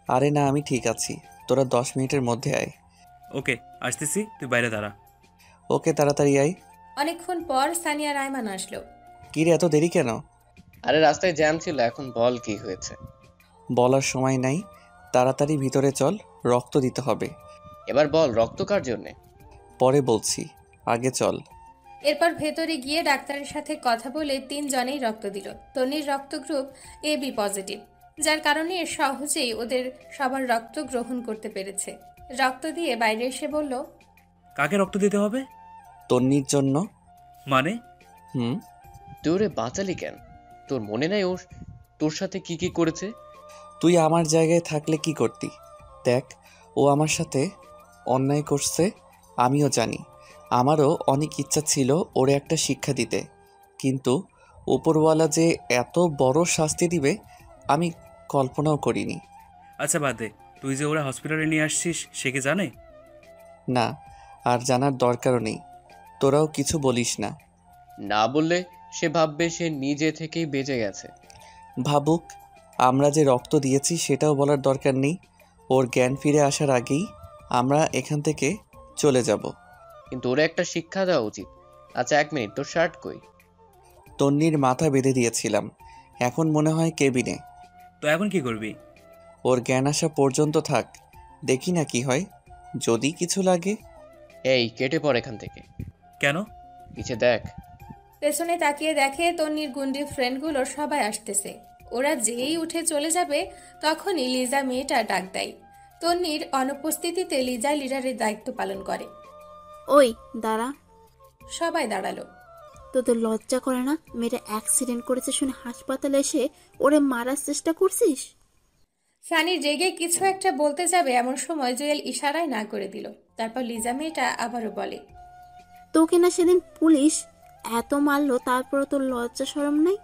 আরে না, আমি ঠিক আছি। তোরা 10 মিনিটের মধ্যে আয়। ওকে আসতেছি, তুই বাইরে দাঁড়া। ওকে তাড়াতাড়ি আয়। অনেকক্ষণ পর সানিয়া রায়মান আসলো। কি রে, এত দেরি কেন? আরে রাস্তায় জ্যাম ছিল, এখন বল কি হয়েছে। বলার সময় নাই, তাড়াতাড়ি ভিতরে চল, রক্ত দিতে হবে। এবার বল রক্ত কার জন্যে? পরে বলছি, আগে চল। এরপর ভেতরে গিয়ে ডাক্তারের সাথে কথা বলে 3 জনেই রক্ত দিল। তনির রক্ত গ্রুপ AB পজিটিভ, যার কারণে সহজেই ওদের সবার রক্ত গ্রহণ করতে পেরেছে। রক্ত দিয়ে বাইরে এসে বলল, কাকে রক্ত দিতে হবে? তন্নির জন্য। মানে? তুই ওরে বাঁচালি কেন? তোর মনে নাই ওর তোর সাথে কি কি করেছে? তুই আমার জায়গায় থাকলে কি করতি? দেখ, ও আমার সাথে অন্যায় করছে, আমিও জানি। আমারও অনেক ইচ্ছা ছিল ওরে একটা শিক্ষা দিতে, কিন্তু উপরওয়ালা যে এত বড় শাস্তি দিবে আমি কল্পনাও করিনি। আচ্ছা বাদ দে, তুই যে ওরা হসপিটালে নিয়ে আসছিস সে কি জানে? না, আর জানার দরকারও নেই। তোরাও কিছু বলিস না। না বললে সে ভাববে সে নিজে থেকেই বেঁচে গেছে। ভাবুক, আমরা যে রক্ত দিয়েছি সেটাও বলার দরকার নেই। ওর জ্ঞান ফিরে আসার আগেই আমরা এখান থেকে চলে যাব। কিন্তু ওরা একটা শিক্ষা দেওয়া উচিত। আচ্ছা 1 মিনিট, তোর শার্ট কই? তন্নির মাথা বেঁধে দিয়েছিলাম, এখন মনে হয় কেবিনে। তো এখন কি করবি? ওর জ্ঞান আসা পর্যন্ত থাক, দেখি না কি হয়, যদি কিছু লাগে। এই কেটে পড় এখান থেকে। কেন? পিছে দেখ। পেছনে তাকিয়ে দেখে তন্নির গুন্ডি ফ্রেন্ডগুলো সবাই আসতেছে। ওরা যেই উঠে চলে যাবে তখনই লিজা মেয়েটা ডাক দেয়। তন্নির অনুপস্থিতিতে লিজা লিডারের দায়িত্ব পালন করে। ওই দাঁড়া। সবাই দাঁড়ালো। তোদের লজ্জা করে না? মেয়েটা অ্যাক্সিডেন্ট করেছে শুনে হাসপাতালে এসে ওরে মারার চেষ্টা করছিস? সানি রেগে কিছু একটা বলতে যাবে এমন সময় জুয়েল ইশারায় না করে দিল। তারপর লিজা মেয়েটা আবারও বলে, তোকে না সেদিন পুলিশ এত মারলো, তারপরও তোর লজ্জা শরম নাই?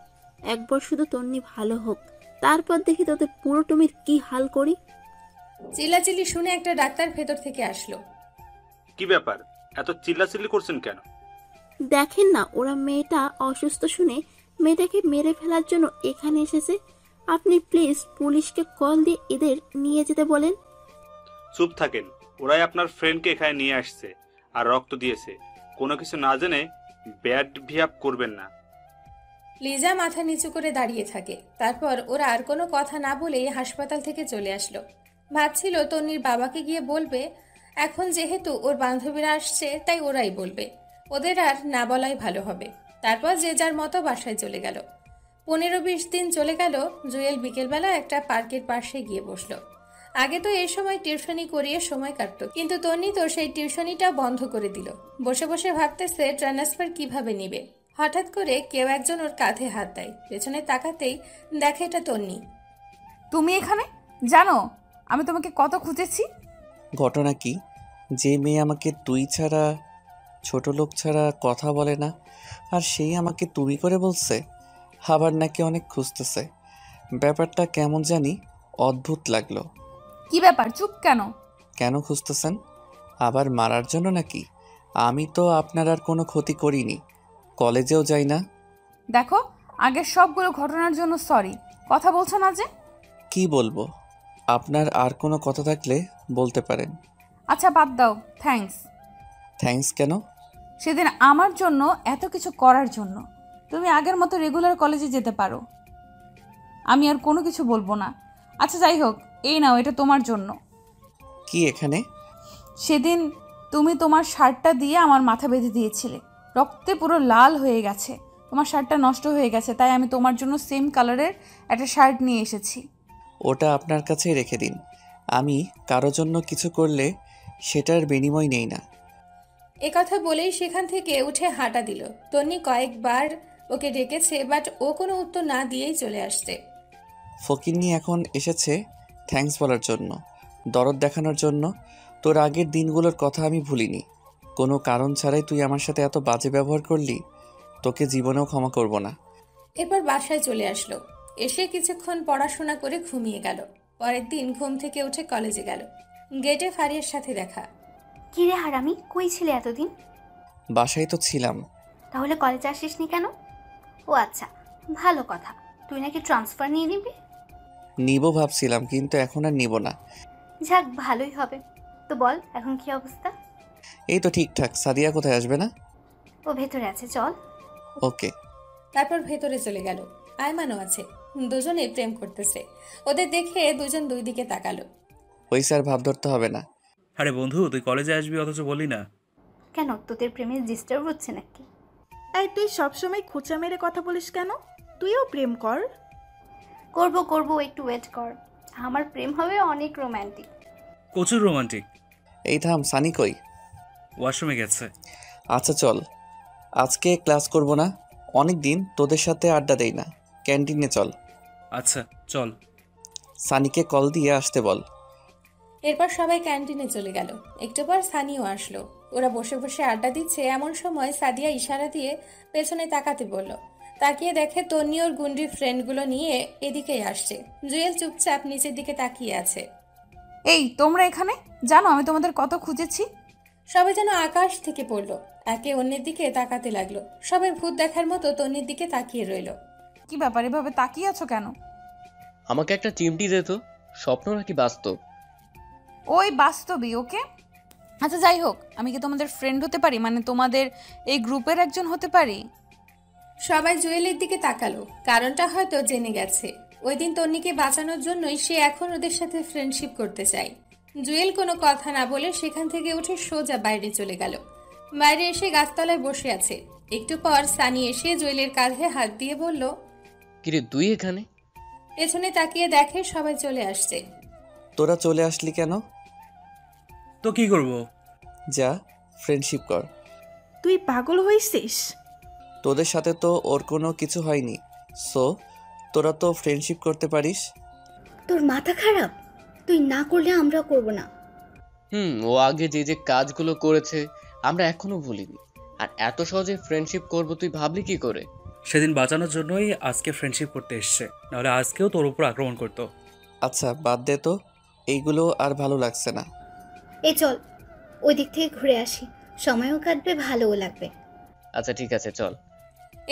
একবার শুধু তন্নি ভালো হোক, তারপর দেখি তোদের পুরো টমির কি হাল করি। চিল্লাচিল্লি শুনে একটা ডাক্তার ভেতর থেকে আসলো। কি ব্যাপার, এত চিল্লাচিল্লি করছেন কেন? দেখেন না ওরা মেয়েটা অসুস্থ শুনে মেয়েটাকে মেরে ফেলার জন্য এখানে এসেছে। আপনি প্লিজ পুলিশকে কল দিয়ে এদের নিয়ে যেতে বলেন। চুপ থাকেন, ওরাই আপনার ফ্রেন্ডকে এখানে নিয়ে আসছে আর রক্ত দিয়েছে। কোনো কিছু না জেনে ব্যাড বিহেভ করবেন না। লিজা মাথা নিচু করে দাঁড়িয়ে থাকে। তারপর ওরা আর কোনো কথা না বলেই হাসপাতাল থেকে চলে আসলো। ভাবছিল তন্নির বাবাকে গিয়ে বলবে, এখন যেহেতু ওর বান্ধবীরা আসছে তাই ওরাই বলবে, ওদের আর না বলাই ভালো হবে। তারপর যে যার মতো বাসায় চলে গেল। 15-20 দিন চলে গেল। জুয়েল বিকেলবেলা একটা পার্কের পাশে গিয়ে বসলো। আগে তো এই সময় টিউশনি করিয়ে সময় কাটতো, কিন্তু তন্নি তো সেই টিউশনিটা বন্ধ করে দিল। বসে বসে ভাবতেছে ট্রান্সফার কিভাবে নিবে। হঠাৎ করে কেউ একজন ওর কাঁধে হাত দেয়। পেছনে তাকাতেই দেখে এটা তন্নি। তুমি এখানে? জানো আমি তোমাকে কত খুঁজেছি। ঘটনা কি? যে মেয়ে আমাকে তুই ছাড়া, ছোট লোক ছাড়া কথা বলে না, আর সেই আমাকে তুমি করে বলছে, আবার নাকি অনেক খুঁজতেছে। ব্যাপারটা কেমন জানি অদ্ভুত লাগলো। কি ব্যাপার, চুপ কেন? কেন খুঁজতেছেন? আবার মারার জন্য নাকি? আমি তো আপনার আর কোনো ক্ষতি করিনি, কলেজেও যাই না। দেখো, আগের সবগুলো ঘটনার জন্য সরি। কথা বলছো না যে? কি বলবো? আপনার আর কোনো কথা থাকলে বলতে পারেন। আচ্ছা বাদ দাও, থ্যাঙ্কস। থ্যাঙ্কস কেন? সেদিন আমার জন্য এত কিছু করার জন্য। তুমি আগের মতো রেগুলার কলেজে যেতে পারো, আমি আর কোনো কিছু বলবো না। আচ্ছা যাই হোক, এই নাও, এটা তোমার জন্য। কি এখানে? সেদিন তুমি তোমার শার্টটা দিয়ে আমার মাথা বেঁধে দিয়েছিলে, রক্তে পুরো লাল হয়ে গেছে। তোমার শার্টটা নষ্ট হয়ে গেছে, তাই আমি তোমার জন্য সেম কালারের একটা শার্ট নিয়ে এসেছি। ওটা আপনার কাছেই রেখে দিন। আমি কারো জন্য কিছু করলে সেটার বিনিময় নেই না। এ কথা বলেই সেখান থেকে উঠে হাঁটা দিল। তন্নি কয়েকবার ওকে ডেকেছে, বাট ও কোনো উত্তর না দিয়েই চলে আসছে। ফকিন্নি এখন এসেছে থ্যাঙ্কস বলার জন্য, দরদ দেখানোর জন্য। তোর আগের দিনগুলোর কথা আমি ভুলিনি। কোনো কারণ ছাড়াই তুই আমার সাথে এত বাজে ব্যবহার করলি, তোকে জীবনেও ক্ষমা করব না। এরপর বাসায় চলে আসলো। এসে কিছুক্ষণ পড়াশোনা করে ঘুমিয়ে গেল। পরের দিন ঘুম থেকে উঠে কলেজে গেল। গেটে ফারিয়ার সাথে দেখা। কি রে হারামি, কই ছিলে এতদিন? বাসায় তো ছিলাম। তাহলে কলেজে আসিসনি কেন? ও আচ্ছা, ভালো কথা। তুই নাকি ট্রান্সফার নিয়ে নিবি? নিব ভাবছিলাম, কিন্তু এখন আর নিব না। যাক, ভালোই হবে। তো বল, এখন কি অবস্থা? এই তো ঠিকঠাক। সাদিয়া কোথায়, আসবে না? ও ভেতরে আছে, চল। ওকে। তারপর ভেতরে চলে গেল। আয়মানও আছে। দুজনে প্রেম করতেছে। ওদের দেখে দুজন দুই দিকে তাকালো। ওই স্যার ভাব ধরতে হবে না। আরে বন্ধু, তুই কলেজে আসবি অথচ বলি না কেন, তোদের প্রেমে ডিস্টার্ব হচ্ছে নাকি? এই তুই সবসময় খোঁচা মেরে কথা বলিস কেন? তুইও প্রেম কর। করবো, একটু ওয়েট কর। আমার প্রেম হবে অনেক রোমান্টিক। প্রচুর রোমান্টিক। এই থাম, সানি কই? ওয়াশরুমে গেছে। আচ্ছা চল, আজকে ক্লাস করব না। অনেক দিন তোদের সাথে আড্ডা দেই না। ক্যান্টিনে চল। আচ্ছা চল। সানিকে কল দিয়ে আসতে বল। এরপর সবাই ক্যান্টিনে চলে গেল। একটু পর সানিও আসলো। ওরা বসে বসে আড্ডা দিচ্ছে, এমন সময় সাদিয়া ইশারা দিয়ে পেছনে তাকাতে বলল। তাকিয়ে দেখে তন্নি ওর গুন্ডি ফ্রেন্ডগুলো নিয়ে এদিকেই আসছে। জুয়েল চুপচাপ নিচের দিকে তাকিয়ে আছে। এই তোমরা এখানে? জানো আমি তোমাদের কত খুঁজেছি। সবাই যেন আকাশ থেকে পড়লো, একে অন্যের দিকে তাকাতে লাগলো। সবাই ভূত দেখার মতো তন্নির দিকে তাকিয়ে রইল। কি ব্যাপার, এভাবে তাকিয়ে আছো কেন? আমাকে একটা চিমটি দে তো, স্বপ্ন নাকি বাস্তব? ওই বাস্তবই। ওকে আচ্ছা যাই হোক, আমি কি তোমাদের ফ্রেন্ড হতে পারি? মানে তোমাদের এই গ্রুপের একজন হতে পারি? সবাই জুয়েলের দিকে তাকালো। কারণটা হয়তো জেনে গেছে। ওই দিন তন্নিকে বাঁচানোর জন্যই সে এখন ওদের সাথে ফ্রেন্ডশিপ করতে চায়। জুয়েল কোনো কথা না বলে সেখান থেকে উঠে সোজা বাইরে চলে গেল। বাইরে এসে গাছতলায় বসে আছে। একটু পর সানি এসে জুয়েলের কাঁধে হাত দিয়ে বলল, কিরে তুই এখানে? পেছনে তাকিয়ে দেখে সবাই চলে আসছে। তোরা চলে আসলি কেন? তো কি করব? যা, ফ্রেন্ডশিপ কর। তুই পাগল হয়েছিস? তোদের সাথে তো ওর কোনো কিছু হয়নি, সো তোরা তো ফ্রেন্ডশিপ করতে পারিস। তোর মাথা খারাপ? তুই না করলে আমরা করব না। ও আগে যে যে কাজগুলো করেছে আমরা এখনো ভুলিনি, আর এত সহজে ফ্রেন্ডশিপ করব তুই ভাবলি কি করে? সেদিন বাঁচানোর জন্যই আজকে ফ্রেন্ডশিপ করতে এসছে, নাহলে আজকেও তোর উপর আক্রমণ করতো। আচ্ছা বাদ দে তো, এইগুলো আর ভালো লাগছে না। এই চল, ওই দিক থেকে ঘুরে আসি, সময়ও কাটবে, ভালোও লাগবে। আচ্ছা ঠিক আছে চল।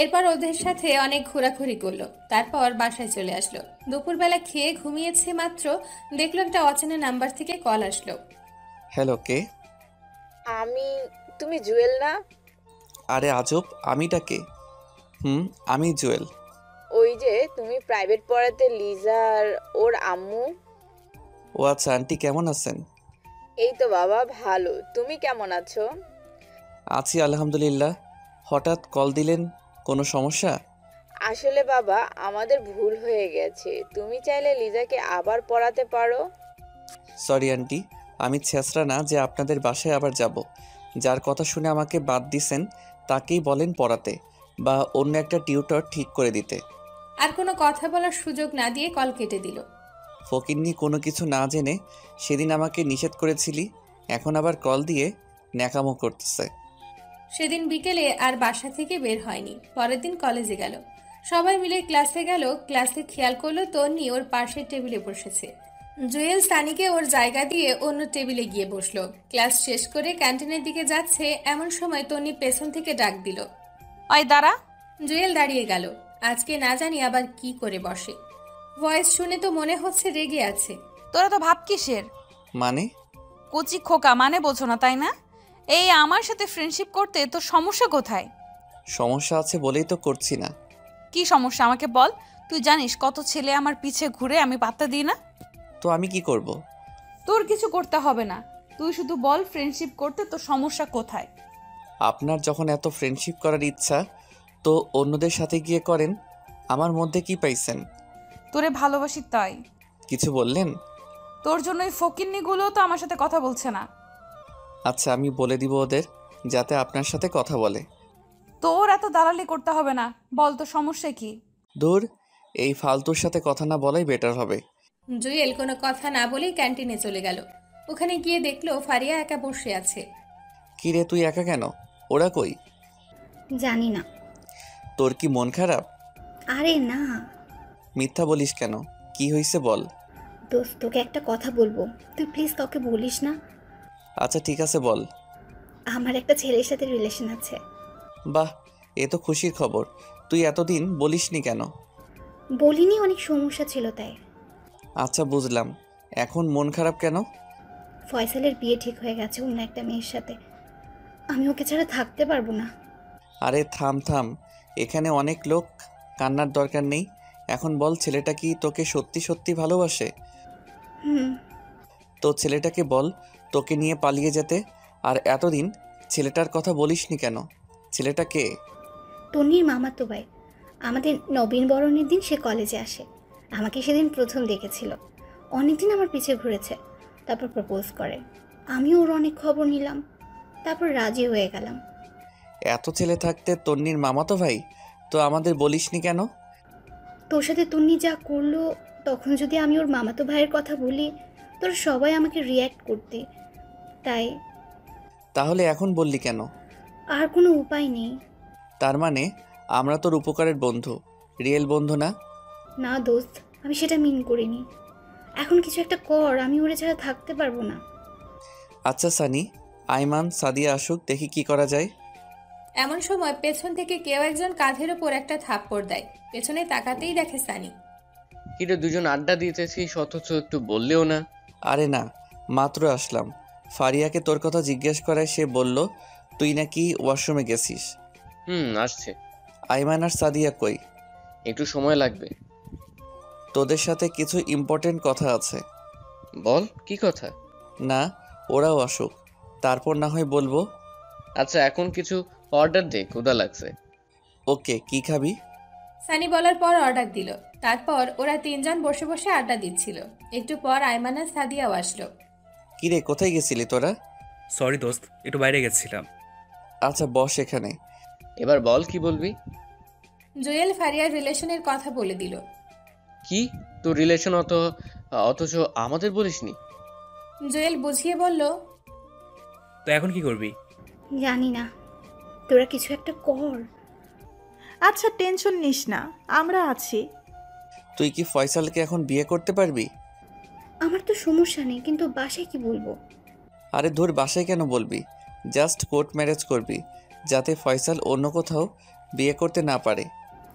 এরপর ওদের সাথে অনেক ঘোরাঘুরি করলো, তারপর বাসায় চলে আসলো। দুপুরবেলা খেয়ে ঘুমিয়েছে মাত্র দেখলো একটা অচেনা নাম্বার থেকে কল আসলো। হ্যালো, কে? তুমি জুয়েল না? আরে আজব, আমিটা কে? আমি জুয়েল। ওই যে তুমি প্রাইভেট পড়াতে লিজার ওর আম্মু। ও আচ্ছা, আন্টি কেমন আছেন? এই তো বাবা ভালো, তুমি কেমন আছো? আছি আলহামদুলিল্লাহ। হঠাৎ কল দিলেন, কোনো সমস্যা? আসলে বাবা আমাদের ভুল হয়ে গেছে, তুমি চাইলে লিজাকে আবার পড়াতে পারো। সরি আন্টি, আমি ছেঁচড়া না যে আপনাদের বাসায় আবার যাব। যার কথা শুনে আমাকে বাদ দিছেন তাকেই বলেন পড়াতে বা অন্য একটা টিউটর ঠিক করে দিতে। আর কোনো কথা বলার সুযোগ না দিয়ে কল কেটে দিল। ফকিন্নি কোনো কিছু না জেনে সেদিন আমাকে নিষেধ করেছিলি, এখন আবার কল দিয়ে ন্যাকামো করতেছে। সেদিন বিকেলে আর বাসা থেকে বের হয়নি। পরের দিন কলেজে গেল, সবাই মিলে ক্লাসে গেল। ক্লাসে খেয়াল করলো তন্নি ওর পাশের টেবিলে বসেছে। জুয়েল সানিকে ওর জায়গা দিয়ে অন্য টেবিলে গিয়ে বসলো। ক্লাস শেষ করে ক্যান্টিনের দিকে যাচ্ছে, এমন সময় তন্নি পেছন থেকে ডাক দিল, ওই দাঁড়া। জুয়েল দাঁড়িয়ে গেল। আজকে না জানি আবার কি করে বসে। ভয়েস শুনে তো মনে হচ্ছে রেগে আছে। তোরা তো ভাব কিসের? মানে? কচি খোকা মানে বোঝো না তাই না? এই আমার সাথে ফ্রেন্ডশিপ করতে তোর সমস্যা কোথায়? সমস্যা আছে বলেই তো করছি না। কি সমস্যা আমাকে বল। তুই জানিস কত ছেলে আমার পিছে ঘুরে, আমি পাত্তা দিই না। তো আমি কি করব? তোর কিছু করতে হবে না, তুই শুধু বল ফ্রেন্ডশিপ করতে তোর সমস্যা কোথায়। আপনার যখন এত ফ্রেন্ডশিপ করার ইচ্ছা তো অন্যদের সাথে গিয়ে করেন, আমার মধ্যে কি পাইছেন? তোরে ভালোবাসি তাই। কিছু বললেন? তোর জন্য ওই ফকিন্নিগুলো তো আমার সাথে কথা বলছে না। আচ্ছা, আমি বলে দিব ওদের যাতে আপনার সাথে কথা বলে। তোর এত দালালি করতে হবে না, বল তো সমস্যা কি? দূর, এই ফালতুর সাথে কথা না বলাই বেটার হবে। জুয়েল কোনো কথা না বলেই ক্যান্টিনে চলে গেল। ওখানে গিয়ে দেখলো ফারিয়া একা বসে আছে। কি রে, তুই একা কেন? ওরা কই? জানি না। তোর কি মন খারাপ? আরে না। মিথ্যা বলিস কেন? কি হয়েছে বল। দোস্ত, তোকে একটা কথা বলবো, তুই প্লিজ কাউকে বলিস না। আচ্ছা ঠিক আছে বল। আমার একটা ছেলের সাথে রিলেশন আছে। বাহ, এ তো খুশির খবর। তুই এতদিন বলিসনি কেন? বলিনি, অনেক সমস্যা ছিল তাই। আচ্ছা বুঝলাম, এখন মন খারাপ কেন? ফয়সালের বিয়ে ঠিক হয়ে গেছে অন্য একটা মেয়ের সাথে। আমি ওকে ছাড়া থাকতে পারবো না। আরে থাম থাম, এখানে অনেক লোক, কান্নার দরকার নেই। এখন বল, ছেলেটা কি তোকে সত্যি সত্যি ভালোবাসে? তো ছেলেটাকে বল তোকে নিয়ে পালিয়ে যেতে। আর এতদিন ছেলেটার কথা বলিসনি কেন? ছেলেটা কে? তন্নির মামাতো ভাই। আমাদের নবীন বরণের দিন সে কলেজে আসে। আমাকে সেদিন প্রথম দেখেছিল, অনেকদিন আমার পিছে ঘুরেছে, তারপর প্রপোজ করে। আমিও ওর অনেক খবর নিলাম, তারপর রাজি হয়ে গেলাম। এত ছেলে থাকতে তন্নির মামাতো ভাই, তো আমাদের বলিসনি কেন? তোর সাথে তন্নি যা করলো, তখন যদি আমি ওর মামাতো ভাইয়ের কথা বলি, তোরা সবাই আমাকে রিয়্যাক্ট করতে, তাই। তাহলে এখন বললি কেন? আর কোনো উপায় নেই। তার মানে আমরা তোর উপকারের বন্ধু, রিয়েল বন্ধু না? না দোস্ত, আমি সেটা মিন করিনি। এখন কিছু একটা কর, আমি ওরে ছাড়া থাকতে পারবো না। আচ্ছা সানি, আইমান সাদিয়া আসুক, দেখি কি করা যায়। এমন সময় পেছন থেকে কেউ একজন কাঁধের ওপর একটা থাপ্পড় দেয়। পেছনে তাকাতেই দেখে সানি। কিরে দুজন আড্ডা দিতেছিস অথচ একটু বললেও না? আরে না, মাত্র আসলাম। ফারিয়াকে তোর কথা জিজ্ঞেস করায় সে বলল তুই নাকি ওয়াশরুমে গেছিস। আসছে। আইমান আর সাদিয়া কই? একটু সময় লাগবে। তোদের সাথে কিছু ইম্পর্টেন্ট কথা আছে। বল, কি কথা? না, ওরাও আসুক, তারপর না হয় বলবো। আচ্ছা এখন কিছু অর্ডার দে, ক্ষুধা লাগছে। ওকে, কি খাবি? সানি বলার পর অর্ডার দিল। তারপর ওরা তিনজন বসে বসে আড্ডা দিচ্ছিল। একটু পর আইমান আর সাদিয়াও আসলো। কিরে, কোথায় গেছিলি তোরা? সরি দোস্ত, একটু বাইরে গেছিলাম। আচ্ছা বস এখানে। এবার বল কি বলবি? জুয়েল ফারিয়ার রিলেশনের কথা বলে দিল। কি তোর রিলেশন? অথচ আমাদের বলিসনি? জুয়েল বুঝিয়ে বলল, তো এখন কি করবি? জানি না, তোরা কিছু একটা কর। আচ্ছা টেনশন নিস না, আমরা আছি। তুই কি ফয়সালকে এখন বিয়ে করতে পারবি? আমার তো সমস্যা নেই, কিন্তু বাসায় কি বলবো? আরে ধুর, বাসায় কেন বলবি? জাস্ট কোর্ট ম্যারেজ করবি, যাতে ফয়সাল অন্য কোথাও বিয়ে করতে না পারে।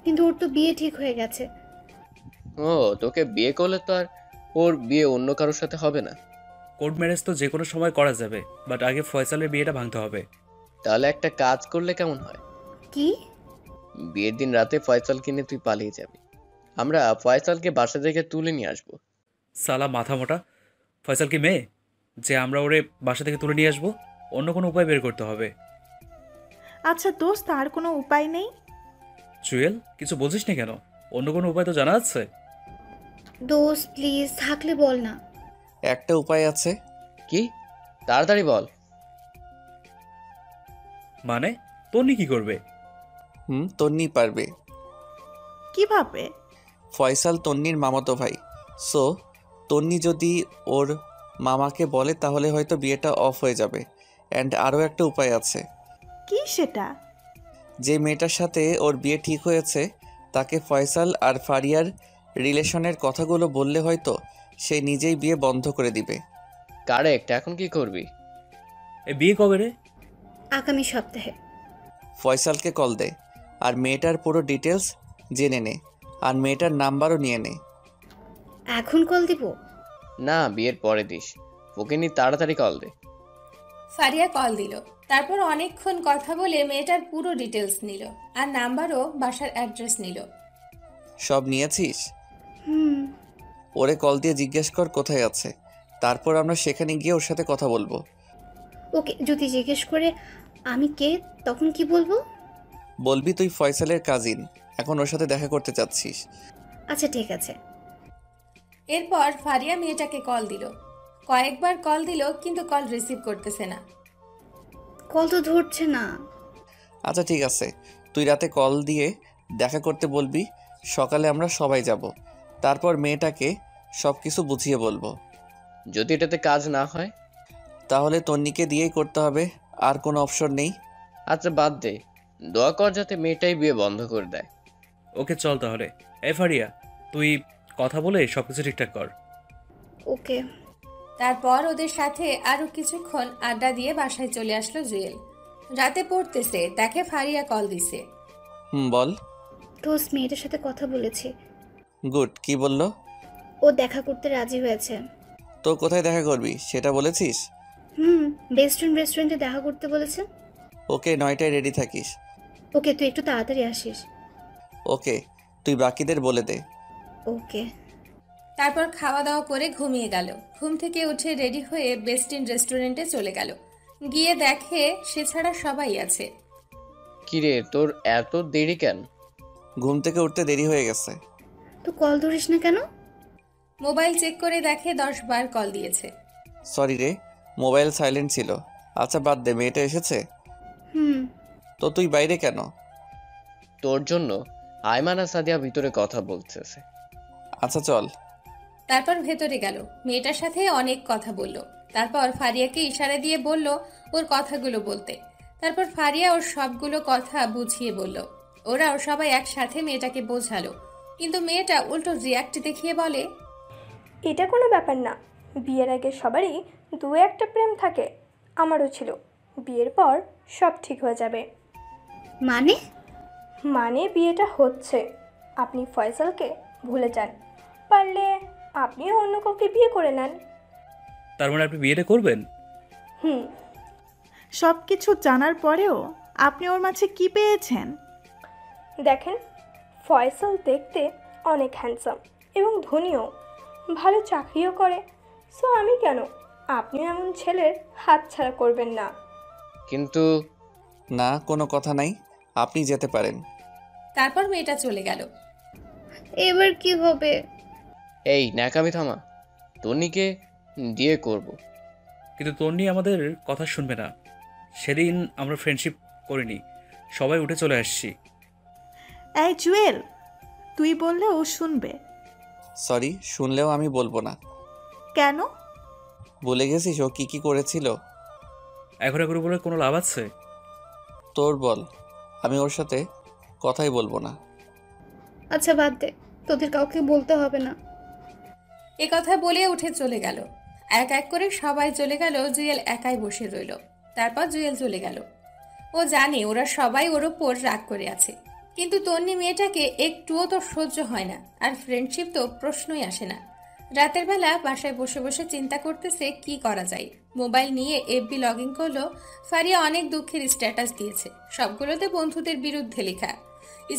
কিন্তু ওর তো বিয়ে ঠিক হয়ে গেছে। ও, তোকে বিয়ে করলে তো আর ওর বিয়ে অন্য কারোর সাথে হবে না। কোর্ট ম্যারেজ তো যে কোনো সময় করা যাবে, বাট আগে ফয়সালের বিয়েটা ভাঙতে হবে। তাহলে একটা কাজ করলে কেমন হয়? কি? বিয়ের দিন রাতে ফয়সাল কিনে তুই পালিয়ে যাবি, আমরা ফয়সালকে বাসা থেকে তুলে নিয়ে আসবো। সালা মাথা মোটা, ফয়সাল কি মেয়ে যে আমরা ওরে বাসা থেকে তুলে নিয়ে আসবো? অন্য কোনো উপায় বের করতে হবে। আচ্ছা দোস্ত, আর কোনো উপায় নেই? জুয়েল, কিছু বলছিস না কেন? অন্য কোনো উপায় তো জানা আছে? দোস্ত প্লিজ, থাকলে বল না। একটা উপায় আছে। কি? তাড়াতাড়ি বল। মানে তন্নি কি করবে? তন্নি পারবে। কিভাবে? ফয়সাল তন্নির মামাতো ভাই, সো তন্নি যদি ওর মামাকে বলে তাহলে হয়তো বিয়েটা অফ হয়ে যাবে। অ্যান্ড আরও একটা উপায় আছে। কি সেটা? যে মেয়েটার সাথে ওর বিয়ে ঠিক হয়েছে তাকে ফয়সাল আর ফারিয়ার রিলেশনের কথাগুলো বললে হয়তো সে নিজেই বিয়ে বন্ধ করে দিবে। কারেক্ট। এখন কি করবি? এ বিয়ে কবে রে? আগামী সপ্তাহে। ফয়সালকে কল দে আর মেয়েটার পুরো ডিটেলস জেনে নে, আর মেয়েটার নাম্বারও নিয়ে নে। এখন কল দিব? না, বিয়ের পরে দিস। ওকে নিয়ে তাড়াতাড়ি কল দে। ফারিয়া কল দিল। তারপর অনেকক্ষণ কথা বলে মেয়েটার পুরো ডিটেলস নিল আর নাম্বারও বাসার অ্যাড্রেস নিল। সব নিয়েছিস? ওরে কল দিয়ে জিজ্ঞেস কর কোথায় আছে, তারপর আমরা সেখানে গিয়ে ওর সাথে কথা বলবো। ওকে, যদি জিজ্ঞেস করে আমি কে, তখন কি বলবো? বলবি তুই ফয়সালের কাজিন, এখন ওর সাথে দেখা করতে চাচ্ছিস। আচ্ছা ঠিক আছে। এরপর ফারিয়া মেয়েটাকে কল দিল। কয়েকবার কল দিল কিন্তু কল রিসিভ করতেছে না। কল তো ধরছে না। আচ্ছা ঠিক আছে, তুই রাতে কল দিয়ে দেখা করতে বলবি। সকালে আমরা সবাই যাব, তারপর মেয়েটাকে সব কিছু বুঝিয়ে বলবো। যদি এটাতে কাজ না হয় তাহলে তন্নিকে দিয়েই করতে হবে, আর কোনো অপশন নেই। আচ্ছা বাদ দে, দোয়া কর যাতে মেয়েটাই বিয়ে বন্ধ করে দেয়। ওকে চল তাহলে। এ ফারিয়া, তুই কথা বলে সব কিছু ঠিকঠাক কর। ওকে। তারপর ওদের সাথে আরো কিছুক্ষণ আড্ডা দিয়ে বাসায় চলে আসলো জুয়েল। রাতে পড়তেছে, দেখে ফারিয়া কল দিছে। বল। দোস্ত, মেয়েটার সাথে কথা বলেছি। গুড, কি বললো? ও দেখা করতে রাজি হয়েছে। তো কোথায় দেখা করবি সেটা বলেছিস? রেস্টুরেন্টে দেখা করতে বলেছে। ওকে, 9টায় রেডি থাকিস। ওকে, তুই একটু তাড়াতাড়ি আসিস। ওকে, তুই বাকিদের বলে দে। ওকে। তারপর খাওয়া দাওয়া করে ঘুমিয়ে গেল। ঘুম থেকে উঠে রেডি হয়ে বেস্টিন রেস্টুরেন্টে চলে গেল। গিয়ে দেখে সে ছাড়া সবাই আছে। কিরে, তোর এত দেরি কেন? ঘুম থেকে উঠতে দেরি হয়ে গেছে। তো কল ধরিস না কেন? মোবাইল চেক করে দেখে 10 বার কল দিয়েছে। সরি রে, মোবাইল সাইলেন্ট ছিল। আচ্ছা বাদ দে, মেয়েটা এসেছে? তো তুই বাইরে কেন? তোর জন্য আয়মান আর সাদিয়া ভিতরে কথা বলতেছে। আচ্ছা চল। তারপর ভেতরে গেল, মেয়েটার সাথে অনেক কথা বলল। তারপর ফারিয়াকে ইশারা দিয়ে বলল ওর কথাগুলো বলতে। তারপর ফারিয়া ওর সবগুলো কথা বুঝিয়ে বলল। ওরাও সবাই একসাথে মেয়েটাকে বোঝালো, কিন্তু মেয়েটা উল্টো রিয়াক্ট দেখিয়ে বলে, এটা কোনো ব্যাপার না। বিয়ের আগে সবারই 2-1টা প্রেম থাকে, আমারও ছিল। বিয়ের পর সব ঠিক হয়ে যাবে। মানে বিয়েটা হচ্ছে, আপনি ফয়সালকে ভুলে যান। পারলে আপনিও অন্য কাউকে বিয়ে করে নেন। তার মানে আপনি বিয়েটা করবেন? সব কিছু জানার পরেও আপনি ওর মাঝে কি পেয়েছেন? দেখেন, ফয়সাল দেখতে অনেক হ্যান্ডসাম এবং ধনীও, ভালো চাকরিও করে। সো আমি কেন, আপনিও এমন ছেলের হাতছাড়া করবেন না। কিন্তু না, কোনো কথা নাই, আপনি যেতে পারেন। তারপর মেয়েটা চলে গেল। এবার কি হবে? এই ন্যাকামি থামা, তন্নিকে দিয়ে করব। কিন্তু তন্নি আমাদের কথা শুনবে না। সেদিন আমরা ফ্রেন্ডশিপ করিনি, সবাই উঠে চলে আসছি। এই জুয়েল, তুই বললে ও শুনবে। সরি, শুনলেও আমি বলবো না। কেন? বলে গেছিস ও কি কি করেছিল? এখন করে বলে কোনো লাভ আছে? তোর বল, আমি ওর সাথে কথাই বলবো না। আচ্ছা বাদ দে, তোদের কাউকে বলতে হবে না। এ কথা বলে উঠে চলে গেল। এক এক করে সবাই চলে গেল, জুয়েল একাই বসে রইল। তারপর জুয়েল চলে গেল। ও জানে ওরা সবাই ওর ওপর রাগ করে আছে, কিন্তু তন্নি মেয়েটাকে একটুও তো সহ্য হয় না, আর ফ্রেন্ডশিপ তো প্রশ্নই আসে না। রাতের বেলা বাসায় বসে বসে চিন্তা করতেছে কি করা যায়। মোবাইল নিয়ে এফবি লগ ইন করলো। ফারিয়া অনেক দুঃখের স্ট্যাটাস দিয়েছে, সবগুলোতে বন্ধুদের বিরুদ্ধে লেখা।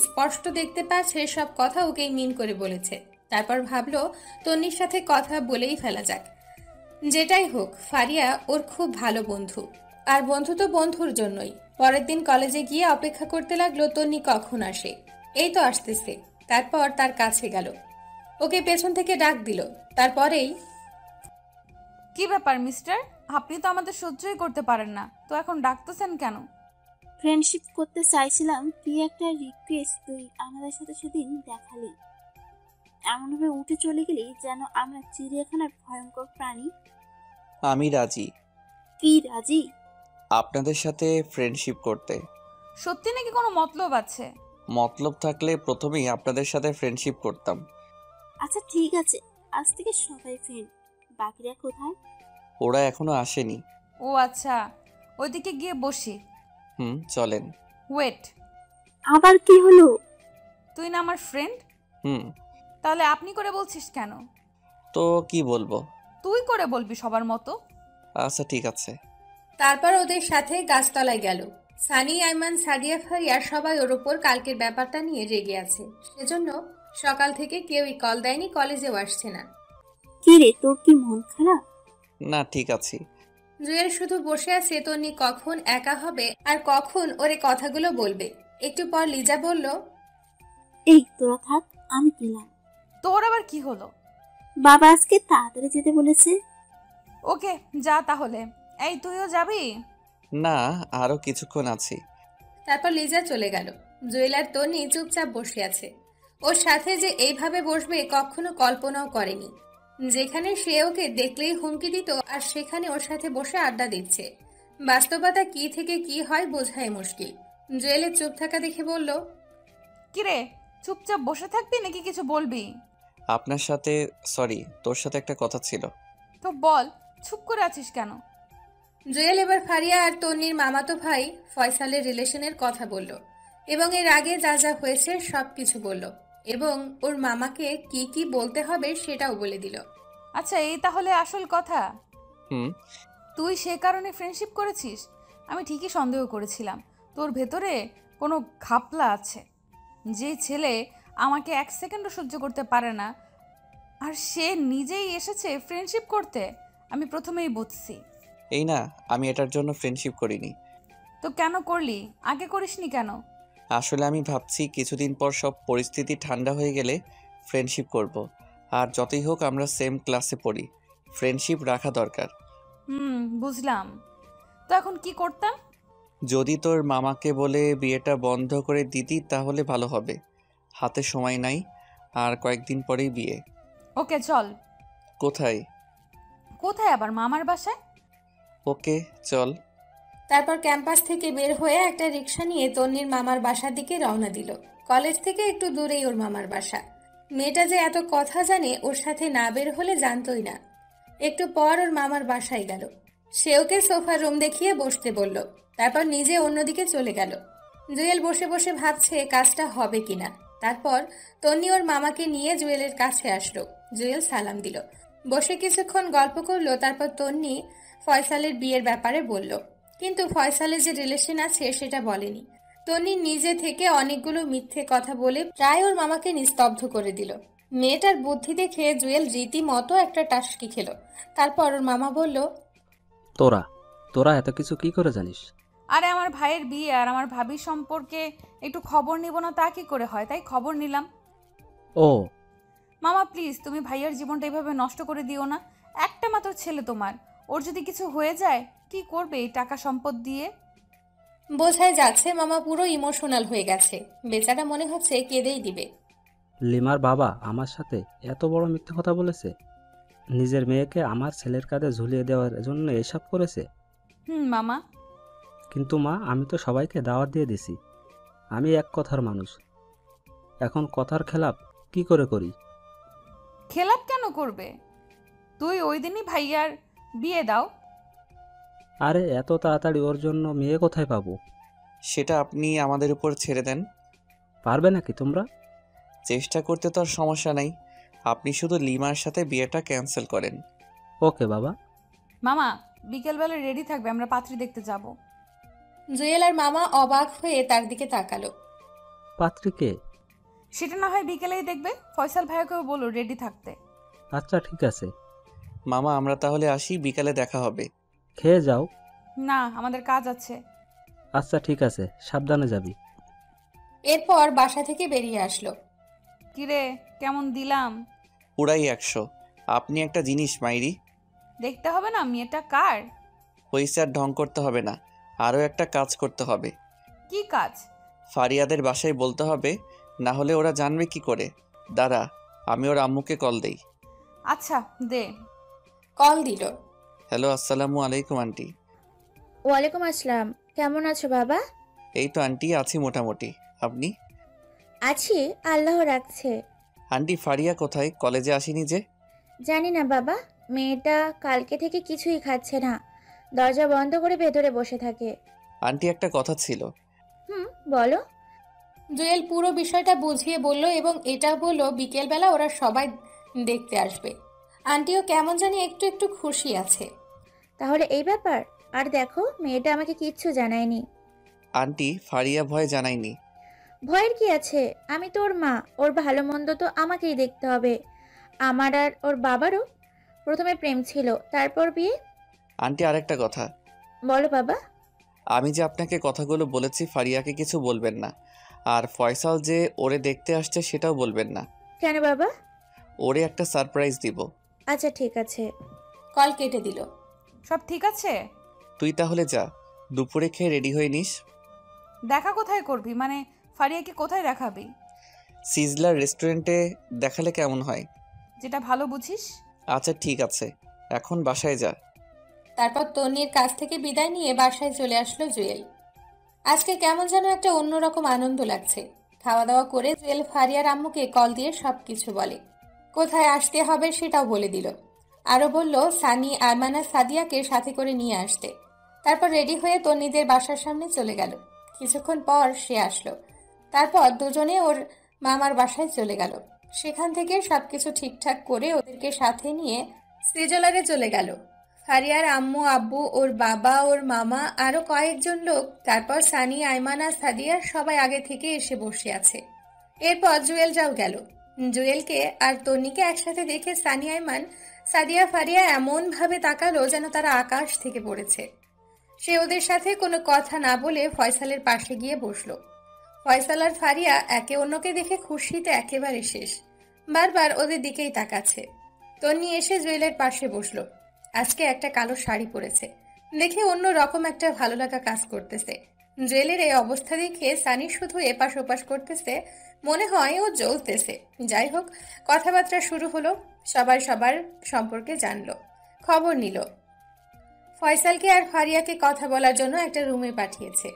স্পষ্ট দেখতে পাচ্ছে সব কথা ওকেই মিন করে বলেছে। তারপর ভাবলো তন্নির সাথে কথা বলেই ফেলা যাক। যেটাই হোক, ফারিয়া ওর খুব ভালো বন্ধু, আর বন্ধু তো বন্ধুর জন্যই। পরের দিন কলেজে গিয়ে অপেক্ষা করতে লাগলো তন্নি কখন আসে। এই তো আসতেছে। তারপর তার কাছে গেল, ওকে পেছন থেকে ডাক দিল। তারপরেই, কি ব্যাপার মিস্টার, আপনি তো আমাদের সহ্যই করতে পারেন না, তো এখন ডাকতেছেন কেন? ফ্রেন্ডশিপ করতে চাইছিলাম, কি একটা রিকোয়েস্ট তুই আমাদের সাথে সেদিন দেখালি। এমনভাবে উঠে চলে গেলি যেন আমরা চিড়িয়াখানার ভয়ঙ্কর প্রাণী। আমি রাজি। কি রাজি? আপনাদের সাথে ফ্রেন্ডশিপ করতে। সত্যি নাকি কোনো মতলব আছে? মতলব থাকলে প্রথমেই আপনাদের সাথে ফ্রেন্ডশিপ করতাম। আচ্ছা ঠিক আছে, আজ থেকে সবাই ফ্রেন্ড। বাকিরা কোথায়? ওরা এখনো আসেনি। ও আচ্ছা, ওইদিকে গিয়ে বসি। চলেন। ওয়েট, আবার কি হলো? তুই না আমার ফ্রেন্ড, তাহলে আপনি করে বলছিস কেন? তো কি বলবো? তুই করে বলবি সবার মতো। আচ্ছা ঠিক আছে। তারপর ওদের সাথে গাছতলায় গেল। সানি, আইমান, সাদিয়া, ফারিয়া সবাই ওর ওপর কালকের ব্যাপারটা নিয়ে রেগে আছে, সেজন্য সকাল থেকে কেউই কল দেয়নি, কলেজেও আসছে না। কি রে, তোর কি মন খারাপ? না, ঠিক আছে। জুয়েল শুধু বসে আছে তন্নি কখন একা হবে আর কখন ওরে কথাগুলো বলবে। একটু পর লিজা বলল, এই তোরা থাক, আমি গেলাম। তোর আবার কি হলো? বাবা আজকে তাড়াতাড়ি যেতে বলেছে। ওকে যা তাহলে। এই তুইও যাবি? না, আরো কিছুক্ষণ আছি। তারপর লিজা চলে গেল। জুয়েল আর তন্নি চুপচাপ বসে আছে। ওর সাথে যে এইভাবে বসবে কখনো কল্পনাও করেনি। যেখানে সে ওকে দেখলেই হুমকি দিত, আর সেখানে ওর সাথে বসে আড্ডা দিচ্ছে। বাস্তবতা কি থেকে কি হয় বোঝাই মুশকিল। জুয়েলের চুপ থাকা দেখে বলল, কিরে চুপচাপ বসে থাকবি নাকি কিছু বলবি? আপনার সাথে, সরি, তোর সাথে একটা কথা ছিল। তো বল, চুপ করে আছিস কেন? জুয়েল এবার ফারিয়া আর তন্নির মামাতো ভাই ফয়সালের রিলেশনের কথা বলল, এবং এর আগে যা যা হয়েছে সব কিছু বলল, এবং ওর মামাকে কি কি বলতে হবে সেটাও বলে দিল। আচ্ছা, এই তাহলে আসল কথা। তুই সে কারণে ফ্রেন্ডশিপ করেছিস? আমি ঠিকই সন্দেহ করেছিলাম তোর ভেতরে কোনো ঘাপলা আছে। যে ছেলে আমাকে এক সেকেন্ডও সহ্য করতে পারে না, আর সে নিজেই এসেছে ফ্রেন্ডশিপ করতে, আমি প্রথমেই বুঝছি। এই না, আমি এটার জন্য ফ্রেন্ডশিপ করিনি। তো কেন করলি? আগে করিসনি কেন? আসলে আমি ভাবছি কিছুদিন পর সব পরিস্থিতি ঠান্ডা হয়ে গেলে ফ্রেন্ডশিপ করব। আর যতই হোক আমরা সেম ক্লাসে পড়ি, ফ্রেন্ডশিপ রাখা দরকার। বুঝলাম। তো এখন কি করতাম? যদি তোর মামাকে বলে বিয়েটা বন্ধ করে দিতি তাহলে ভালো হবে। হাতে সময় নাই, আর কয়েকদিন পরেই বিয়ে। ওকে চল। কোথায়? কোথায় আবার? মামার বাসায়। ওকে চল। তারপর ক্যাম্পাস থেকে বের হয়ে একটা রিক্সা নিয়ে তন্নির মামার বাসার দিকে রওনা দিল। কলেজ থেকে একটু দূরেই ওর মামার বাসা। মেয়েটা যে এত কথা জানে ওর সাথে না বের হলে জানতোই না। একটু পর ওর মামার বাসায় গেল। সে ওকে সোফার রুম দেখিয়ে বসতে বলল, তারপর নিজে অন্যদিকে চলে গেল। জুয়েল বসে বসে ভাবছে কাজটা হবে কিনা। তারপর তন্নি ওর মামাকে নিয়ে জুয়েলের কাছে আসলো। জুয়েল সালাম দিল, বসে কিছুক্ষণ গল্প করলো। তারপর তন্নি ফয়সালের বিয়ের ব্যাপারে বলল, কিন্তু ফয়সালের যে রিলেশন আছে সেটা বলেনি। তন্নি নিজে থেকে অনেকগুলো মিথ্যে কথা বলে প্রায় ওর মামাকে নিস্তব্ধ করে দিল। মেয়েটার বুদ্ধি দেখে জুয়েল রীতিমতো একটা টাসকি খেল। তারপর ওর মামা বলল, তোরা এত কিছু কি করে জানিস? আরে আমার ভাইয়ের বিয়ে আর আমার ভাবির সম্পর্কে একটু খবর নিব না তা কি করে হয়, তাই খবর নিলাম। ও মামা প্লিজ, তুমি ভাইয়ার জীবনটা এভাবে নষ্ট করে দিও না। একটা মাত্র ছেলে তোমার, ওর যদি কিছু হয়ে যায় কি করবে এই টাকা সম্পদ দিয়ে? বোঝাই যাচ্ছে মামা পুরো ইমোশনাল হয়ে গেছে। বেচারা মনে হচ্ছে কেঁদেই দিবে। লিমার বাবা আমার সাথে এত বড় মিথ্যে কথা বলেছে? নিজের মেয়েকে আমার ছেলের কাঁধে ঝুলিয়ে দেওয়ার জন্য এসব করেছে? মামা। কিন্তু মা, আমি তো সবাইকে দাওয়াত দিয়ে দিছি। আমি এক কথার মানুষ, এখন কথার খেলাপ কি করে করি? খেলাপ কেন করবে? তুই ওই দিনই ভাইয়ার বিয়ে দাও। আরে এত তাড়াতাড়ি ওর জন্য মেয়ে কোথায় পাবো? সেটা আপনি আমাদের উপর ছেড়ে দেন। পারবে নাকি তোমরা? চেষ্টা করতে তো আর সমস্যা নাই, আপনি শুধু লিমার সাথে বিয়েটা ক্যান্সেল করেন। ওকে বাবা। মামা বিকেলবেলা রেডি থাকবে, আমরা পাত্রী দেখতে যাব। জুয়েল আর মামা অবাক হয়ে তার দিকে তাকালো। পাত্রীকে? সেটা না হয় বিকেলেই দেখবে, ফয়সাল ভাইয়াকেও বলো রেডি থাকতে। আচ্ছা ঠিক আছে। মামা আমরা তাহলে আসি, বিকালে দেখা হবে। খেয়ে যাও। না, আমাদের কাজ আছে। আচ্ছা ঠিক আছে, সাবধানে যাবি। এরপর বাসা থেকে বেরিয়ে আসলো। কিরে কেমন দিলাম? পুরাই 100। আপনি একটা জিনিস মাইরি, দেখতে হবে না মেয়েটা কার। হইছে আর ঢং করতে হবে না, আরও একটা কাজ করতে হবে। কি কাজ? ফারিয়াদের বাসায় বলতে হবে, না হলে ওরা জানবে কি করে। দাঁড়া, আমি ওর আম্মুকে কল দেই। আচ্ছা দে। কল দিল। হ্যালো, আসসালামু আলাইকুম আন্টি। ওয়ালাইকুম আসসালাম। কেমন আছো বাবা? এই তো আন্টি, আছি মোটামুটি। আপনি? আছি, আল্লাহ রাখছে। আন্টি ফারিয়া কোথায়? কলেজে আসেনি যে? জানি না বাবা, মেয়েটা কালকে থেকে কিছুই খাচ্ছে না, দরজা বন্ধ করে ভেতরে বসে থাকে। আন্টি একটা কথা ছিল। বলো। জুয়েল পুরো বিষয়টা বুঝিয়ে বলল এবং এটা বলল বিকেলবেলা ওরা সবাই দেখতে আসবে। আন্টিও কেমন জানি একটু একটু খুশি আছে। তাহলে এই ব্যাপার। আর দেখো, মেয়েটা আমাকে কিচ্ছু জানায়নি। আন্টি ফারিয়া ভয় জানায়নি। ভয়ের কি আছে? আমি তো ওর মা, ওর ভালো মন্দ তো আমাকেই দেখতে হবে। আমার আর ওর বাবারও প্রথমে প্রেম ছিল, তারপর বিয়ে। আন্টি আরেকটা কথা। বলো বাবা। আমি যে আপনাকে কথাগুলো বলেছি, ফারিয়াকে কিছু বলবেন না। আর ফয়সাল যে ওরে দেখতে আসছে সেটাও বলবেন না। কেন বাবা? ওরে একটা সারপ্রাইজ দিব। আচ্ছা ঠিক আছে। কল কেটে দিল। সব ঠিক আছে? তুই তাহলে যা, দুপুরে খেয়ে রেডি হয়ে নিস। দেখা কোথায় করবি? মানে ফারিয়াকে কোথায় দেখাবি? সিজলার রেস্টুরেন্টে দেখালে কেমন হয়? যেটা ভালো বুঝিস। আচ্ছা ঠিক আছে, এখন বাসায় যা। তারপর তন্নির কাছ থেকে বিদায় নিয়ে বাসায় চলে আসলো জুয়েল। আজকে কেমন যেন একটা অন্যরকম আনন্দ লাগছে। খাওয়া দাওয়া করে জুয়েল ফারিয়ার আম্মুকে কল দিয়ে সবকিছু বলে। কোথায় আসতে হবে সেটাও বলে দিল। আরও বলল সানি আরমানা সাদিয়াকে সাথে করে নিয়ে আসতে। তারপর রেডি হয়ে তন্নিদের বাসার সামনে চলে গেল। কিছুক্ষণ পর সে আসলো। তারপর দুজনে ওর মামার বাসায় চলে গেল। সেখান থেকে সবকিছু ঠিকঠাক করে ওদেরকে সাথে নিয়ে সিজলারে চলে গেল। ফারিয়ার আম্মু আব্বু, ওর বাবা, ওর মামা, আরো কয়েকজন লোক। তারপর সানি আইমানা সাদিয়া সবাই আগে থেকে এসে বসে আছে। এরপর জুয়েল যাও গেল। জুয়েলকে আর তন্নিকে একসাথে দেখে সানি আইমান সাদিয়া ফারিয়া এমন ভাবে তাকালো যেন তারা আকাশ থেকে পড়েছে। সে ওদের সাথে কোনো কথা না বলে ফয়সালের পাশে গিয়ে বসলো। ফয়সাল আর ফারিয়া একে অন্যকে দেখে খুশিতে একেবারে শেষ, বারবার ওদের দিকেই তাকাচ্ছে। তন্নি এসে জুয়েলের পাশে বসলো। আজকে একটা কালো শাড়ি পরেছে দেখে অন্য রকম একটা ভালো লাগা কাজ করতেছে। জুয়েলের এই অবস্থা দেখে সানি শুধু এপাশ ওপাশ করতেছে, মনে হয় ও জ্বলতেছে। যাই হোক, কথাবার্তা শুরু হলো। সবাই সবার সম্পর্কে জানলো, খবর নিল। ফয়সালকে আর ফারিয়াকে কথা বলার জন্য একটা রুমে পাঠিয়েছে।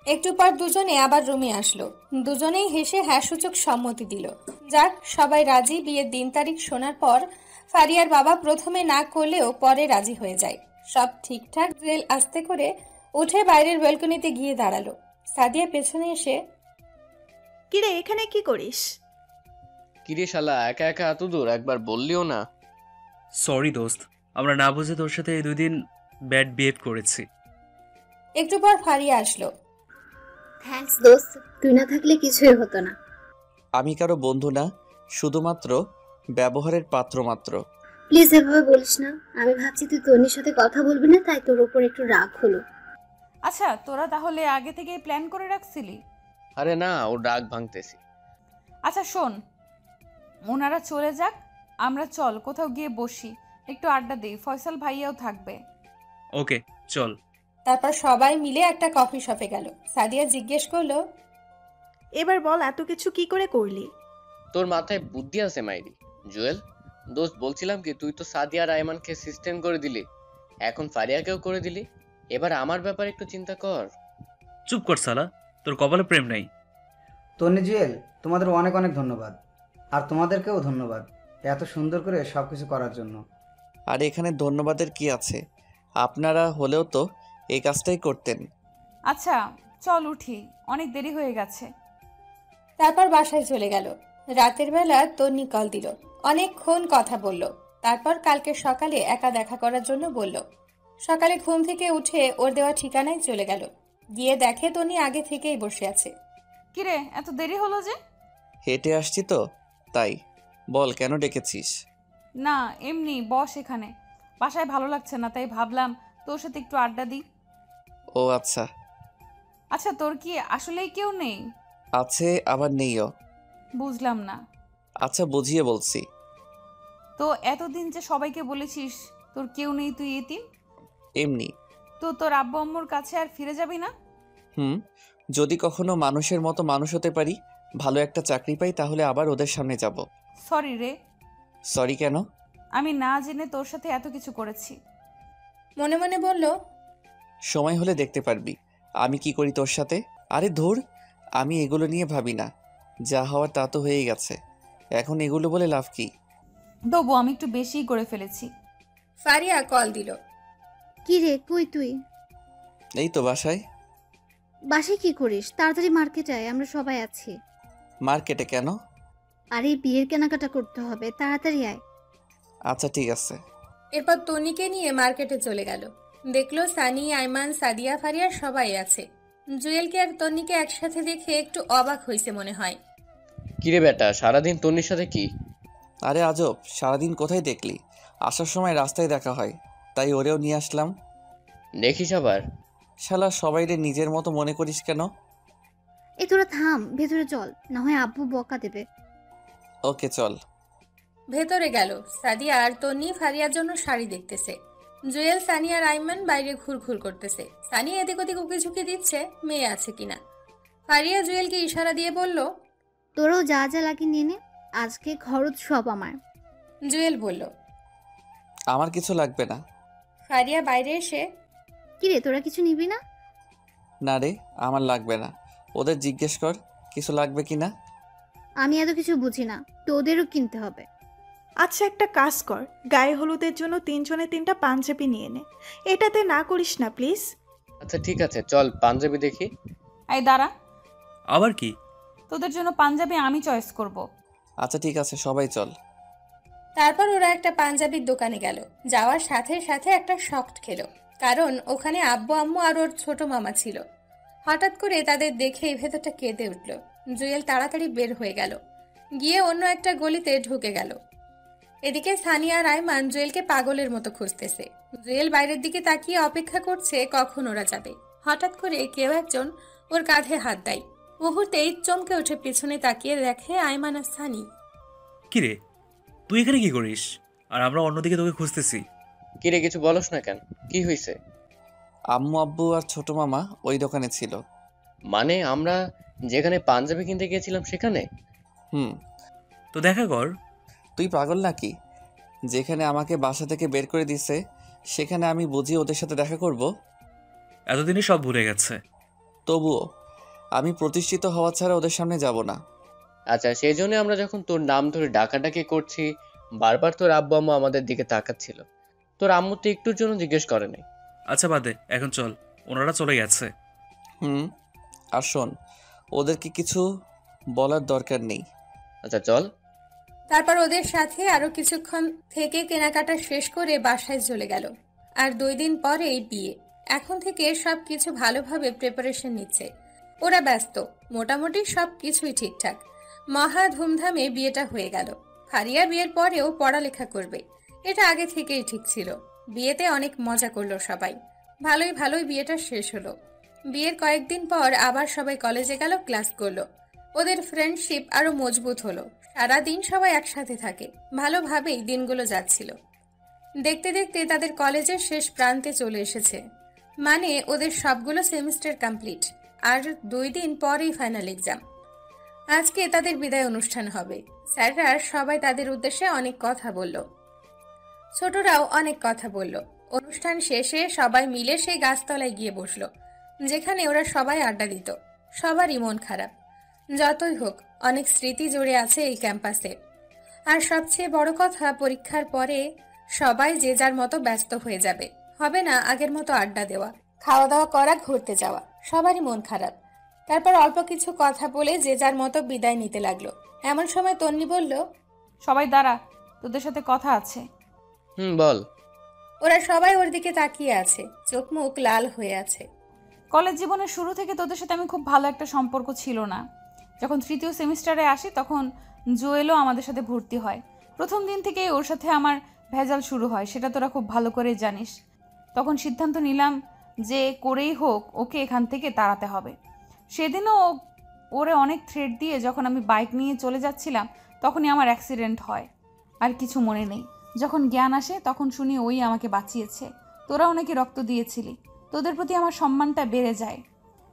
একটু পর দুজনে আবার রুমে আসলো। দুজনেই হেসে হ্যাঁ সূচক সম্মতি দিল। যাক, সবাই রাজি। বিয়ের দিন তারিখ শোনার পর ফারিয়ার বাবা প্রথমে না করলেও পরে রাজি হয়ে যায়। সব ঠিকঠাক। জুয়েল আস্তে করে উঠে বাইরের ব্যালকনিতে গিয়ে দাঁড়ালো। সাদিয়া পেছনে এসে, কিরে এখানে কি করিস? কিরে শালা, একা একা এত দূর, একবার বললিও না। সরি দোস্ত, আমরা না বুঝে তোর সাথে এই 2 দিন ব্যাড বিহেভ করেছি। একটু পর ফারিয়া আসলো। থ্যাঙ্কস দোস্ত, তুই না থাকলে কিছুই হতো না। আমি কারো বন্ধু না, শুধুমাত্র ব্যবহারের পাত্র মাত্র। প্লিজ এভাবে বলিস না। আমি ভাবছি তুই তন্নির সাথে কথা বলবি না, তাই তোর উপর একটু রাগ হলো। আচ্ছা, তোরা তাহলে আগে থেকে প্ল্যান করে রাখছিলি? আরে না, ও রাগ ভাঙতেছি। আচ্ছা শোন, ওনারা চলে যাক, আমরা চল কোথাও গিয়ে বসি, একটু আড্ডা দিই, ফয়সাল ভাইয়াও থাকবে। ওকে চল। তারপর সবাই মিলে একটা কফি শপে গেল। সাদিয়া জিজ্ঞেস করলো, এবার বল এত কিছু কি করে করলি? তোর মাথায় বুদ্ধি আছে মাইরি? জুয়েল দোস্ত, বলছিলাম কি, তুই তো সাদিয়া আর আইমানকে সিস্টেম করে দিলি, এখন ফারিয়াকেও করে দিলি, এবার আমার ব্যাপারে একটু চিন্তা কর। চুপ কর সালা, তোর কপালে প্রেম নাই। তন্নি জুয়েল, তোমাদের অনেক অনেক ধন্যবাদ। আর তোমাদেরকেও ধন্যবাদ এত সুন্দর করে সব কিছু করার জন্য। আর এখানে ধন্যবাদের কি আছে, আপনারা হলেও তো এই কাজটাই করতেন। আচ্ছা চল উঠি, অনেক দেরি হয়ে গেছে। তারপর বাসায় চলে গেল। রাতের বেলা তন্নি কল দিল, অনেকক্ষণ কথা বলল। তারপর কালকে সকালে একা দেখা করার জন্য বলল। সকালে ঘুম থেকে উঠে ওর দেওয়া ঠিকানায় চলে গেল। গিয়ে দেখে তন্নি আগে থেকেই বসে আছে। কিরে, এত দেরি হলো যে? হেঁটে আসছি তো তাই। বল, কেন ডেকেছিস? না, এমনি বস এখানে। বাসায় ভালো লাগছে না, তাই ভাবলাম তোর সাথে একটু আড্ডা দিই। ও আচ্ছা। আচ্ছা, তোর কি আসলেই কেউ নেই? আছে আবার নেইও। বুঝলাম না। আচ্ছা, বুঝিয়ে বলছি। তো এতদিন যে সবাইকে বলেছিস তোর কেউ নেই, তুই এতিম? এমনি। তো তোর আব্বু আম্মুর কাছে আর ফিরে যাবি না? যদি কখনো মানুষের মতো মানুষ হতে পারি, ভালো একটা চাকরি পাই, তাহলে আবার ওদের সামনে যাব। সরি রে। সরি কেন? আমি না জেনে তোর সাথে এত কিছু করেছি। মনে মনে বলল, সময় হলে দেখতে পারবি আমি কি করি তোর সাথে। আরে ধুর, আমি এগুলো নিয়ে ভাবি না। যা হওয়ার তা তো হয়ে গেছে, এখন এগুলো বলে লাভ কি? তবু আমি একটু বেশিই করে ফেলেছি। ফারিয়া কল দিল। কি রে, কই তুই? এই তো বাসায়। বাসায় কি করিস? তাড়াতাড়ি মার্কেটে আয়, আমরা সবাই আছি। মার্কেটে কেন? আরে বিয়ের কেনাকাটা করতে হবে, তাড়াতাড়ি আয়। আচ্ছা ঠিক আছে। এরপর তনিকে নিয়ে মার্কেটে চলে গেল। দেখলো সানি, আইমান, সাদিয়া, ফারিয়া সবাই আছে। জুয়েলকে আর তন্নিকে একসাথে দেখে একটু অবাক হয়েছে মনে হয়। কিরে বেটা, সারাদিন তন্নির সাথে কি? আরে আজব, সারাদিন কোথায় দেখলি? আসার সময় রাস্তায় দেখা হয়, তাই ওরেও নিয়ে আসলাম। দেখিস আবার। শালা, সবাইরে নিজের মতো মনে করিস কেন? এ তোরা থাম, ভেতরে চল, না হয় আব্বু বকা দেবে। ওকে চল। ভেতরে গেল। সাদিয়া আর তন্নি ফারিয়ার জন্য শাড়ি দেখতেছে। জুয়েল, সানি আর আইমান বাইরে ঘুরঘুর করতেছে। সানি এদিক ওদিক উকি ঝুঁকি দিচ্ছে মেয়ে আছে কিনা। ফারিয়া জুয়েলকে ইশারা দিয়ে বলল, তোরাও যা যা লাগে নিয়ে নে, আজকে খরচ সব আমার। জুয়েল বলল, আমার কিছু লাগবে না। ফারিয়া বাইরে এসে, কিরে তোরা কিছু নিবি না? না রে, আমার লাগবে না। ওদের জিজ্ঞেস কর কিছু লাগবে কি না। আমি এত কিছু বুঝি না, তোদেরও কিনতে হবে। আচ্ছা একটা কাজ কর, গায়ে হলুদের জন্য 3 জনে 3টা পাঞ্জাবি নিয়ে নে। এটাতে না করিস না প্লিজ। আচ্ছা ঠিক আছে, চল পাঞ্জাবি দেখি। এই দাঁড়া। আবার কি? তোদের জন্য পাঞ্জাবি আমি চয়েস করব। আচ্ছা ঠিক আছে, সবাই চল। তারপর ওরা একটা পাঞ্জাবির দোকানে গেল। যাওয়ার সাথে সাথে একটা শক্ট খেলো, কারণ ওখানে আব্বু আম্মু আর ওর ছোট মামা ছিল। হঠাৎ করে তাদের দেখে ভেতরটা কেঁদে উঠল। জুয়েল তাড়াতাড়ি বের হয়ে গেল, গিয়ে অন্য একটা গলিতে ঢুকে গেল। এদিকে সানিয়া আর আইমান জুয়েলকে পাগলের মতো খুঁজতেছে। জুয়েল বাইরের দিকে তাকিয়ে অপেক্ষা করছে কখন ওরা যাবে। হঠাৎ করে কেউ একজন ওর কাঁধে হাত দেয়। মুহূর্তেই চমকে উঠে পিছনে তাকিয়ে দেখে আইমান আর সানি। কিরে, তুই এখানে কি করিস? আর আমরা অন্যদিকে তোকে খুঁজতেছি। কিরে, কিছু বলস না কেন? কি হয়েছে? আম্মু আব্বু আর ছোট মামা ওই দোকানে ছিল। মানে আমরা যেখানে পাঞ্জাবি কিনতে গিয়েছিলাম সেখানে? তো দেখা কর। তুই পাগল নাকি? যেখানে আমাকে বাসা থেকে বের করে দিছে সেখানে আমি বুঝি ওদের সাথে দেখা করব? এতদিনে সব ভুলে গেছে। তবুও আমি প্রতিষ্ঠিত হওয়া ছাড়া ওদের সামনে যাব না। আচ্ছা, সেই জন্য আমরা যখন তোর নাম ধরে ডাকাডাকি করছি, বারবার তোর আব্বু আম্মু আমাদের দিকে তাকাচ্ছিল। তোর আম্মু তো একটুর জন্য জিজ্ঞেস করে নাই। আচ্ছা বাদে, এখন চল, ওনারা চলে গেছে। আর শোন, ওদেরকে কিছু বলার দরকার নেই। আচ্ছা চল। তারপর ওদের সাথে আরো কিছুক্ষণ থেকে কেনাকাটা শেষ করে বাসায় চলে গেল। আর 2 দিন পরেই বিয়ে। এখন থেকে সবকিছু ভালোভাবে প্রিপারেশন নিচ্ছে। ওরা ব্যস্ত, মোটামুটি সবকিছুই ঠিকঠাক। মহা ধুমধামে বিয়েটা হয়ে গেল। ফারিয়া বিয়ের পরেও পড়ালেখা করবে, এটা আগে থেকেই ঠিক ছিল। বিয়েতে অনেক মজা করলো সবাই। ভালোই বিয়েটা শেষ হলো। বিয়ের কয়েকদিন পর আবার সবাই কলেজে গেল, ক্লাস করলো। ওদের ফ্রেন্ডশিপ আরো মজবুত হলো। সারাদিন সবাই একসাথে থাকে, ভালোভাবেই দিনগুলো যাচ্ছিল। দেখতে দেখতে তাদের কলেজের শেষ প্রান্তে চলে এসেছে। মানে ওদের সবগুলো সেমিস্টার কমপ্লিট, আর 2 দিন পরেই ফাইনাল এক্সাম। আজকে তাদের বিদায় অনুষ্ঠান হবে। স্যাররা সবাই তাদের উদ্দেশ্যে অনেক কথা বলল, ছোটরাও অনেক কথা বলল। অনুষ্ঠান শেষে সবাই মিলে সেই গাছতলায় গিয়ে বসলো, যেখানে ওরা সবাই আড্ডা দিত। সবারই মন খারাপ। যতই হোক, অনেক স্মৃতি জড়ে আছে এই ক্যাম্পাসে। আর সবচেয়ে বড় কথা, পরীক্ষার পরে সবাই যে যার মতো ব্যস্ত হয়ে যাবে। হবে না আগের মতো আড্ডা দেওয়া, খাওয়া দাওয়া করা, ঘুরতে যাওয়া। সবারই মন খারাপ। তারপর অল্প কিছু কথা বলে যে যার মতো বিদায় নিতে লাগলো। এমন সময় তন্নি বলল, সবাই দাঁড়া, তোদের সাথে কথা আছে। বল। ওরা সবাই ওর দিকে তাকিয়ে আছে, চোখ মুখ লাল হয়ে আছে। কলেজ জীবনের শুরু থেকে তোদের সাথে আমি খুব ভালো একটা সম্পর্ক ছিল না। যখন 3য় সেমিস্টারে আসি তখন জুয়েলও আমাদের সাথে ভর্তি হয়। প্রথম দিন থেকেই ওর সাথে আমার ভেজাল শুরু হয়, সেটা তোরা খুব ভালো করেই জানিস। তখন সিদ্ধান্ত নিলাম যে করেই হোক ওকে এখান থেকে তাড়াতে হবে। সেদিনও ওরে অনেক থ্রেট দিয়ে যখন আমি বাইক নিয়ে চলে যাচ্ছিলাম তখনই আমার অ্যাক্সিডেন্ট হয়। আর কিছু মনে নেই। যখন জ্ঞান আসে তখন শুনি ওই আমাকে বাঁচিয়েছে। তোরাও নাকি রক্ত দিয়েছিলি। তোদের প্রতি আমার সম্মানটা বেড়ে যায়।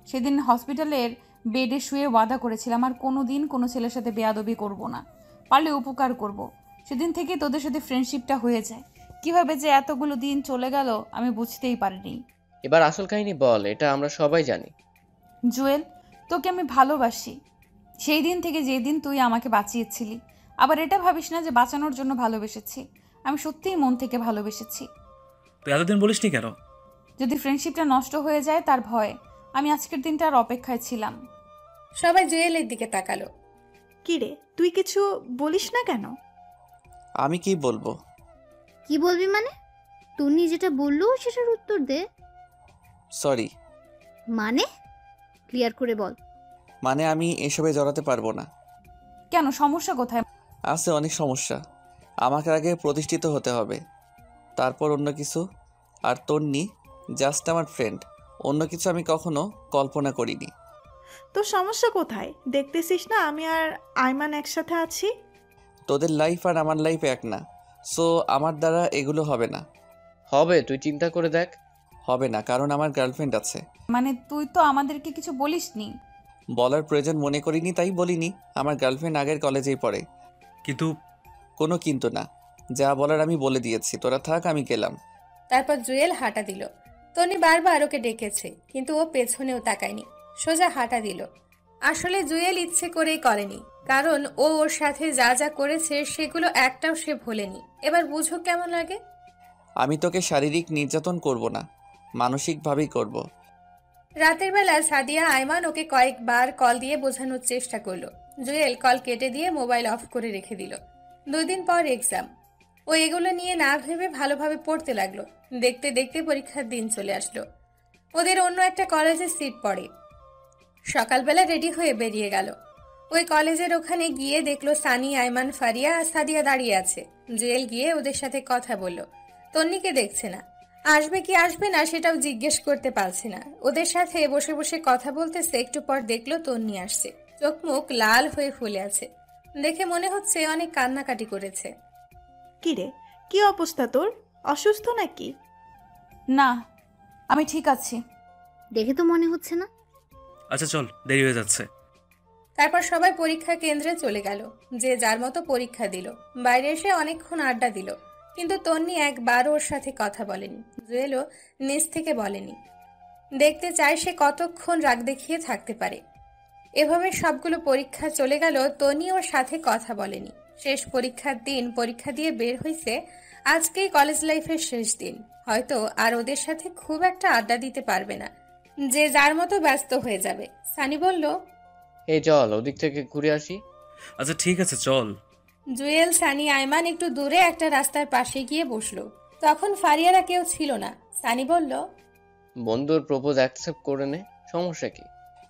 সেদিন হসপিটালের বেডে শুয়ে ওয়াদা করেছিলাম আর কোনো দিন কোনো ছেলের সাথে বেয়াদবি করব না, পারলে উপকার করব। সেদিন থেকে তোদের সাথে ফ্রেন্ডশিপটা হয়ে যায়। কিভাবে যে এতগুলো দিন চলে গেল আমি বুঝতেই পারিনি। এবার আসল কাহিনী বল, এটা আমরা সবাই জানি। জুয়েল, তোকে আমি ভালোবাসি সেই দিন থেকে যেদিন তুই আমাকে বাঁচিয়েছিলি। আবার এটা ভাবিস না যে বাঁচানোর জন্য ভালোবেসেছি, আমি সত্যিই মন থেকে ভালোবেসেছি। তুই এতদিন বলিসনি কেন? যদি ফ্রেন্ডশিপটা নষ্ট হয়ে যায় তার ভয়ে আমি আজকের দিনটার অপেক্ষায় ছিলাম। সবাই জুয়েলের দিকে তাকালো। কি রে, তুই কিছু বলিস না কেন? আমি কি বলবো? কি বলবি মানে? তন্নি যেটা বললো সেটার উত্তর দে। সরি। মানে ক্লিয়ার করে বল। মানে আমি এসবে জড়াতে পারবো না। কেন, সমস্যা কোথায়? আছে অনেক সমস্যা। আমাকে আগে প্রতিষ্ঠিত হতে হবে, তারপর অন্য কিছু। আর তন্নি জাস্ট আমার ফ্রেন্ড, অন্য কিছু আমি কখনো কল্পনা করিনি। তোর সমস্যা কোথায়? দেখতেছিস না আমি আর আইমান একসাথে আছি। তোদের লাইফ আর আমার লাইফ এক না, সো আমার দ্বারা এগুলো হবে না। হবে, তুই চিন্তা করে দেখ। হবে না, কারণ আমার গার্লফ্রেন্ড আছে। মানে তুই তো আমাদেরকে কিছু বলিসনি। বলার প্রয়োজন মনে করিনি তাই বলিনি। আমার গার্লফ্রেন্ড আগের কলেজেই পড়ে। কিন্তু কোনো কিন্তু না, যা বলার আমি বলে দিয়েছি। তোরা থাক, আমি গেলাম। তারপর জুয়েল হাঁটা দিল। তন্নি বারবার ওকে ডেকেছে কিন্তু ও পেছনেও তাকায়নি, সোজা হাঁটা দিল। আসলে জুয়েল ইচ্ছে করেই করেনি, কারণ ও ওর সাথে যা যা করেছে সেগুলো একটাও সে ভোলেনি। এবার বুঝো কেমন লাগে। আমি তোকে শারীরিক নির্যাতন করব না, মানসিকভাবেই করব। রাতের বেলা সাদিয়া আয়মান ওকে কয়েকবার কল দিয়ে বোঝানোর চেষ্টা করলো। জুয়েল কল কেটে দিয়ে মোবাইল অফ করে রেখে দিল। 2 দিন পর এক্সাম। ও এগুলো নিয়ে না ভেবে ভালোভাবে পড়তে লাগলো। দেখতে দেখতে পরীক্ষার দিন চলে আসলো। ওদের অন্য একটা কলেজে সিট পড়ে। সকালবেলা রেডি হয়ে বেরিয়ে গেল। ওই কলেজের ওখানে গিয়ে দেখলো সানি, আয়মান, ফারিয়া আর সাদিয়া দাঁড়িয়ে আছে। জুয়েল গিয়ে ওদের সাথে কথা বলল। তন্নিকে দেখছে না, আসবে কি আসবে না সেটাও জিজ্ঞেস করতে পারছে না। ওদের সাথে বসে বসে কথা বলতেছে। একটু পর দেখলো তন্নি আসছে। চোখ মুখ লাল হয়ে ফুলে আছে, দেখে মনে হচ্ছে অনেক কান্নাকাটি করেছে। কি রে, কি অবস্থা তোর? অসুস্থ নাকি? না, আমি ঠিক আছি। দেখে তো মনে হচ্ছে না। আচ্ছা চল, দেরি হয়ে যাচ্ছে। তারপর সবাই পরীক্ষা কেন্দ্রে চলে গেল। যে যার মতো পরীক্ষা দিল। বাইরে এসে অনেকক্ষণ আড্ডা দিল, কিন্তু তন্নি একবার ওর সাথে কথা বলেনি। জুয়েলও নিজ থেকে বলেনি। দেখতে চায় সে কতক্ষণ রাগ দেখিয়ে থাকতে পারে। এভাবে সবগুলো পরীক্ষা চলে গেল, তন্নি ওর সাথে কথা বলেনি। শেষ পরীক্ষার দিন পরীক্ষা দিয়ে বের হয়েছে। আজকেই কলেজ লাইফের শেষ দিন। হয়তো আর ওদের সাথে খুব একটা আড্ডা দিতে পারবে না, যে যার মতো ব্যস্ত হয়ে যাবে। সানি বলল, এই চল ওদিক থেকে ঘুরে আসি। আচ্ছা ঠিক আছে চল। জুয়েল, সানি, আয়মান একটু দূরে একটা রাস্তার পাশে গিয়ে বসলো। তখন ফারিয়ারা কেউ ছিল না। সানি বলল, বন্ধুর প্রপোজ অ্যাকসেপ্ট করে নে, সমস্যা কি?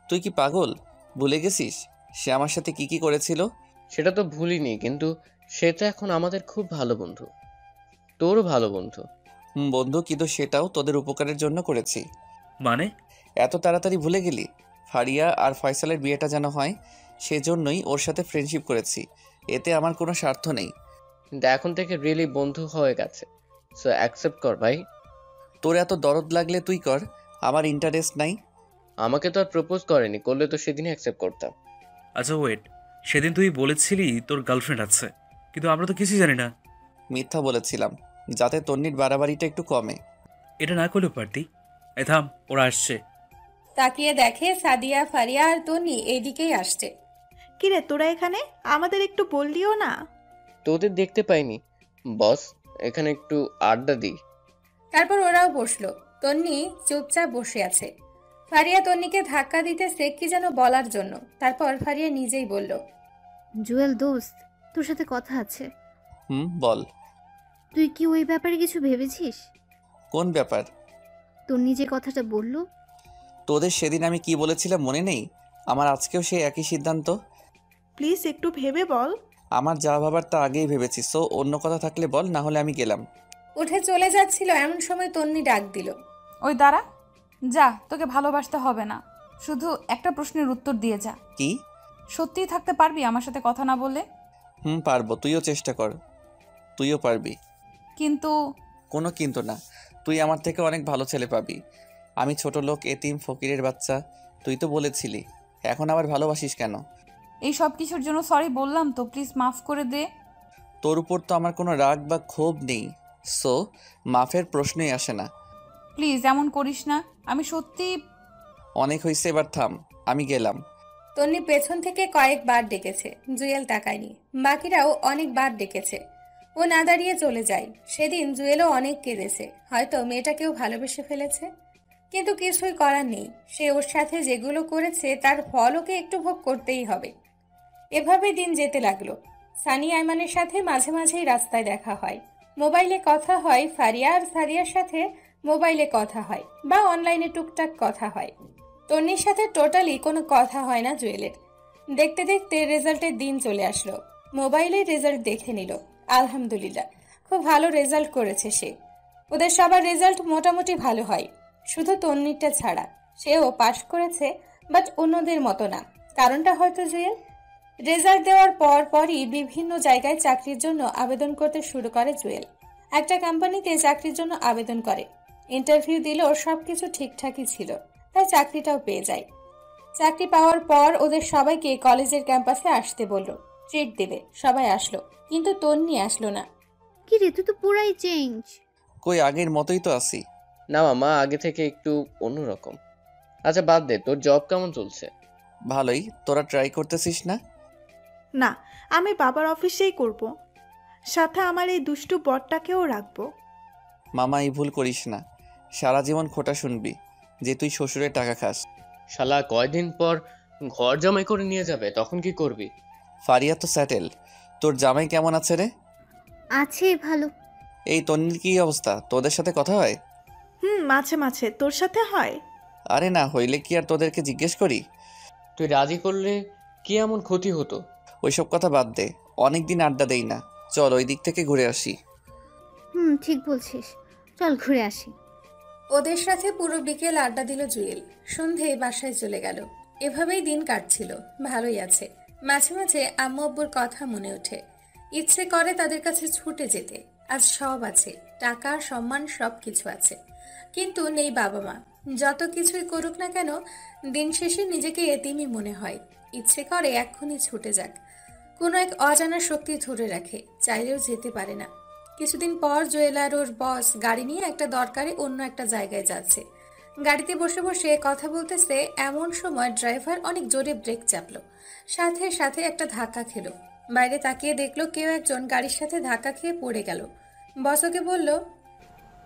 তুই কি পাগল? ভুলে গেছিস সে আমার সাথে কি কি করেছিল? সেটা তো ভুলিনি, কিন্তু সে তো এখন আমাদের খুব ভালো বন্ধু, তোরও ভালো বন্ধু। বন্ধু, কিন্তু সেটাও তোদের উপকারের জন্য করেছি। মানে? এত তাড়াতাড়ি ভুলে গেলি? ফারিয়া আর ফয়সালের বিয়েটা যেন হয়, সেজন্যই ওর সাথে ফ্রেন্ডশিপ করেছি। এতে আমার কোনো স্বার্থ নেই। কিন্তু এখন থেকে রিয়েলি বন্ধু হয়ে গেছে, সো অ্যাকসেপ্ট কর ভাই। তোর এত দরদ লাগলে তুই কর, আমার ইন্টারেস্ট নাই। আমাকে তো আর প্রপোজ করেনি, করলে তো সেদিনই অ্যাকসেপ্ট করতাম। আচ্ছা ওয়েট, সেদিন তুই বলেছিলি তোর গার্লফ্রেন্ড আছে, কিন্তু আমরা তো কিছুই জানি না। মিথ্যা বলেছিলাম, যাতে তন্নির বাড়াবাড়িটা একটু কমে। এটা না করলেও পারতি। এ থাম, ওরা আসছে। তাকিয়ে দেখে সাদিয়া, ফারিয়া আর তন্নি এইদিকেই আসছে। কিরে তোরা এখানে? আমাদের একটু বললিও না। তোদের দেখতে পাইনি বস, এখানে একটু আড্ডা দিই। তারপর ওরাও বসলো। তন্নি চুপচাপ বসে আছে। ফারিয়া তন্নিকে ধাক্কা দিতেছে কি যেন বলার জন্য। তারপর ফারিয়া নিজেই বলল, জুয়েল দোস্ত, তোর সাথে কথা আছে। বল। তুই কি ওই ব্যাপারে কিছু ভেবেছিস? কোন ব্যাপার? তোর নিজে কথাটা বললো। তোদের সেদিন আমি কি বলেছিলাম মনে নেই? আমার আজকেও সেই একই সিদ্ধান্ত। প্লিজ একটু ভেবে বল। আমার যা ভাবার তা আগেই ভেবেছি, সো অন্য কথা থাকলে বল, না হলে আমি গেলাম। উঠে চলে যাচ্ছিল এমন সময় তন্নি ডাক দিল, ওই দাঁড়া, যা, তোকে ভালোবাসতে হবে না, শুধু একটা প্রশ্নের উত্তর দিয়ে যা। কি? সত্যিই থাকতে পারবি আমার সাথে কথা না বলে? পারবো, তুইও চেষ্টা কর, তুইও পারবি। কিন্তু? কোনো কিন্তু না, তুই আমার থেকে অনেক ভালো ছেলে পাবি। আমি ছোট লোক, এতিম, ফকিরের বাচ্চা, তুই তো বলেছিলি। এখন আবার ভালোবাসিস কেন? এই সব কিছুর জন্য সরি বললাম তো, প্লিজ মাফ করে দে। তোর উপর তো আমার কোনো রাগ বা ক্ষোভ নেই, সো মাফের প্রশ্নই আসে না। প্লিজ এমন করিস না, আমি সত্যি। অনেক হয়েছে, এবার থাম, আমি গেলাম। তন্নি পেছন থেকে কয়েকবার ডেকেছে, জুয়েল তাকায়নি। বাকিরাও অনেকবার ডেকেছে, ও না দাঁড়িয়ে চলে যায়। সেদিন জুয়েলও অনেক কেঁদেছে, হয়তো মেয়েটাকেও ভালোবেসে ফেলেছে। কিন্তু কিছুই করার নেই, সে ওর সাথে যেগুলো করেছে তার ফল ওকে একটু ভোগ করতেই হবে। এভাবে দিন যেতে লাগলো। সানি আইমানের সাথে মাঝে মাঝেই রাস্তায় দেখা হয়, মোবাইলে কথা হয়। ফারিয়া আর সারিয়ার সাথে মোবাইলে কথা হয় বা অনলাইনে টুকটাক কথা হয়। তন্নির সাথে টোটালি কোনো কথা হয় না জুয়েলের। দেখতে দেখতে রেজাল্টের দিন চলে আসলো। মোবাইলে রেজাল্ট দেখে নিল, আলহামদুলিল্লাহ খুব ভালো রেজাল্ট করেছে সে। ওদের সবার রেজাল্ট মোটামুটি ভালো হয়, শুধু তন্নিরটা ছাড়া। সেও পাশ করেছে, বাট অন্যদের মতো না। কারণটা হয়তো জুয়েল। রেজাল্ট দেওয়ার পরই বিভিন্ন জায়গায় চাকরির জন্য আবেদন করতে শুরু করে জুয়েল। একটা কোম্পানিতে চাকরির জন্য আবেদন করে, ইন্টারভিউ দিল, সবকিছু ঠিকঠাকই ছিল, তাই চাকরিটাও পেয়ে যায়। চাকরি পাওয়ার পর ওদের সবাইকে কলেজের ক্যাম্পাসে আসতে বলল, ট্রিট দেবে। সবাই আসলো, কিন্তু তন্নি আসলো না। কি রে, তুই তো পুরাই চেঞ্জ। কই, আগের মতোই তো আছি। না মামা, আগে থেকে একটু অন্যরকম। আচ্ছা বাদ দে, তোর জব কেমন চলছে? ভালোই। তোরা ট্রাই করতেছিস না? না, আমি বাবার অফিসেই করব, সাথে আমার এই দুষ্টু বরটাকেও রাখবো। মামা, এই ভুল করিস না, সারা জীবন খোটা শুনবি যে তুই শ্বশুরের টাকা খাস। শালা কয়দিন পর ঘর জামাই করে নিয়ে যাবে, তখন কি করবি? ফারিয়া তো স্যাটেল। তোর জামাই কেমন আছে রে? আছে ভালো। এই তন্নির কি অবস্থা? তোদের সাথে কথা হয়? মাঝে মাঝে। তোর সাথে হয়? আরে না, হইলে কি আর তোদেরকে জিজ্ঞেস করি? তুই রাজি করলে কি এমন ক্ষতি হতো? ওইসব কথা বাদ দে, অনেকদিন আড্ডা দেই না, চল ওই দিক থেকে ঘুরে আসি। ঠিক বলছিস, চল ঘুরে আসি। ওদের সাথে পুরো বিকেল আড্ডা দিল জুয়েল। সন্ধে বাসায় চলে গেল। এভাবেই দিন কাটছিল, ভালোই আছে। মাঝে মাঝে আম্মু আব্বুর কথা মনে ওঠে, ইচ্ছে করে তাদের কাছে ছুটে যেতে। আজ সব আছে, টাকা, সম্মান, সব কিছু আছে, কিন্তু নেই বাবা মা। যত কিছুই করুক না কেন, দিন শেষে নিজেকে এতিমই মনে হয়। ইচ্ছে করে এক্ষুনি ছুটে যাক, কোনো এক অজানা শক্তি ধরে রাখে, চাইলেও যেতে পারে না। কিছুদিন পর জুয়েল আর ওর বস গাড়ি নিয়ে একটা দরকারে অন্য একটা জায়গায় যাচ্ছে। গাড়িতে বসে বসে কথা বলতেছে, এমন সময় ড্রাইভার অনেক জোরে ব্রেক চাপলো, সাথে সাথে একটা ধাক্কা খেলো। বাইরে তাকিয়ে দেখলো কেউ একজন গাড়ির সাথে ধাক্কা খেয়ে পড়ে গেল। বস ওকে বলল,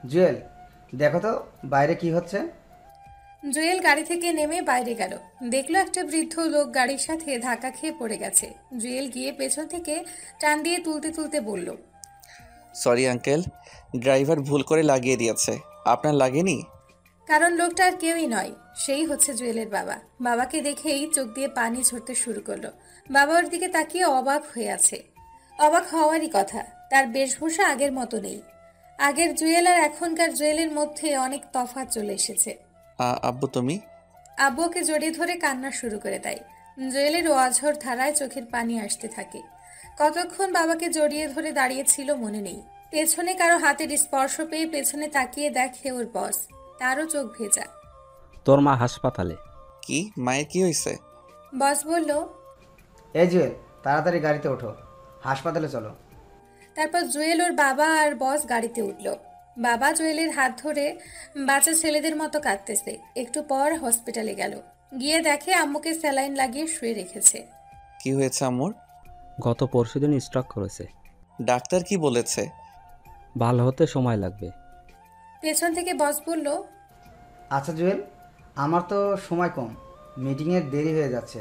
জুয়েল দেখো তো বাইরে কি হচ্ছে। জুয়েল গাড়ি থেকে নেমে বাইরে গেল, দেখলো একটা বৃদ্ধ লোক গাড়ির সাথে ধাক্কা খেয়ে পড়ে গেছে। জুয়েল গিয়ে পেছন থেকে টান দিয়ে তুলতে তুলতে বলল, সরি আঙ্কেল, ড্রাইভার ভুল করে লাগিয়ে দিয়েছে, আপনার লাগেনি? কারণ লোকটা আর কেউই নয়, সেই হচ্ছে জুয়েলের বাবা। বাবাকে দেখেই চোখ দিয়ে পানি ঝরতে শুরু করলো। বাবা ওর দিকে তাকিয়ে অবাক হয়ে আছে। অবাক হওয়ারই কথা, তার বেশভূষা আগের মতো নেই। আগের জুয়েল আর এখনকার জুয়েলের মধ্যে অনেক তফাৎ চলে এসেছে। আব্বু তুমি? আব্বু ওকে জড়িয়ে ধরে কান্না শুরু করে দেয়। জুয়েলের অঝোর ধারায় চোখের পানি আসতে থাকে। কতক্ষণ বাবাকে জড়িয়ে ধরে দাঁড়িয়েছিল মনে নেই। পেছনে কারো হাতের স্পর্শ পেয়ে পেছনে তাকিয়ে দেখে ওর বস, তারও চোখ ভেজা। তোর মা হাসপাতালে। কি? মায়ের কি হয়েছে? বস বলল, এই জুয়েল তাড়াতাড়ি গাড়িতে ওঠো, হাসপাতালে চলো। তারপর জুয়েল ওর বাবা আর বস গাড়িতে উঠল। বাবা জুয়েলের হাত ধরে বাচ্চা ছেলেদের মতো কাঁদতেছে। একটু পর হসপিটালে গেল, গিয়ে দেখে আম্মুকে স্যালাইন লাগিয়ে শুয়ে রেখেছে। কি হয়েছে আম্মুর? গত পরশুদিন স্ট্রোক করেছে। ডাক্তার কি বলেছে? ভালো হতে সময় লাগবে। পেছন থেকে বস বলল, আচ্ছা জুয়েল, আমার তো সময় কম, মিটিংয়ের দেরি হয়ে যাচ্ছে।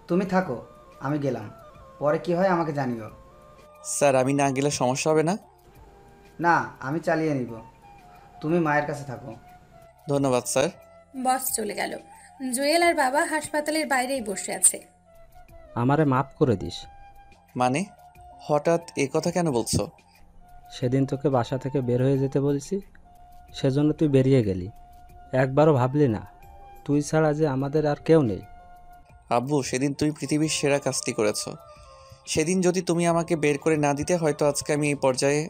তুমি থাকো, আমি গেলাম। পরে কি হয় আমাকে জানিও। স্যার আমি না গেলে সমস্যা হবে না? না, আমি চালিয়ে নিব। তুমি মায়ের কাছে থাকো। ধন্যবাদ স্যার। বস চলে গেল। জুয়েল আর বাবা হাসপাতালের বাইরেই বসে আছে। আমারে মাফ করে দিস। মানে হঠাৎ এ কথা কেন বলছো? সেদিন তোকে বাসা থেকে বের হয়ে যেতে বলছি, সেজন্য তুই বেরিয়ে গেলি। একবারও ভাবলি না তুই ছাড়া যে আমাদের আর কেউ নেই। আব্বু, সেদিন তুই পৃথিবীর সেরা কাজটি করেছো। সেদিন যদি তুমি আমাকে বের করে না দিতে, হয়তো আজকে আমি এই পর্যায়ে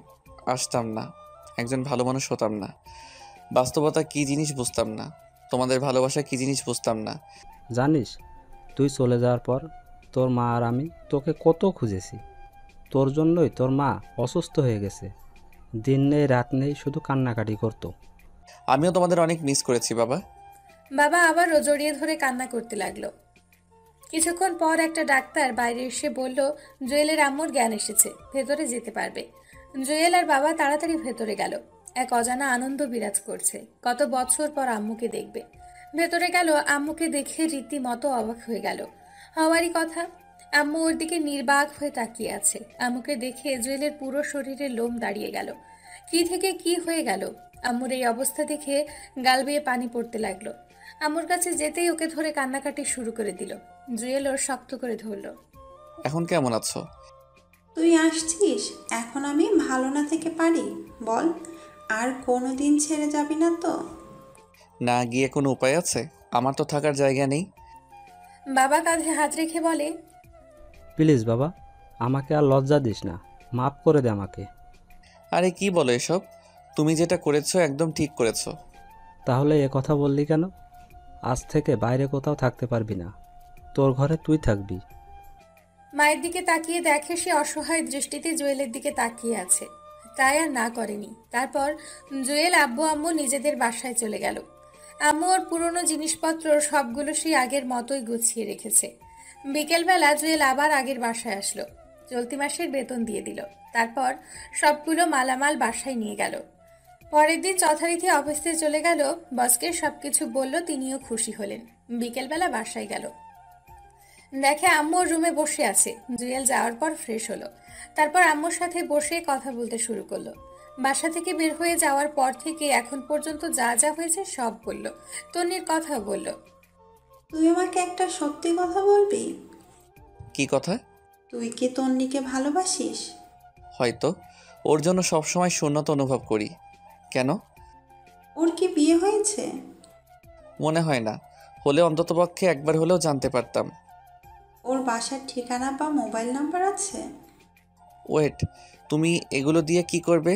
আসতাম না, একজন ভালো মানুষ হতাম না, বাস্তবতা কী জিনিস বুঝতাম না, তোমাদের ভালোবাসা কী জিনিস বুঝতাম না। জানিস, তুই চলে যাওয়ার পর তোর মা আর আমি তোকে কত খুঁজেছি। তোর জন্যই তোর মা অসুস্থ হয়ে গেছে। দিন নেই রাত নেই শুধু কান্নাকাটি করতো। আমিও তোমাদের অনেক মিস করেছি বাবা। বাবা আবারও জড়িয়ে ধরে কান্না করতে লাগলো। কিছুক্ষণ পর একটা ডাক্তার বাইরে এসে বলল জুয়েলের আম্মুর জ্ঞান এসেছে, ভেতরে যেতে পারবে। জুয়েল আর বাবা তাড়াতাড়ি ভেতরে গেল। এক অজানা আনন্দ বিরাজ করছে, কত বছর পর আম্মুকে দেখবে। ভেতরে গেল, আম্মুকে দেখে রীতিমতো অবাক হয়ে গেল। হওয়ারই কথা, আম্মু ওর দিকে নির্বাক হয়ে তাকিয়ে আছে। আম্মুকে দেখে জুয়েলের পুরো শরীরের লোম দাঁড়িয়ে গেল। কি থেকে কি হয়ে গেল? আম্মুর এই অবস্থা দেখে গাল বেয়ে পানি পড়তে লাগলো। আম্মুর কাছে যেতেই ওকে ধরে কান্নাকাটি শুরু করে দিল। জুয়েল ওর শক্ত করে ধরল। এখন কেমন আছো? তুই আসছিস, এখন আমি ভালো না থেকে পারি বল? আর কোনো দিন ছেড়ে যাবি না তো? না গিয়ে কোনো উপায় আছে? আমার তো থাকার জায়গা নেই। বাবা কাঁধে হাত রেখে বলে, প্লিজ বাবা, আমাকে আর লজ্জা দিস না, মাফ করে দে আমাকে। আরে কি বলো এসব? তুমি যেটা করেছো একদম ঠিক করেছো। তাহলে এ কথা বললি কেন? আজ থেকে বাইরে কোথাও থাকতে পারবি না, তোর ঘরে তুই থাকবি। মায়ের দিকে তাকিয়ে দেখে সে অসহায় দৃষ্টিতে জুয়েলের দিকে তাকিয়ে আছে, তাই আর না করেনি। তারপর জুয়েল আব্বু আম্মু নিজেদের বাসায় চলে গেল। আম্মু ওর পুরনো জিনিসপত্র সবগুলো সেই আগের মতোই গুছিয়ে রেখেছে। বিকেলবেলা জুয়েল আবার আগের বাসায় আসলো। চলতি মাসের বেতন দিয়ে দিল। তারপর সবগুলো মালামাল বাসায় নিয়ে গেল। পরের দিন যথারীতি অফিসে চলে গেল। বসকে সবকিছু বলল, তিনিও খুশি হলেন। বিকেলবেলা বাসায় গেল, দেখে আম্মু ওর রুমে বসে আছে। জুয়েল যাওয়ার পর ফ্রেশ হলো। তারপর আম্মুর সাথে বসে কথা বলতে শুরু করলো। বাসা থেকে বের হয়ে যাওয়ার পর থেকে এখন পর্যন্ত যা যা হয়েছে সব বলল। তন্নির কথাও বলল। তুই আমাকে একটা সত্যি কথা বলবি? কি কথা? তুই কি তন্নিকে ভালোবাসিস? হয়তো, ওর জন্য সবসময় শূন্যতা অনুভব করি। কেন? ওর কি বিয়ে হয়েছে? মনে হয় না, হলে অন্ততপক্ষে একবার হলেও জানতে পারতাম। ওর বাসার ঠিকানা বা মোবাইল নাম্বার আছে? ওয়েট, তুমি এগুলো দিয়ে কি করবে?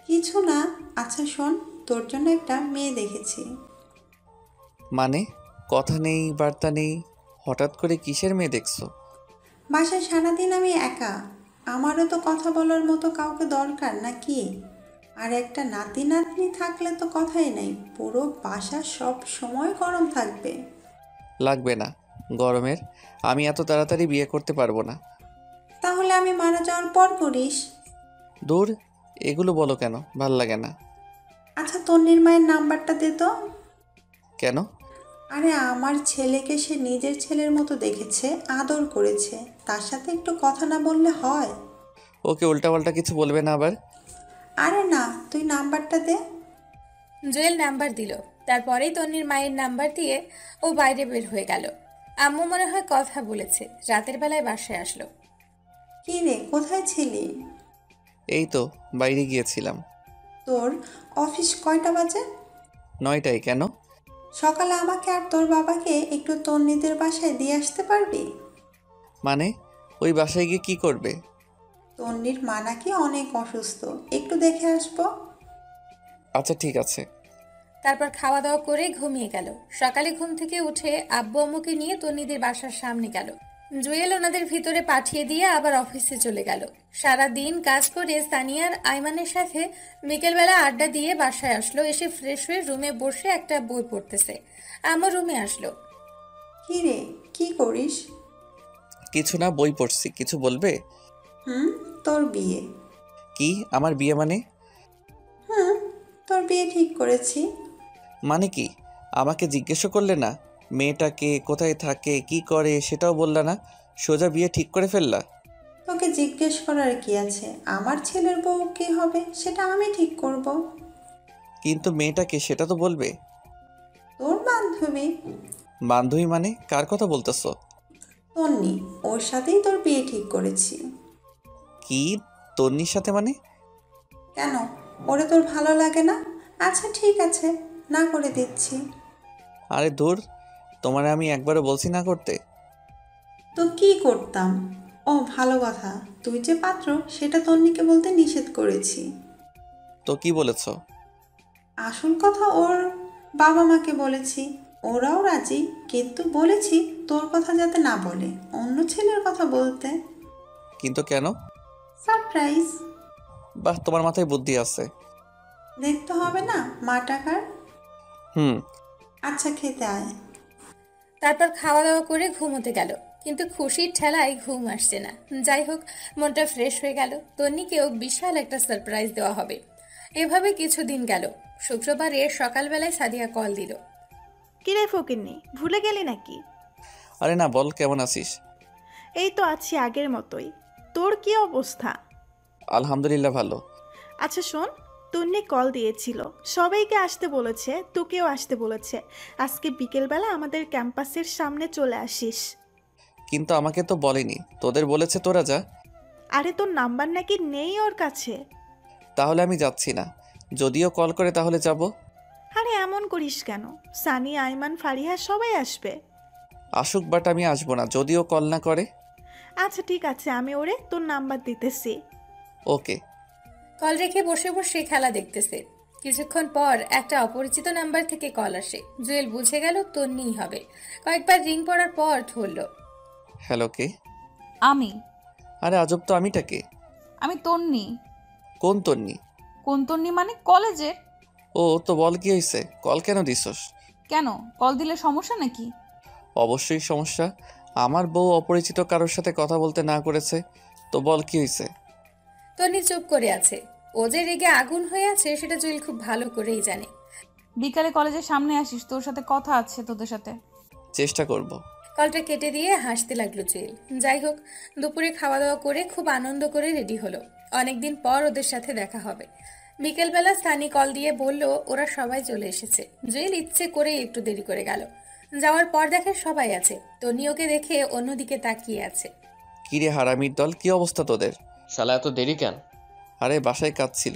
কিছু না। আচ্ছা শোন, তোর জন্য একটা মেয়ে দেখেছি। মানে কথা নেই বার্তা নেই, হঠাৎ করে কিসের মেয়ে দেখছো? বাসায় সারাদিন আমি একা, আমারও তো কথা বলার মতো কাউকে দরকার নাকি? আর একটা নাতি নাতনি থাকলে তো কথাই নেই, পুরো বাসা সব সময় গরম থাকবে। লাগবে না গরমের, আমি এত তাড়াতাড়ি বিয়ে করতে পারবো না। তাহলে আমি মারা যাওয়ার পর করিস। দূর, এগুলো বলো কেন, ভাল লাগে না। আচ্ছা তন্নির মায়ের নাম্বারটা দে তো। কেন? আরে আমার ছেলেকে সে নিজের ছেলের মতো দেখেছে, আদর করেছে, তার সাথে একটু কথা না বললে হয়? ওকে উল্টাপাল্টা কিছু বলবে না আবার। আরে না, তুই নাম্বারটা দে। জুয়েল নাম্বার দিল। তারপরেই তন্নির মায়ের নাম্বার দিয়ে ও বাইরে বের হয়ে গেল। আম্মু মনে হয় কথা বলেছে। রাতের বেলায় বাসায় আসলো। কি রে, কোথায় ছিলি? এই তো বাইরে গিয়েছিলাম। তোর অফিস কয়টা বাজে? 9টায়। কেন? সকালে আমাকে আর তোর বাবাকে একটু তন্নিদের বাসায় দিয়ে আসতে পারবি? মানে ওই বাসায় গিয়ে কি করবে? তন্নির মা নাকি অনেক অসুস্থ, একটু দেখে আসবো। আচ্ছা ঠিক আছে। তারপর খাওয়া দাওয়া করে ঘুমিয়ে গেল। সকালে ঘুম থেকে উঠে আব্বু আম্মুকে নিয়ে তন্নিদের বাসার সামনে গেল। জুয়েল ওনাদের ভিতরে পাঠিয়ে দিয়ে আবার অফিসে চলে গেল। সারা দিন কাজ করে সানিয়ার আইমানের সাথে বিকেলবেলা আড্ডা দিয়ে বাসায় আসলো। এসে ফ্রেশ হয়ে রুমে বসে একটা বই পড়তেছে। আম্মু রুমে আসলো। কি রে, কি করিস? কিছু না, বই পড়ছি। কিছু বলবে? তোর বিয়ে। কি আমার বিয়ে মানে? তোর বিয়ে ঠিক করেছি। মানে কি? আমাকে জিজ্ঞেসও করলে না? মেয়েটাকে কোথায় থাকে, কি করে সেটাও বললা না, সোজা বিয়ে ঠিক করে ফেললা। তোকে জিজ্ঞেস করার কি আছে? আমার ছেলের বউ কি হবে সেটা আমি ঠিক করব। কিন্তু মেয়েটাকে সেটা তো বলবে। তোর বান্ধবী। বান্ধবী মানে কার কথা বলতেছো? তন্নি, ওর সাথেই তোর বিয়ে ঠিক করেছি। কি তন্নির সাথে মানে? কেন, ওরে তোর ভালো লাগে না? আচ্ছা ঠিক আছে, না করে দিচ্ছি। আরে দূর, তোমার আমি একবারও বলছি না করতে। তো কি করতাম? ও ভালো কথা, তুই যে পাত্র সেটা তন্নিকে বলতে নিষেধ করেছি। তো কি বলেছ? আসল কথা ওর বাবা মাকে বলেছি, ওরাও রাজি, কিন্তু বলেছি তোর কথা যাতে না বলে, অন্য ছেলের কথা বলতে। কিন্তু কেন? সারপ্রাইজ। বাহ, তোমার মাথায় বুদ্ধি আছে। দেখতে হবে না মা টাকার। হুম। আচ্ছা খেতে আয়। তারপর খাওয়া দাওয়া করে ঘুমোতে গেল, কিন্তু খুশির ঠেলায় ঘুম আসছে না। যাই হোক, মনটা ফ্রেশ হয়ে গেল। তন্নিকেও বিশাল একটা সারপ্রাইজ দেওয়া হবে। এভাবে কিছুদিন গেল। শুক্রবারের সকালবেলায় সাদিয়া কল দিল। কিরে ফকিন্নি, ভুলে গেলি নাকি? আরে না, বল কেমন আছিস? এই তো আছি আগের মতোই। তোর কি অবস্থা? আলহামদুলিল্লাহ ভালো। আচ্ছা শোন, তন্নি কল দিয়েছিল, সবাইকে আসতে বলেছে, তোকেও আসতে বলেছে। আজকে বিকেলবেলা আমাদের ক্যাম্পাসের সামনে চলে আসিস। কিন্তু আমাকে তো বলেনি, তোদের বলেছে তোরা যা। আরে তোর নাম্বার নাকি নেই ওর কাছে। তাহলে আমি যাচ্ছি না, যদিও কল করে তাহলে যাব। আরে এমন করিস কেন? সানি, আইমান, ফারিহা সবাই আসবে। আসুক, বাট আমি আসবো না যদিও কল না করে। আচ্ছা ঠিক আছে, আমি ওরে তোর নাম্বার দিতেছি। ওকে। কল রেখে বসে বসে খেলা দেখতেছে। কিছুক্ষণ পর একটা অপরিচিত নাম্বার থেকে কল আসে। জুয়েল বুঝে গেল তন্নিই হবে। কয়েকবার রিং পড়ার পর ধরল। হ্যালো, কে? আমি। আরে আজব তো, আমিটা কে? আমি তন্নি। কোন তন্নি? কোন তন্নি মানে কলেজের। ও তো বল, কি হয়েছে? কল কেন দিছস? কেন, কল দিলে সমস্যা নাকি? অবশ্যই সমস্যা। আমার বউ অপরিচিত কারোর সাথে কথা বলতে না করেছে, তো বল কি হয়েছে? তন্নি চুপ করে আছে। ও যে রেগে আগুন হয়ে আছে সেটা জুয়েল খুব ভালো করেই জানে। বিকালে কলেজের সামনে আসিস, তোর সাথে কথা আছে তোদের সাথে। চেষ্টা করব। কলটা কেটে দিয়ে হাসতে লাগলো জুয়েল। যাই হোক, দুপুরে খাওয়া দাওয়া করে খুব আনন্দ করে রেডি হলো। অনেকদিন পর ওদের সাথে দেখা হবে। বিকেলবেলা সানি কল দিয়ে বলল ওরা সবাই চলে এসেছে। জুয়েল ইচ্ছে করে একটু দেরি করে গেল। যাওয়ার পর দেখে সবাই আছে। তন্নি ওকে দেখে অন্যদিকে তাকিয়ে আছে। কিরে হারামির দল, কি অবস্থা তোদের? শালা এত দেরি কেন? আরে বাসায় কাজ ছিল।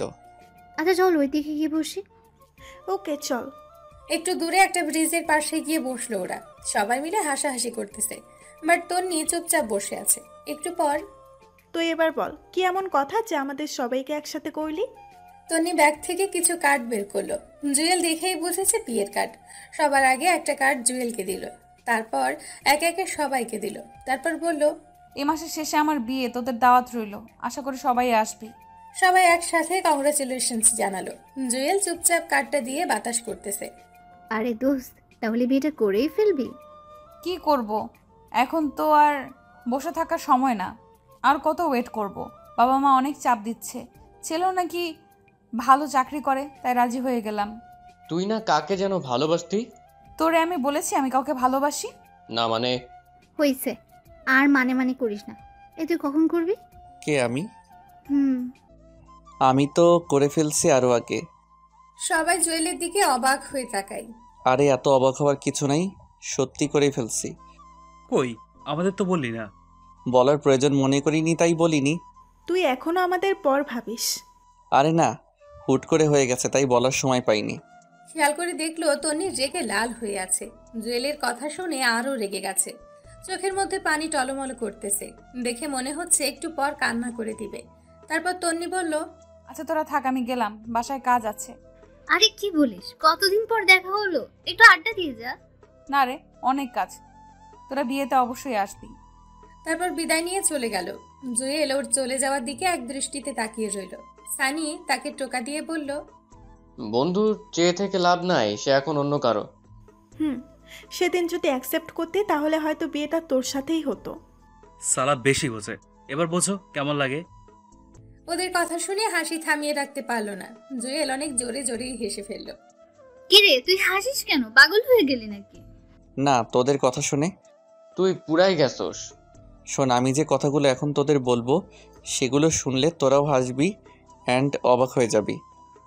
আচ্ছা চল ওই দিকে গিয়ে বসি। ওকে চল। একটু দূরে একটা ব্রিজের পাশে গিয়ে বসলো ওরা। সবাই মিলে হাসাহাসি করতেছে, বাট তন্নি চুপচাপ বসে আছে। একটু পর, তুই এবার বল কি এমন কথা যে আমাদের সবাইকে একসাথে করলি? তন্নি ব্যাগ থেকে কিছু কার্ড বের করলো। জুয়েল দেখেই বুঝেছে বিয়ের কার্ড। সবার আগে একটা কার্ড জুয়েলকে দিল, তারপর একে একে সবাইকে দিল। তারপর বলল, এ মাসের শেষে আমার বিয়ে, তোদের দাওয়াত রইল, আশা করি সবাই আসবি। সবাই একসাথে কংগ্রাচুলেশনস জানালো। জুয়েল চুপচাপ কার্ডটা দিয়ে বাতাস করতেছে। আরে দোস্ত, তাহলে বিয়েটা করেই ফেলবি? কি করব, এখন তো আর বসে থাকার সময় না। আর কত ওয়েট করব? বাবা মা অনেক চাপ দিচ্ছে। ছেলেও নাকি ভালো চাকরি করে, তাই রাজি হয়ে গেলাম। তুই না কাকে যেন ভালোবাসতি? তোরে আমি বলেছি আমি কাউকে ভালোবাসি না মানে। হইছে, আর মানে করিস না। এই তুই কখন করবি? কে আমি? হুম, আমি তো করে ফেলছি আরো আগে। সবাই জুয়েলের দিকে অবাক হয়ে তাকায়। আরে এত অবাক হওয়ার কিছু নাই, সত্যি করেই ফেলছি। কই, আমাদের তো বললি না। বলার প্রয়োজন মনে করিনি তাই বলিনি। তুই এখনো আমাদের পর ভাবিস? আরে না, হুট করে হয়ে গেছে তাই বলার সময় পাইনি। খেয়াল করে দেখলো তন্নি রেগে লাল হয়ে আছে। জুয়েলের কথা শুনে আরো রেগে গেছে। চোখের মধ্যে পানি টলমল করতেছে। দেখে মনে হচ্ছে একটু পর কান্না করে দিবে। তারপর তন্নি বলল, আচ্ছা তোরা থাক, আমি গেলাম, বাসায় কাজ আছে। আরে কি বলিস, কতদিন পর দেখা হলো, একটু আড্ডা দিয়ে যা। না রে, অনেক কাজ, তোরা বিয়েতে অবশ্যই আসবি। তারপর বিদায় নিয়ে চলে গেল। জুয়েল ওর চলে যাওয়ার দিকে এক দৃষ্টিতে তাকিয়ে রইল। সানি তাকে টোকা দিয়ে বলল, বন্ধু চেয়ে থেকে লাভ নাই, সে এখন অন্য কারো। সেদিন যদি অ্যাকসেপ্ট করতে তাহলে হয়তো বিয়েটা তোর সাথেই হতো। সালা বেশি বোঝে, এবার বোঝো কেমন লাগে। ওদের কথা শুনে হাসি থামিয়ে রাখতে পারল না। জুয়েল অনেক জোরে জোরেই হেসে ফেলল। কিরে তুই হাসিস কেন? পাগল হয়ে গেলি নাকি? না, তোদের কথা শুনে। তুই পুরাই গেছস। শোন, আমি যে কথাগুলো এখন তোদের বলবো সেগুলো শুনলে তোরাও হাসবি অ্যান্ড অবাক হয়ে যাবি।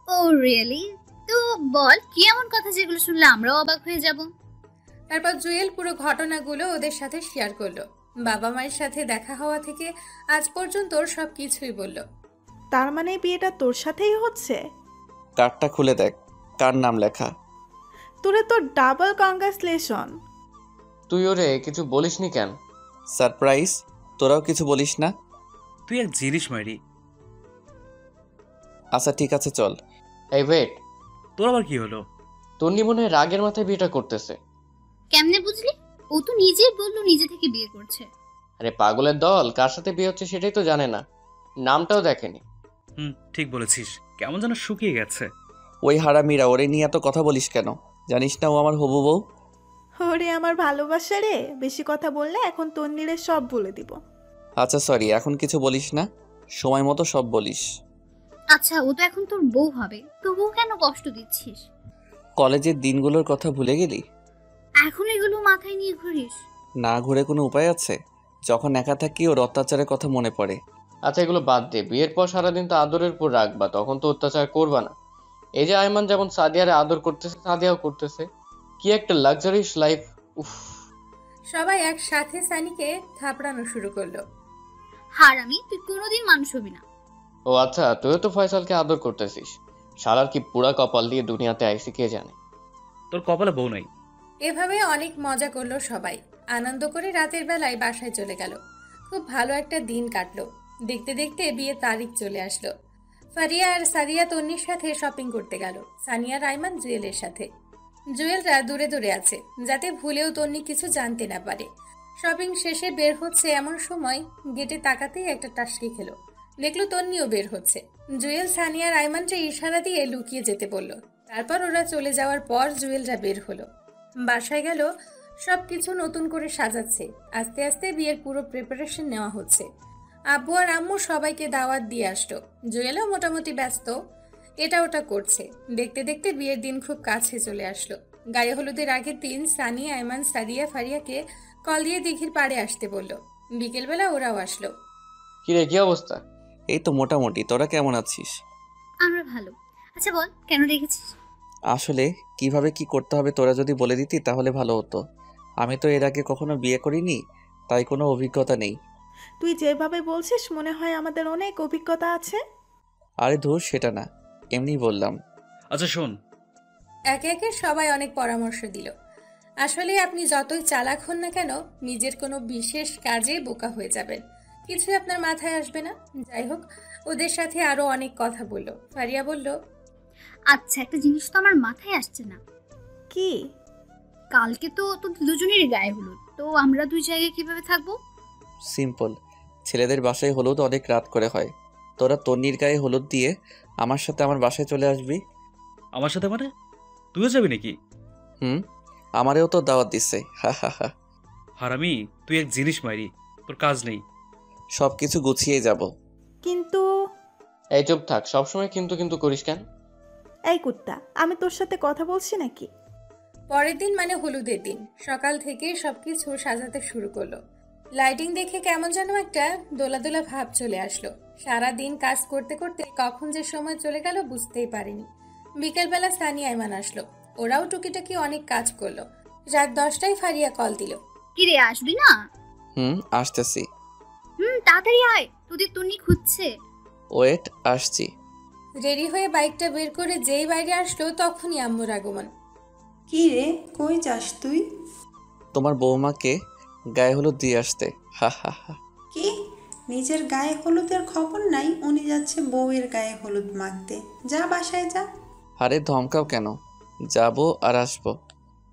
ও রিয়েলি? তো বল কি এমন কথা যেগুলো শুনলে আমরাও অবাক হয়ে যাব? তারপর জুয়েল পুরো ঘটনাগুলো ওদের সাথে শেয়ার করলো। বাবা মায়ের সাথে দেখা হওয়া থেকে আজ পর্যন্ত ওর সব কিছুই বলল। তার মানে বিয়েটা তোর সাথেই হচ্ছে? কার্ডটা খুলে দেখ, কার নাম লেখা। তোরে তো ডাবল কংগ্রাচুলেশন। তুই ওরে কিছু বলিসনি কেন? সারপ্রাইজ, তোরাও কিছু বলিস না? তুই এক জিনিস মাইরি। আচ্ছা ঠিক আছে চল। এই ওয়েট, তোর আবার কি হলো? তন্নি মনে হয় রাগের মাথায় বিয়েটা করতেছে। কেমনে বুঝলি? ও তো নিজেই বললো নিজে থেকে বিয়ে করছে। আরে পাগলের দল, কার সাথে বিয়ে হচ্ছে সেটাই তো জানে না, নামটাও দেখেনি। ঠিক বলেছিস, কেমন যেন শুকিয়ে গেছে। ওই হারামিরা, ওরে নিয়ে এত কথা বলিস কেন? জানিস না ও আমার হবু বউ? ওরে আমার ভালোবাসা রে, বেশি কথা বললে এখন তন্নিরে সব বলে দিব। আচ্ছা সরি, এখন কিছু বলিস না, সময় মতো সব বলিস। আচ্ছা ও তো এখন তোর বউ হবে, তবুও কেন কষ্ট দিচ্ছিস? কলেজের দিনগুলোর কথা ভুলে গেলি? এখন এগুলো মাথায় নিয়ে ঘুরিস? না ঘুরে কোনো উপায় আছে? যখন একা থাকি ওর অত্যাচারের কথা মনে পড়ে। আচ্ছা এগুলো বাদ দে, বিয়ের পর সারাদিন তো আদরের উপর রাখবা, তখন তো অত্যাচার করবা না। এই যে আয়মান যেমন সাদিয়ারে আদর করতেছে, সাদিয়াও করতেছে, কি একটা লাক্সারিয়াস লাইফ। উফ। সবাই একসাথে সানিকে থাপড়ানো শুরু করলো। হারামি, তুই কোনোদিন মানুষ হবি না। ও আচ্ছা, তুইও তো ফয়সালকে আদর করতেছিস। শালার কি পুরা কপাল দিয়ে দুনিয়াতে আইসি কে জানে। তোর কপালে বউ নাই। এভাবে অনেক মজা করলো সবাই। আনন্দ করে রাতের বেলায় বাসায় চলে গেল। খুব ভালো একটা দিন কাটলো। দেখতে দেখতে বিয়ের তারিখ চলে আসলো। ফারিয়া আর সারিয়া তন্নির সাথে শপিং করতে গেল, সানিয়া রাইমান জুয়েলের সাথে। জুয়েলরা দূরে দূরে আছে যাতে ভুলেও তন্নি কিছু জানতে না পারে। শপিং শেষে বের হচ্ছে এমন সময় গেটে তাকাতেই একটা টাসকি খেলো। দেখলো তন্নিও বের হচ্ছে। জুয়েল সানিয়া রাইমানকে ইশারা দিয়ে লুকিয়ে যেতে বলল। তারপর ওরা চলে যাওয়ার পর জুয়েলরা বের হলো। বাসায় গেল, সবকিছু নতুন করে সাজাচ্ছে। আস্তে আস্তে বিয়ের পুরো প্রিপারেশন নেওয়া হচ্ছে। আব্বু আর আম্মু সবাইকে দাওয়াত দিয়ে আসলো। জুয়েলও মোটামুটি ব্যস্ত, এটা ওটা করছে। দেখতে দেখতে বিয়ের দিন খুব কাছে চলে আসলো। গায়ে হলুদের আগের দিন সানি, আয়মান, সাদিয়া ফারিয়াকে কল দিয়ে দিঘির পাড়ে আসতে বলল। বিকেলবেলা ওরাও আসলো। কিরে কি অবস্থা? এই তো মোটামুটি, তোরা কেমন আছিস? আমরা ভালো। আচ্ছা বল কেন রেখেছিস? আসলে কিভাবে কি করতে হবে তোরা যদি বলে দিতি তাহলে ভালো হতো। আমি তো এর আগে কখনো বিয়ে করিনি, তাই কোনো অভিজ্ঞতা নেই। তুই যেভাবে বলছিস মনে হয় আমাদের অনেক অভিজ্ঞতা আছে। আরে ধুর, সেটা না, এমনি বললাম। আচ্ছা শোন। একে একে সবাই অনেক পরামর্শ দিল। আসলে আপনি যতই চালাক হন না কেন, নিজের কোনো বিশেষ কাজে বোকা হয়ে যাবেন, কিছুই আপনার মাথায় আসবে না। যাই হোক, ওদের সাথে আরো অনেক কথা বলল। ফারিয়া বলল, আচ্ছা একটা জিনিস তো আমার মাথায় আসছে না। কি? কালকে তো তোদের দুজনেরই গায়ে হলুদ, তো আমরা দুই জায়গায় কিভাবে থাকবো? সিম্পল, ছেলেদের বাসায় হলুদ অনেক রাত করে হয়। তোরা তন্নির গায়ে হলুদ দিয়ে আমার সাথে আমার বাসায় চলে আসবি। আমার সাথে মানে? তুইও যাবি নাকি? আমারেও তো দাওয়াত দিচ্ছে। হা হা হা। হারামি, তুই এক জিনিস মাইরি, তোর কাজ নেই। সব কিছু গুছিয়ে যাব। কিন্তু এই চুপ থাক, সবসময় কিন্তু কিন্তু করিস কেন? এই কুত্তা, আমি তোর সাথে কথা বলছি নাকি? পরের দিন মানে হলুদের দিন সকাল থেকে সবকিছু সাজাতে শুরু করলো। লাইটিং দেখে কেমন যেন একটা দোলা দোলা ভাব চলে আসলো। সারা দিন কাজ করতে করতে কখন যে সময় চলে গেল বুঝতেই পারিনি। বিকেলবেলা সানি, আয়মান আসলো। ওরাও টুকিটাকি অনেক কাজ করলো। রাত 10টায় ফারিয়া কল দিল। কিরে আসবি না? আসতেছি। তাড়াতাড়ি আয়, তোদের তন্নি খুঁজছে। ওয়েট, আসছি। রেডি হয়ে বাইকটা বের করে যেই বাইরে আসলো তখনই আম্মুর আগমন। কি রে, কই যাস তুই? তোমার বৌমাকে গায়ে হলুদ দিয়ে আসতে। হা হা হা। কি, নিজের গায়ে হলুদের খবর নাই? উনি যাচ্ছে বউয়ের গায়ে হলুদ মাখতে। যা বাসায় যা। আরে ধমকাও কেন? যাবো আর আসবো।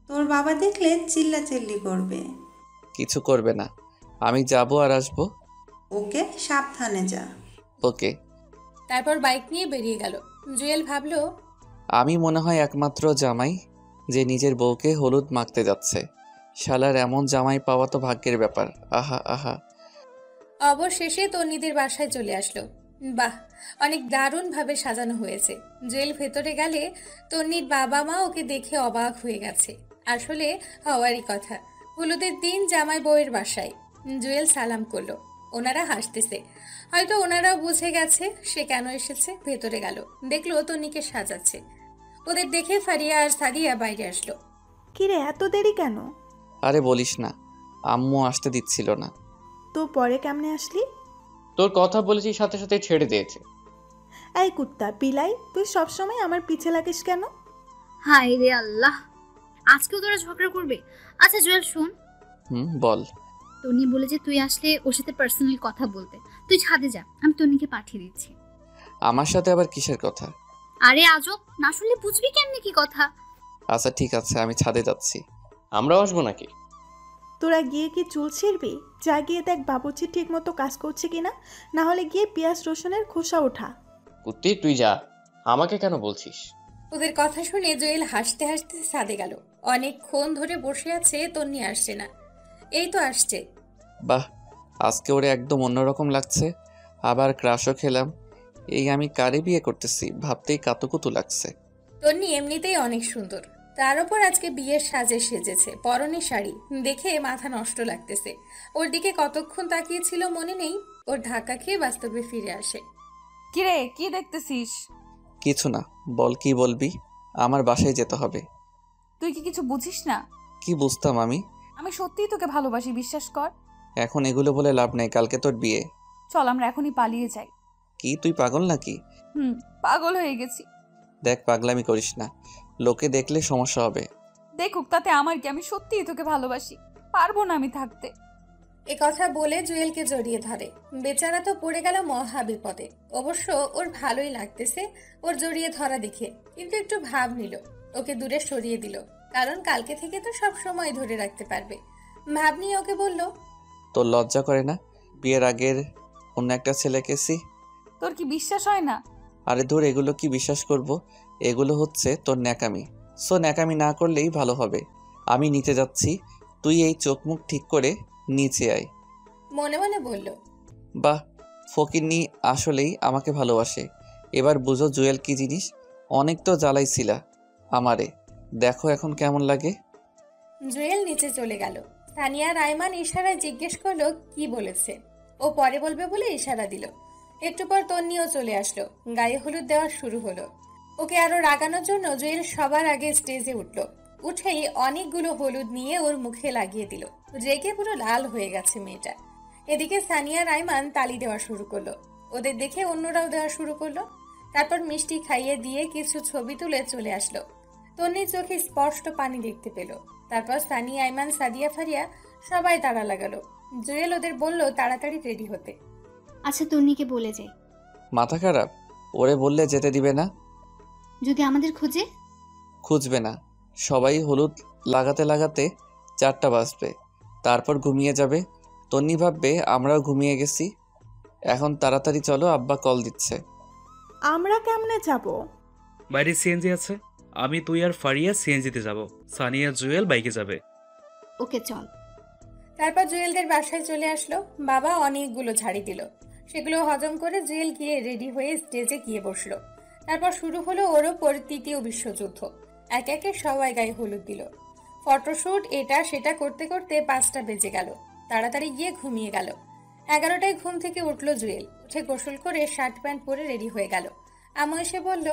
তোর বাবা দেখলে চিল্লাচিল্লি করবে। কিছু করবে না, আমি যাবো আর আসবো। ওকে, সাবধানে যা। ওকে। তারপর বাইক নিয়ে বেরিয়ে গেল। জুয়েল ভাবলো, আমি মনে হয় একমাত্র জামাই যে নিজের বউকে হলুদ মাখতে যাচ্ছে। শালার এমন জামাই পাওয়া তো ভাগ্যের ব্যাপার। আহা আহা। অবশেষে তন্নিদের বাসায় চলে আসলো। বাহ, অনেক দারুণভাবে সাজানো হয়েছে। জুয়েল ভেতরে গেলে তন্নির বাবা মা ওকে দেখে অবাক হয়ে গেছে। আসলে হওয়ারই কথা, হলুদের দিন জামাই বউয়ের বাসায়। জুয়েল সালাম করলো, ওনারা হাসতেছে। হয়তো ওনারাও বুঝে গেছে সে কেন এসেছে। ভেতরে গেল, দেখলো তন্নিকে সাজাচ্ছে। ওদের দেখে ফারিয়া আর সাদিয়া বাইরে আসলো। কিরে এত দেরি কেন? আরে বলিস না, আম্মু আসতে দিচ্ছিল না। তো পরে কেমনে আসলি? তোর কথা বলেছি সাথে সাথে ছেড়ে দিয়েছে। এই কুত্তা বিলাই, তুই সবসময় আমার পিছে লাগিস কেন? হায় রে আল্লাহ, আজকেও তোরা ঝগড়া করবে? আচ্ছা জুয়েল শোন, বল। তন্নি বলে যে তুই আসলে ওর সাথে পার্সোনাল কথা বলতে। তুই ছাদে যা, আমি তন্নিকে পাঠিয়ে দিচ্ছি। আমার সাথে আবার কিসের কথা? আরে আজব, না শুনলে বুঝবি কেমনে কি কথা। আচ্ছা ঠিক আছে, আমি ছাদে যাচ্ছি। আমরাও আসবো নাকি? তোরা গিয়ে কি চুল ছিঁড়বি? যা গিয়ে দেখ বাবুর্চি ঠিক মতো কাজ করছে কিনা, না হলে গিয়ে পেঁয়াজ রসুনের খোসা ওঠা। কুত্তি তুই যা, আমাকে কেন বলছিস? ওদের কথা শুনে জুয়েল হাসতে হাসতে ছাদে গেল। অনেকক্ষণ ধরে বসে আছে, তন্নি আসছে না। এই তো আসছে। বাহ, আজকে ওরে একদম অন্যরকম লাগছে। আবার ক্রাশও খেলাম। এই আমি কারে বিয়ে করতেছি ভাবতেই কাতুকুতু লাগছে। তন্নি এমনিতেই অনেক সুন্দর, তার উপর আজকে বিয়ের সাজে সেজেছে, পরনে শাড়ি দেখে মাথা নষ্ট লাগতেছে। ওর দিকে কতক্ষণ তাকিয়েছিল মনে নেই। ওর ধাক্কা খেয়ে বাস্তবে ফিরে আসে। কিরে কি দেখতেছিস? কিছু না, বল কি বলবি? আমার বাসায় যেতে হবে। তুই কি কিছু বুঝিস না? কি বুঝতাম আমি? আমি সত্যিই তোকে ভালোবাসি, বিশ্বাস কর। এখন এগুলো বলে লাভ নেই, কালকে তোর বিয়ে। চল আমরা এখনই পালিয়ে যাই। কি তুই পাগল নাকি? পাগল হয়ে গেছি। দেখ পাগলামি করিস না, লোকে দেখলে সমস্যা হবে। দেখুক তাতে আমার কি, আমি সত্যিই তোকে ভালোবাসি, পারবো না আমি থাকতে। এ কথা বলে জুয়েলকে জড়িয়ে ধরে। বেচারা তো পড়ে গেল মহা বিপদে। অবশ্য ওর ভালোই লাগতেছে ওর জড়িয়ে ধরা দেখে, কিন্তু একটু ভাব নিল, ওকে দূরে সরিয়ে দিল। কারণ কালকে থেকে তো সব সময় ধরে রাখতে পারবে। ভাব নিয়ে ওকে বলল, তোর লজ্জা করে না বিয়ের আগের অন্য একটা ছেলেকে? তোর কি বিশ্বাস হয় না? আরে ধর, এগুলো কি বিশ্বাস করব? এগুলো হচ্ছে তোর ন্যাকামি। সো ন্যাকামি না করলেই ভালো হবে। আমি নিচে যাচ্ছি, তুই এই চোখ মুখ ঠিক করে নিচে আয়। মনে মনে বলল, বাহ, ফকিন্নি আসলেই আমাকে ভালোবাসে। এবার বুঝো জুয়েল কি জিনিস। অনেক তো জ্বালাইছিলা আমারে, দেখো এখন কেমন লাগে। জুয়েল নিচে চলে গেল। সানিয়া রায়মান ইশারায় জিজ্ঞেস করলো কি বলেছে। ও পরে বলবে বলে ইশারা দিল। একটু পর তন্নিও চলে আসলো। গায়ে হলুদ দেওয়া শুরু হলো। ওকে আরো রাগানোর জন্য জুয়েল সবার আগে স্টেজে উঠলো। উঠেই অনেকগুলো হলুদ নিয়ে ওর মুখে লাগিয়ে দিল। রেগে পুরো লাল হয়ে গেছে মেয়েটা। এদিকে সানিয়া রায়মান তালি দেওয়া শুরু করলো। ওদের দেখে অন্যরাও দেওয়া শুরু করলো। তারপর মিষ্টি খাইয়ে দিয়ে কিছু ছবি তুলে চলে আসলো। তন্নির চোখে স্পষ্ট পানি দেখতে পেল। তারপর সানিয়া, আইমান, সাদিয়া, ফারিয়া সবাই তাড়া লাগালো। জুয়েল ওদের বলল তাড়াতাড়ি রেডি হতে। আচ্ছা তন্নিকে বলে যাই। মাথা খারাপ? ওরে বললে যেতে দিবে না? যদি আমাদের খোঁজে? খুঁজবে না, সবাই হলুদ লাগাতে লাগাতে 4টা বাজবে, তারপর ঘুমিয়ে যাবে। তন্নি ভাববে আমরাও ঘুমিয়ে গেছি। এখন তাড়াতাড়ি চলো, আব্বা কল দিচ্ছে। আমরা কেমনে যাব? বাইরে সিএনজি আছে, আমি তুই আর ফারিয়া সিএনজিতে যাব, সানিয়া জুয়েল বাইকে যাবে। ওকে চল। তারপর জুয়েলদের বাসায় চলে আসলো। বাবা অনেকগুলো ঝাড়ি দিল। সেগুলো হজম করে জুয়েল গিয়ে রেডি হয়ে স্টেজে গিয়ে বসলো। তারপর শুরু হলো ওর ওপর তৃতীয় বিশ্বযুদ্ধ। এক একে সবাই গায়ে হলুদ দিল। ফটোশুট এটা সেটা করতে করতে 5টা বেজে গেল। তাড়াতাড়ি গিয়ে ঘুমিয়ে গেল। 11টায় ঘুম থেকে উঠলো জুয়েল। উঠে গোসল করে শার্ট প্যান্ট পরে রেডি হয়ে গেল। আম্মু এসে বলল,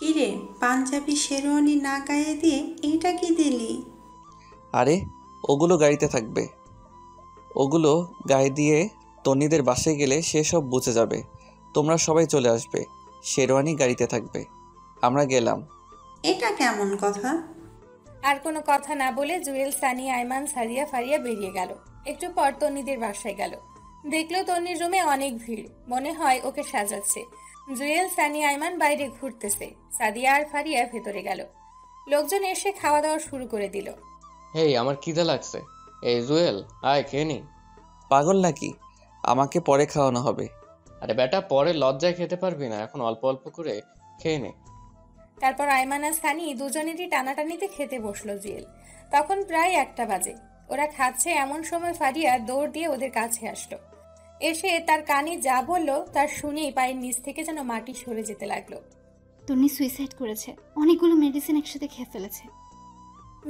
কিরে পাঞ্জাবি শেরওয়ানি না গায়ে দিয়ে এটা কি দিলি? আরে ওগুলো গাড়িতে থাকবে, ওগুলো গায়ে দিয়ে তন্নিদের বাসায় গেলে সে সব বুঝে যাবে। তোমরা সবাই চলে আসবে, শেরওয়ানি গাড়িতে থাকবে। আমরা গেলাম। এটা কেমন কথা? আর কোনো কথা না বলে জুয়েল, সানিয়া, আইমান, সাদিয়া, ফারিয়া বেরিয়ে গেল। একটু পর তন্নিদের বাসায় গেল। দেখলো তন্নির রুমে অনেক ভিড়, মনে হয় ওকে সাজাচ্ছে। জুয়েল, সানিয়া, আইমান বাইরে ঘুরতেছে। সাদিয়া আর ফারিয়া ভেতরে গেল। লোকজন এসে খাওয়া দাওয়া শুরু করে দিল। হেই আমার খিদে লাগছে, এই জুয়েল আয় খেয়ে নি। পাগল নাকি? আমাকে পরে খাওয়ানো হবে। আরে বেটা পরে লজ্জায় খেতে পারবি না, এখন অল্প অল্প করে খেয়ে নে। তারপর আইমান আর সানি দুজনেরই টানাটানিতে খেতে বসলো জুয়েল। তখন প্রায় 1টা বাজে। ওরা খাচ্ছে এমন সময় ফারিয়া দৌড় দিয়ে ওদের কাছে আসলো। এসে তার কানে যা বলল তার শুনেই পায়ের নিচ থেকে যেন মাটি সরে যেতে লাগলো। তন্নি সুইসাইড করেছে, অনেকগুলো মেডিসিন একসাথে খেয়ে ফেলেছে।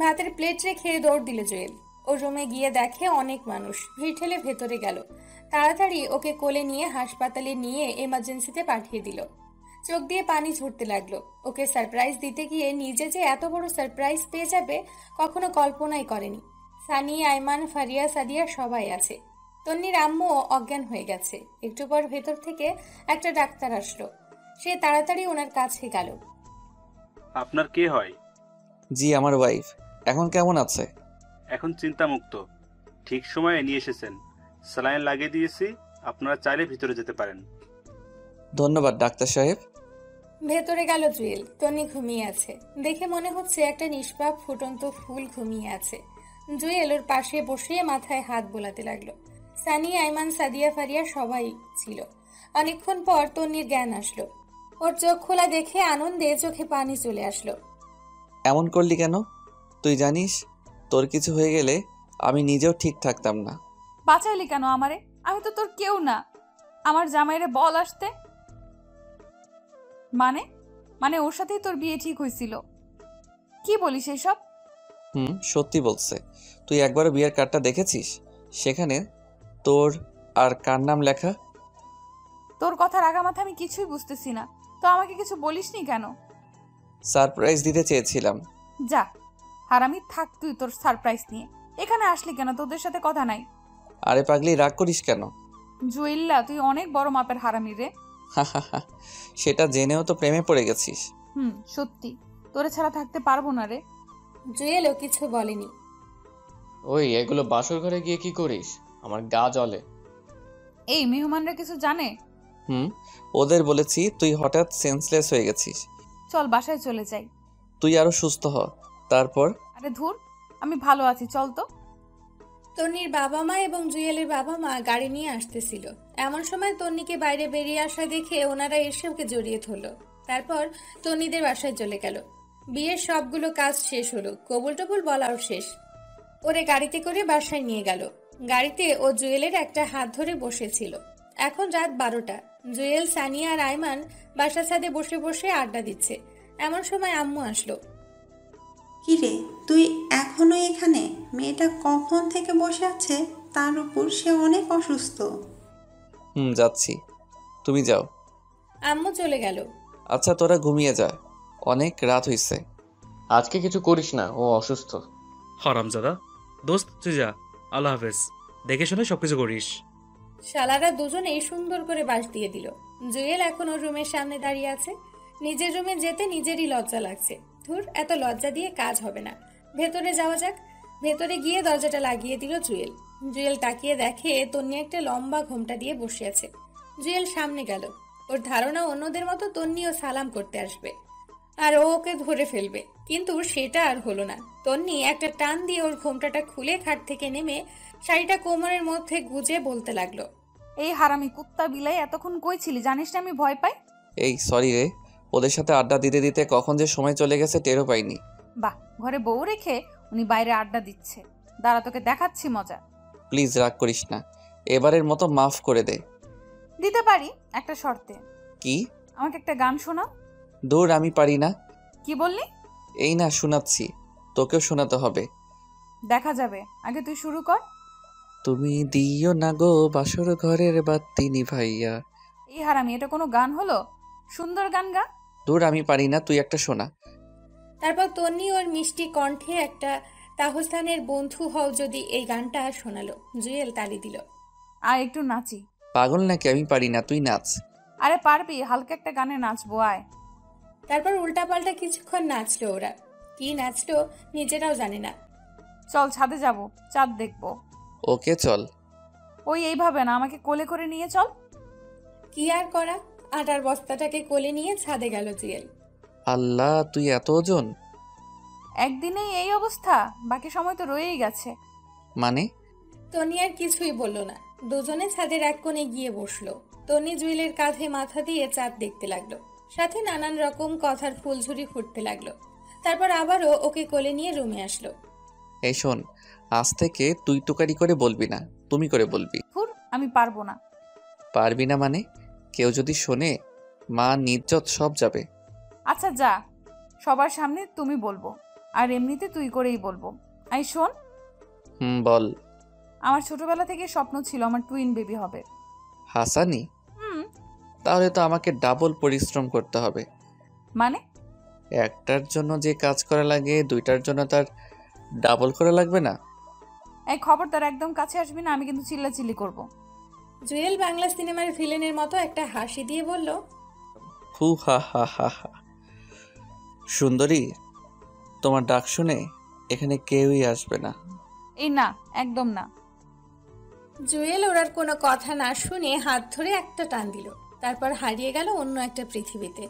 ভাতের প্লেট রেখে দৌড় দিল জুয়েল। ও রুমে গিয়ে দেখে অনেক মানুষ, ভিড় ঠেলে ভেতরে গেল। তাড়াতাড়ি ওকে কোলে নিয়ে হাসপাতালে নিয়ে এমার্জেন্সিতে পাঠিয়ে দিল। চোখ দিয়ে পানি ঝরতে লাগলো। ওকে সারপ্রাইজ দিতে গিয়ে নিজে যে এত বড় সারপ্রাইজ পেয়ে যাবে কখনো কল্পনাই করেনি। সানি, আইমান, ফারিয়া, সাদিয়া সবাই আছে। তন্নির আম্মু অজ্ঞান হয়ে গেছে। একটু পর ভেতর থেকে একটা ডাক্তার আসলো। সে তাড়াতাড়ি ওনার কাছে গেল। আপনার কে হয়? জি, আমার ওয়াইফ। এখন কেমন আছে? এখন চিন্তামুক্ত। ঠিক সময়ে নিয়ে এসেছেন। স্যালাইন লাগিয়ে দিয়েছি, আপনারা চাইলে ভিতরে যেতে পারেন। ধন্যবাদ ডাক্তার সাহেব। ভেতরে গেল জুয়েল। তন্নি ঘুমিয়ে আছে। দেখে মনে হচ্ছে একটা নিষ্পাপ ফুটন্ত ফুল ঘুমিয়ে আছে। জুয়েল ওর পাশে বসে মাথায় হাত বোলাতে লাগলো। সানি, আইমান, সাদিয়া, ফারিয়া সবাই ছিল। অনেকক্ষণ পর তন্নির জ্ঞান আসলো। ওর চোখ খোলা দেখে আনন্দে চোখে পানি চলে আসলো। এমন করলি কেন? তুই জানিস তোর কিছু হয়ে গেলে আমি নিজেও ঠিক থাকতাম না। বাঁচাইলি কেন আমারে? আমি তো তোর কেউ না। আমার জামাইরে বল আসতে। মানে ওর সাথেই তোর বিয়ে ঠিক হয়েছিল? কি বলিস এইসব? সত্যি বলছে। তুই একবারও বিয়ের কার্ডটা দেখেছিস? সেখানে তোর আর কার নাম লেখা? তোর কথার আগামাথা আমি কিছুই বুঝতেছি না। তো আমাকে কিছু বলিসনি কেন? সারপ্রাইজ দিতে চেয়েছিলাম। যা হারামি, থাক তুই তোর সারপ্রাইজ নিয়ে। এখানে আসলি কেন? তোদের সাথে কথা নাই। আরে পাগলি, রাগ করিস কেন? জুয়েল্লা, তুই অনেক বড় মাপের হারামি রে। সেটা জেনেও তো প্রেমে পড়ে গেছিস। সত্যি তোরে ছাড়া থাকতে পারবো না রে। জুয়েলও কিছু বলেনি। ওই এগুলো বাসর ঘরে গিয়ে কি করিস? আমার গা জ্বলে। এই মেহমানরা কিছু জানে? ওদের বলেছি তুই হঠাৎ সেন্সলেস হয়ে গেছিস। চল বাসায় চলে যাই। তুই আরো সুস্থ হ, তারপর। আরে ধুর, আমি ভালো আছি, চল তো। তন্নির বাবা মা এবং জুয়েলের বাবা মা গাড়ি নিয়ে আসতেছিল। এমন সময় তন্নিকে বাইরে বেরিয়ে আসা দেখে ওনারা এসে ওকে জড়িয়ে ধরলো। তারপর তন্নিদের বাসায় চলে গেল। বিয়ের সবগুলো কাজ শেষ হলো, কবুল টবুল বলাও শেষ। ওরে গাড়িতে করে বাসায় নিয়ে গেল। গাড়িতে ও জুয়েলের একটা হাত ধরে বসেছিল। এখন রাত 12টা। জুয়েল, সানিয়া আর আইমান বাসা ছাদে বসে বসে আড্ডা দিচ্ছে। এমন সময় আম্মু আসলো। কিরে, তুই এখনো এখানে? মেয়েটা কখন থেকে বসে আছে, তার উপর সে অনেক অসুস্থ। যাচ্ছি, তুমি যাও। আম্মু চলে গেল। আচ্ছা তোরা ঘুমিয়ে যা, অনেক রাত হইছে। আজকে কিছু করিস না, ও অসুস্থ। হারামজাদা। দোস্ত তুই যা, আল্লাহ হাফেজ। দেখে শুনে সবকিছু করিস। শালারা দুজনেই সুন্দর করে বাস দিয়ে দিল। জুয়েল এখন ওর রুমের সামনে দাঁড়িয়ে আছে। নিজের রুমে যেতে নিজেরই লজ্জা লাগছে। ধুর, এত লজ্জা দিয়ে কাজ হবে না, ভেতরে যাওয়া যাক। ভেতরে গিয়ে দরজাটা লাগিয়ে দিল জুয়েল। জুয়েল তাকিয়ে দেখে তন্নি একটা লম্বা ঘোমটা দিয়ে বসে আছে। জুয়েল সামনে গেল। ওর ধারণা অন্যদের মতো তন্নিও সালাম করতে আসবে আর ও ওকে ধরে ফেলবে, কিন্তু সেটা আর হলো না। তন্নি একটা টান দিয়ে ওর ঘোমটাটা খুলে খাট থেকে নেমে শাড়িটা কোমরের মধ্যে গুজে বলতে লাগলো, এই হারামি কুত্তা বিলাই, এতক্ষণ কই ছিলি? জানিস না আমি ভয় পাই। এই সরি রে, ওদের সাথে আড্ডা দিতে দিতে কখন যে সময় চলে গেছে টেরও পাইনি। বাহ, ঘরে বউ রেখে উনি বাইরে আড্ডা দিচ্ছে। দাঁড়া, তোকে দেখাচ্ছি মজা। প্লিজ রাগ করিস না, এবারের মতো মাফ করে দে। দিতে পারি, একটা শর্তে। কি? আমাকে একটা গান শোনাও। দূর, আমি পারি না। কি বললি? এই না শোনাচ্ছি, তোকেও শোনাতে হবে। দেখা যাবে, আগে তুই শুরু কর। তুমি দিও না গো বাসর ঘরের বাতি নিভাইয়া। এই হারামি, এটা কোনো গান হলো? সুন্দর গান গা। দূর, আমি পারি না, তুই একটা শোনা। তারপর তন্নি ওর মিষ্টি কণ্ঠে একটা তাহসানের বন্ধু হও যদি এই গানটা শোনালো। জুয়েল তালি দিল। আর একটু নাচি। পাগল নাকি? আমি পারি না, তুই নাচ। আরে পারবি, হালকা একটা গানে নাচবো, আয়। তারপর উল্টাপাল্টা কিছুক্ষণ নাচলো ওরা। কি নাচলো নিজেরাও জানে না। চল ছাদে যাব, চাঁদ দেখবো। ওকে চল। ওই এইভাবে না, আমাকে কোলে করে নিয়ে চল। কি আর করা, আটার বস্তাটাকে কোলে নিয়ে ছাদে গেল জুয়েল। আল্লাহ, তুই এত ওজন! একদিনেই এই অবস্থা? বাকি সময় তো রয়েই গেছে। মানে? তনি আর কিছুই বলল না। দুজনে ছাদের এক কোণে গিয়ে বসলো। তনি জুয়েলের কাঁধে মাথা দিয়ে চাঁদ দেখতে লাগলো, সাথে নানান রকম কথার ফুলঝুরি ফুটতে লাগলো। তারপর আবারও ওকে কোলে নিয়ে রুমে আসলো। এই শোন, আজ থেকে তুই টুকারি করে বলবি না, তুমি করে বলবি। আমি পারবো না। পারবি না মানে? কেউ যদি শোনে, মা নিজ্জত সব যাবে। আচ্ছা যা, সবার সামনে তুমি বলবো, আর এমনিতে তুই করেই বলবো। আই শোন, বল। আমার ছোটবেলা থেকে স্বপ্ন ছিল আমার টুইন বেবি হবে। হাসানি? তাহলে তো আমাকে ডাবল পরিশ্রম করতে হবে। মানে? একটার জন্য যে কাজ করা লাগে, দুইটার জন্য তার ডাবল করা লাগবে না? এই খবরদার একদম কাছে আসবি না, আমি কিন্তু চিল্লাচিল্লি করব। জুয়েল বাংলা সিনেমার ভিলেনের মতো একটা হাসি দিয়ে বলল, হু হা হা হা হা। সুন্দরী, তোমার ডাক শুনে এখানে কেউই আসবে না। এই না, একদম না। জুয়েল ওর কোনো কথা না শুনে হাত ধরে একটা টান দিল, তারপর হারিয়ে গেল অন্য একটা পৃথিবীতে।